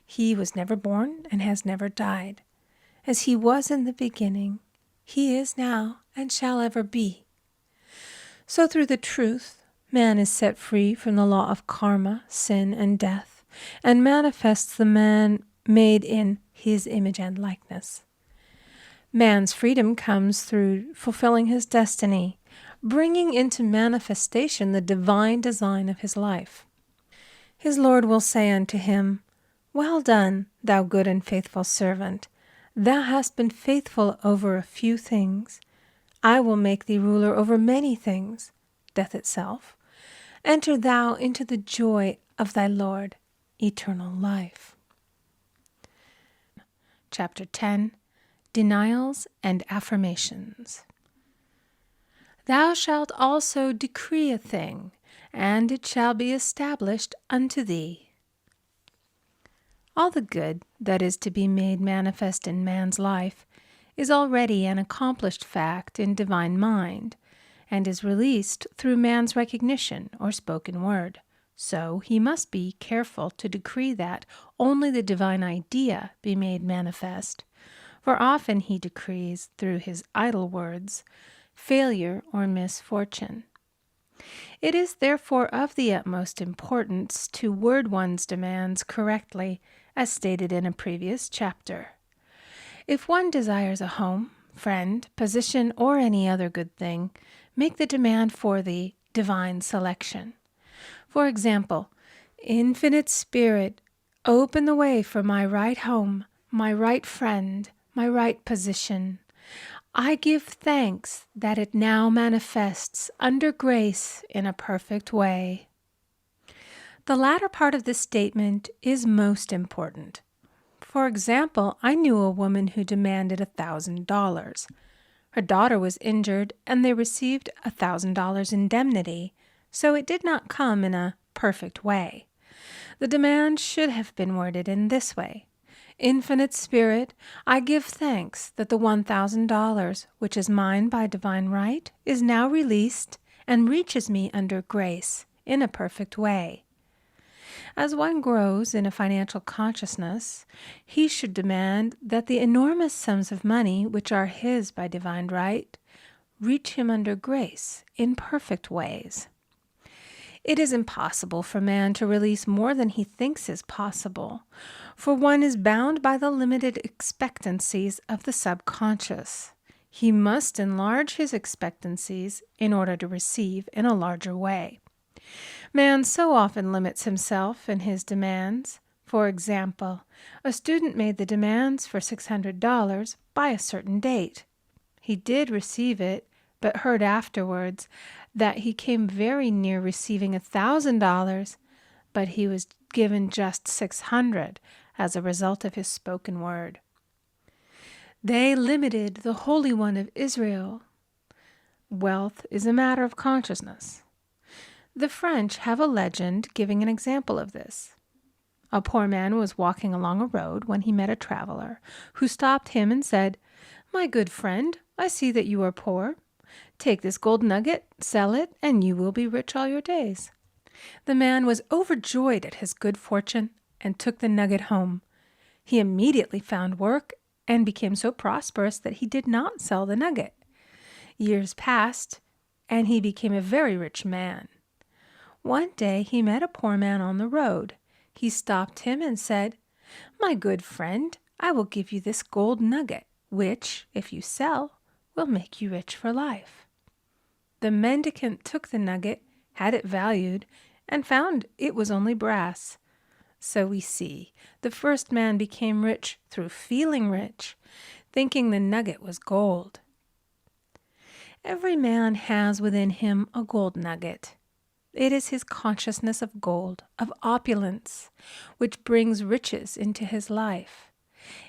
He was never born and has never died. As he was in the beginning, he is now and shall ever be. So through the truth, man is set free from the law of karma, sin, and death, and manifests the man made in his image and likeness. Man's freedom comes through fulfilling his destiny, bringing into manifestation the divine design of his life. His Lord will say unto him, "Well done, thou good and faithful servant. Thou hast been faithful over a few things. I will make thee ruler over many things," death itself. "Enter thou into the joy of thy Lord, eternal life." Chapter 10, Denials and Affirmations. Thou shalt also decree a thing, and it shall be established unto thee. All the good that is to be made manifest in man's life is already an accomplished fact in divine mind, and is released through man's recognition or spoken word. So he must be careful to decree that only the divine idea be made manifest, for often he decrees through his idle words failure or misfortune. It is therefore of the utmost importance to word one's demands correctly, as stated in a previous chapter. If one desires a home, friend, position, or any other good thing, make the demand for the divine selection. For example, Infinite Spirit, open the way for my right home, my right friend, my right position. I give thanks that it now manifests under grace in a perfect way. The latter part of this statement is most important. For example, I knew a woman who demanded $1,000. Her daughter was injured, and they received $1,000 indemnity, so it did not come in a perfect way. The demand should have been worded in this way: Infinite Spirit, I give thanks that the $1,000, which is mine by divine right, is now released and reaches me under grace in a perfect way. As one grows in a financial consciousness, he should demand that the enormous sums of money which are his by divine right reach him under grace in perfect ways. It is impossible for man to release more than he thinks is possible, for one is bound by the limited expectancies of the subconscious. He must enlarge his expectancies in order to receive in a larger way. Man so often limits himself in his demands. For example, a student made the demands for $600 by a certain date. He did receive it, but heard afterwards that he came very near receiving $1,000, but he was given just $600 as a result of his spoken word. They limited the Holy One of Israel. Wealth is a matter of consciousness. The French have a legend giving an example of this. A poor man was walking along a road when he met a traveler, who stopped him and said, "My good friend, I see that you are poor. Take this gold nugget, sell it, and you will be rich all your days." The man was overjoyed at his good fortune and took the nugget home. He immediately found work and became so prosperous that he did not sell the nugget. Years passed, and he became a very rich man. One day he met a poor man on the road. He stopped him and said, "My good friend, I will give you this gold nugget, which, if you sell, will make you rich for life." The mendicant took the nugget, had it valued, and found it was only brass. So we see, the first man became rich through feeling rich, thinking the nugget was gold. Every man has within him a gold nugget. It is his consciousness of gold, of opulence, which brings riches into his life.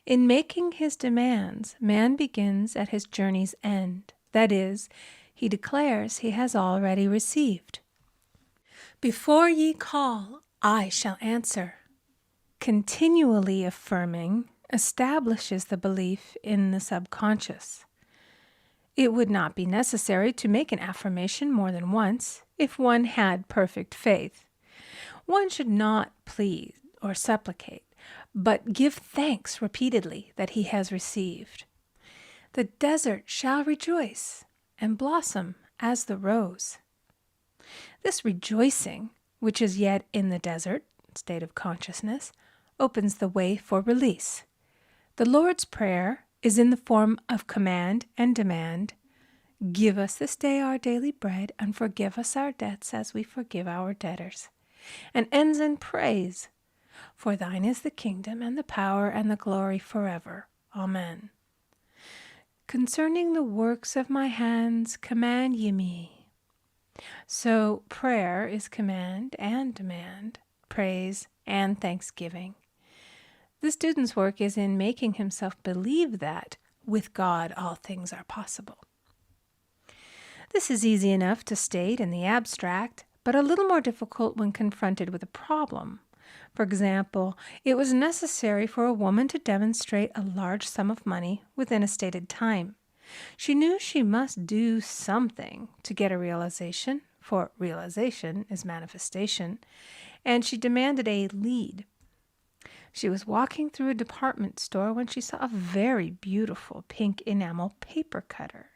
In making his demands, man begins at his journey's end. That is, he declares he has already received. "Before ye call, I shall answer." Continually affirming establishes the belief in the subconscious. It would not be necessary to make an affirmation more than once if one had perfect faith. One should not plead or supplicate, but give thanks repeatedly that he has received. The desert shall rejoice and blossom as the rose. This rejoicing, which is yet in the desert state of consciousness, opens the way for release. The Lord's Prayer is in the form of command and demand. "Give us this day our daily bread, and forgive us our debts as we forgive our debtors," and ends in praise. "For thine is the kingdom and the power and the glory forever. Amen. Concerning the works of my hands, command ye me." So prayer is command and demand, praise and thanksgiving. The student's work is in making himself believe that with God all things are possible. This is easy enough to state in the abstract, but a little more difficult when confronted with a problem. For example, it was necessary for a woman to demonstrate a large sum of money within a stated time. She knew she must do something to get a realization, for realization is manifestation, and she demanded a lead. She was walking through a department store when she saw a very beautiful pink enamel paper cutter.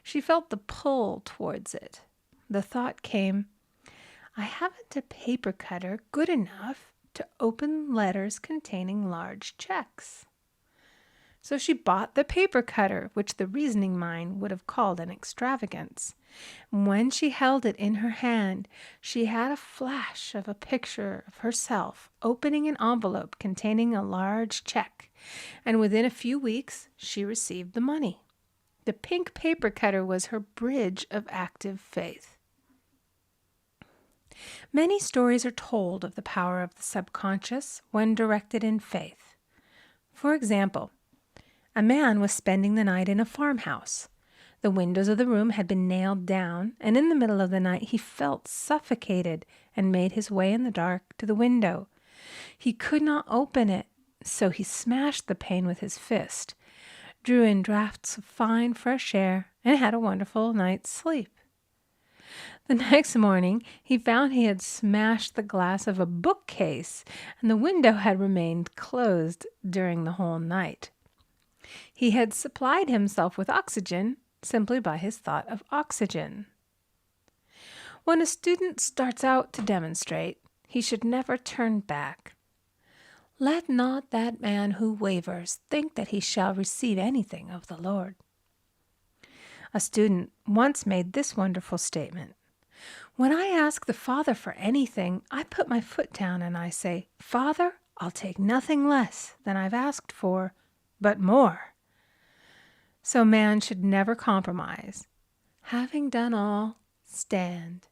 She felt the pull towards it. The thought came, "I haven't a paper cutter good enough to open letters containing large checks." So she bought the paper cutter, which the reasoning mind would have called an extravagance. When she held it in her hand, she had a flash of a picture of herself opening an envelope containing a large check, and within a few weeks she received the money. The pink paper cutter was her bridge of active faith. Many stories are told of the power of the subconscious when directed in faith. For example, a man was spending the night in a farmhouse. The windows of the room had been nailed down, and in the middle of the night he felt suffocated and made his way in the dark to the window. He could not open it, so he smashed the pane with his fist, drew in draughts of fine fresh air, and had a wonderful night's sleep. The next morning he found he had smashed the glass of a bookcase, and the window had remained closed during the whole night. He had supplied himself with oxygen simply by his thought of oxygen. When a student starts out to demonstrate, he should never turn back. Let not that man who wavers think that he shall receive anything of the Lord. A student once made this wonderful statement: "When I ask the Father for anything, I put my foot down and I say, 'Father, I'll take nothing less than I've asked for, but more.'" So man should never compromise. Having done all, stand.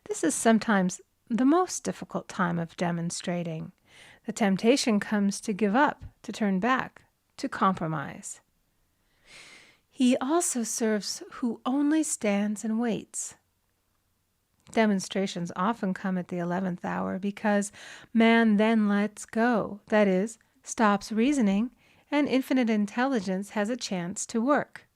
This is sometimes the most difficult time of demonstrating. The temptation comes to give up, to turn back, to compromise. He also serves who only stands and waits. Demonstrations often come at the 11th hour because man then lets go, that is, stops reasoning, and infinite intelligence has a chance to work.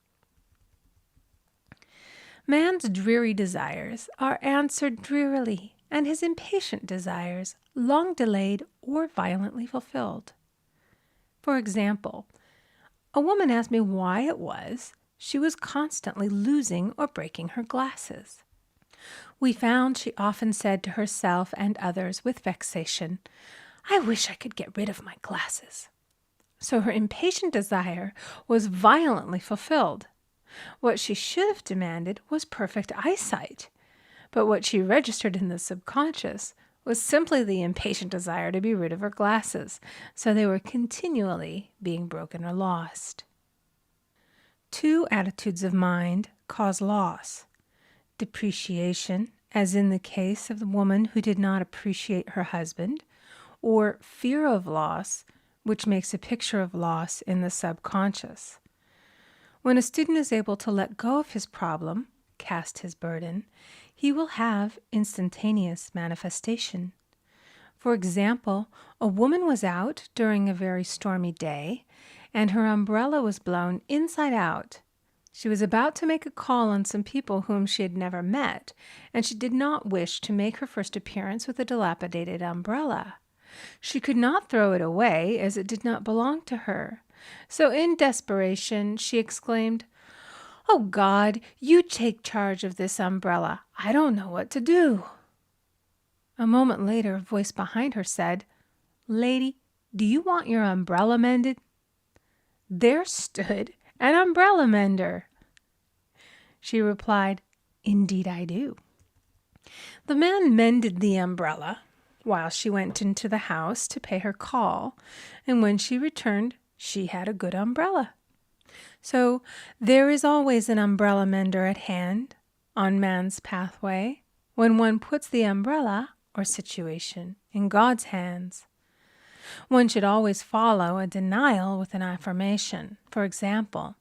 Man's dreary desires are answered drearily, and his impatient desires long delayed or violently fulfilled. For example, a woman asked me why it was she was constantly losing or breaking her glasses. We found she often said to herself and others with vexation, "I wish I could get rid of my glasses." So her impatient desire was violently fulfilled. What she should have demanded was perfect eyesight, but what she registered in the subconscious was simply the impatient desire to be rid of her glasses, so they were continually being broken or lost. Two attitudes of mind cause loss: depreciation, as in the case of the woman who did not appreciate her husband, or fear of loss, which makes a picture of loss in the subconscious. When a student is able to let go of his problem, cast his burden, he will have instantaneous manifestation. For example, a woman was out during a very stormy day, and her umbrella was blown inside out. She was about to make a call on some people whom she had never met, and she did not wish to make her first appearance with a dilapidated umbrella. She could not throw it away, as it did not belong to her. So in desperation, she exclaimed, "Oh God, you take charge of this umbrella. I don't know what to do." A moment later, a voice behind her said, "Lady, do you want your umbrella mended?" There stood an umbrella mender. She replied, "Indeed I do." The man mended the umbrella while she went into the house to pay her call, and when she returned, she had a good umbrella. So there is always an umbrella mender at hand on man's pathway when one puts the umbrella or situation in God's hands. One should always follow a denial with an affirmation. For example,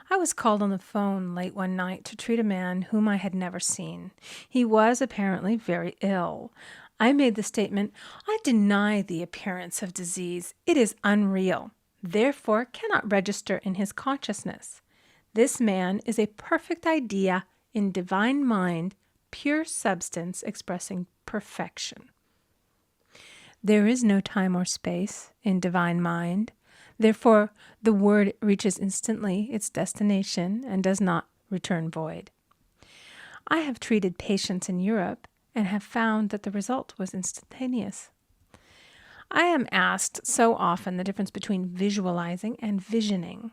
I was called on the phone late one night to treat a man whom I had never seen. He was apparently very ill. I made the statement, "I deny the appearance of disease. It is unreal, therefore cannot register in his consciousness. This man is a perfect idea in divine mind, pure substance expressing perfection." There is no time or space in divine mind. Therefore, the word reaches instantly its destination and does not return void. I have treated patients in Europe and have found that the result was instantaneous. I am asked so often the difference between visualizing and visioning.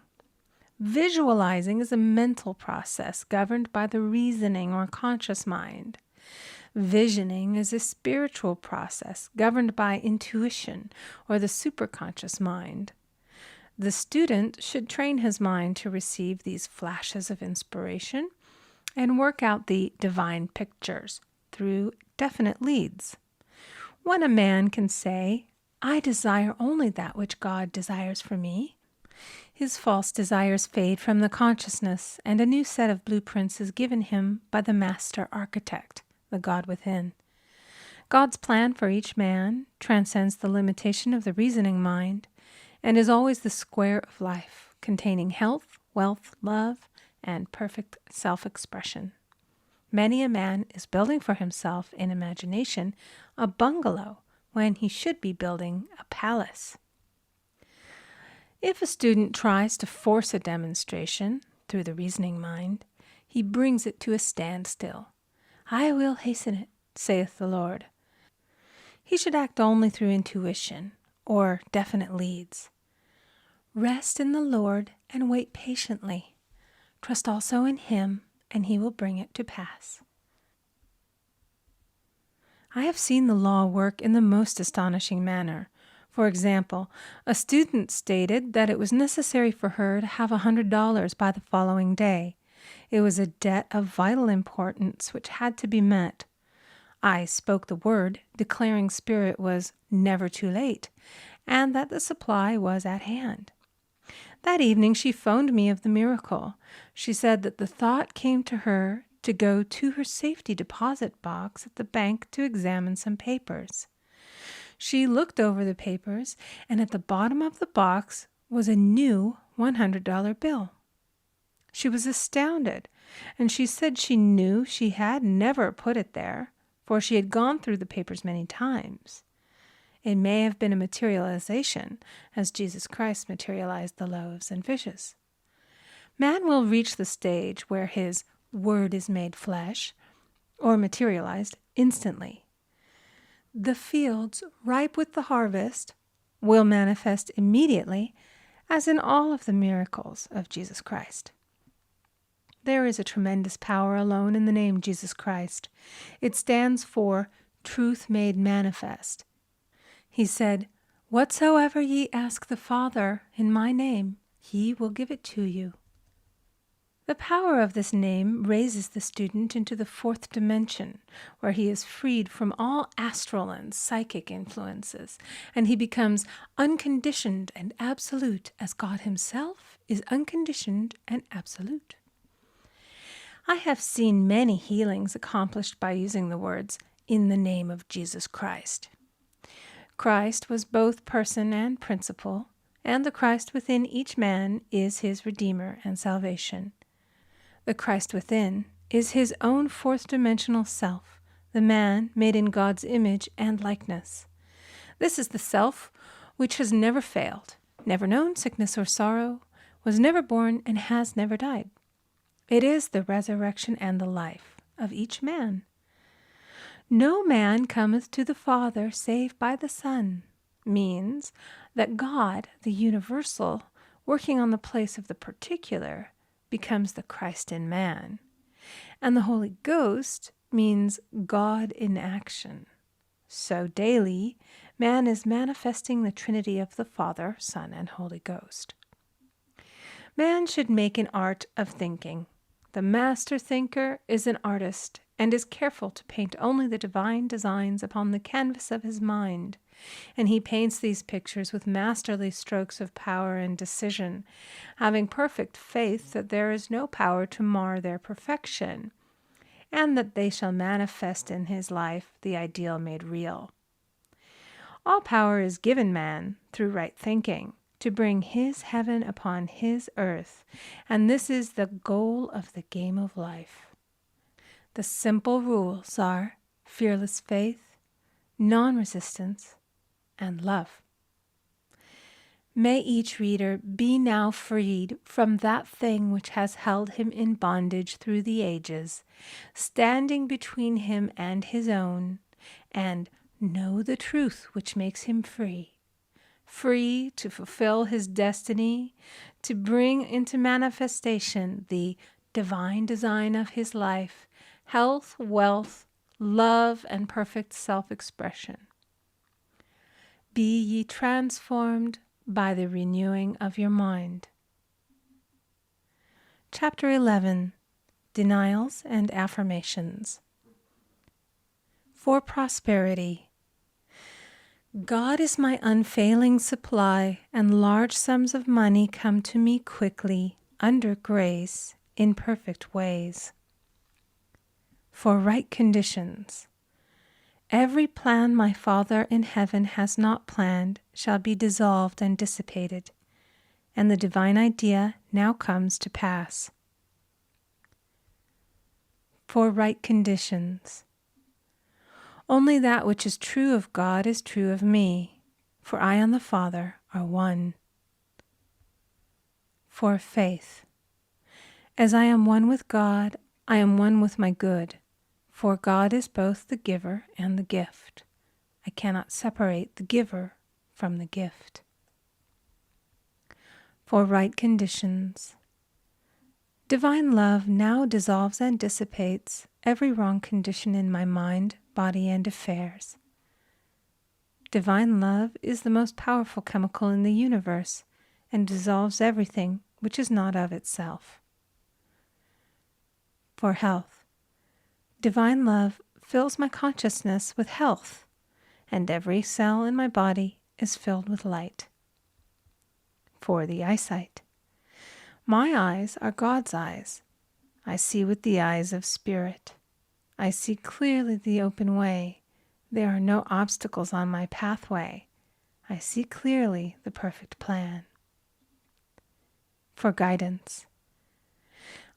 Visualizing is a mental process governed by the reasoning or conscious mind. Visioning is a spiritual process governed by intuition or the superconscious mind. The student should train his mind to receive these flashes of inspiration and work out the divine pictures through definite leads. When a man can say, "I desire only that which God desires for me," his false desires fade from the consciousness, and a new set of blueprints is given him by the master architect, the God within. God's plan for each man transcends the limitation of the reasoning mind and is always the square of life, containing health, wealth, love, and perfect self-expression. Many a man is building for himself in imagination a bungalow when he should be building a palace. If a student tries to force a demonstration through the reasoning mind, he brings it to a standstill. I will hasten it, saith the Lord. He should act only through intuition or definite leads. Rest in the Lord and wait patiently. Trust also in Him, and He will bring it to pass. I have seen the law work in the most astonishing manner. For example, a student stated that it was necessary for her to have $100 by the following day. It was a debt of vital importance which had to be met. I spoke the word, declaring Spirit was never too late, and that the supply was at hand. That evening she phoned me of the miracle. She said that the thought came to her to go to her safety deposit box at the bank to examine some papers. She looked over the papers, and at the bottom of the box was a new $100 bill. She was astounded, and she said she knew she had never put it there, for she had gone through the papers many times. It may have been a materialization, as Jesus Christ materialized the loaves and fishes. Man will reach the stage where his word is made flesh, or materialized instantly. The fields ripe with the harvest will manifest immediately, as in all of the miracles of Jesus Christ. There is a tremendous power alone in the name Jesus Christ. It stands for truth made manifest. He said, "Whatsoever ye ask the Father in my name, He will give it to you." The power of this name raises the student into the fourth dimension, where he is freed from all astral and psychic influences, and he becomes unconditioned and absolute, as God Himself is unconditioned and absolute. I have seen many healings accomplished by using the words, "in the name of Jesus Christ." Christ was both person and principle, and the Christ within each man is his Redeemer and salvation. The Christ within is his own fourth-dimensional self, the man made in God's image and likeness. This is the self which has never failed, never known sickness or sorrow, was never born, and has never died. It is the resurrection and the life of each man. No man cometh to the Father save by the Son, means that God, the universal, working on the place of the particular, becomes the Christ in man. And the Holy Ghost means God in action. So daily, man is manifesting the Trinity of the Father, Son, and Holy Ghost. Man should make an art of thinking. The master thinker is an artist and is careful to paint only the divine designs upon the canvas of his mind. And he paints these pictures with masterly strokes of power and decision, having perfect faith that there is no power to mar their perfection, and that they shall manifest in his life the ideal made real. All power is given man through right thinking, to bring his heaven upon his earth, and this is the goal of the game of life. The simple rules are fearless faith, non-resistance, and love. May each reader be now freed from that thing which has held him in bondage through the ages, standing between him and his own, and know the truth which makes him free. Free to fulfill his destiny, to bring into manifestation the divine design of his life, health, wealth, love, and perfect self-expression. Be ye transformed by the renewing of your mind. Chapter 11. Denials and Affirmations. For prosperity. God is my unfailing supply, and large sums of money come to me quickly, under grace, in perfect ways. For right conditions. Every plan my Father in heaven has not planned shall be dissolved and dissipated, and the divine idea now comes to pass. For right conditions. Only that which is true of God is true of me, for I and the Father are one. For faith. As I am one with God, I am one with my good, For God is both the giver and the gift. I cannot separate the giver from the gift. For right conditions. Divine love now dissolves and dissipates every wrong condition in my mind, body, and affairs. Divine love is the most powerful chemical in the universe and dissolves everything which is not of itself. For health. Divine love fills my consciousness with health, and every cell in my body is filled with light. For the eyesight. My eyes are God's eyes. I see with the eyes of spirit. I see clearly the open way. There are no obstacles on my pathway. I see clearly the perfect plan. For guidance.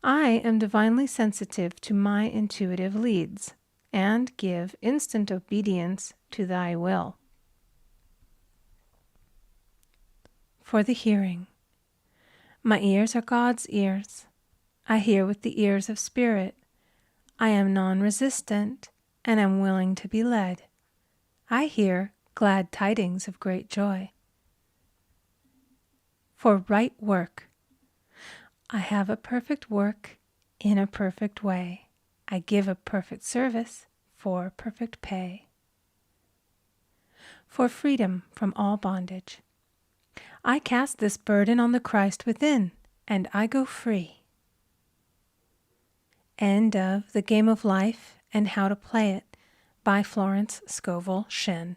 I am divinely sensitive to my intuitive leads and give instant obedience to thy will. For the hearing. My ears are God's ears. I hear with the ears of spirit. I am non-resistant and am willing to be led. I hear glad tidings of great joy. For right work. I have a perfect work in a perfect way. I give a perfect service for perfect pay. For freedom from all bondage. I cast this burden on the Christ within, and I go free. End of The Game of Life and How to Play It by Florence Scovel Shinn.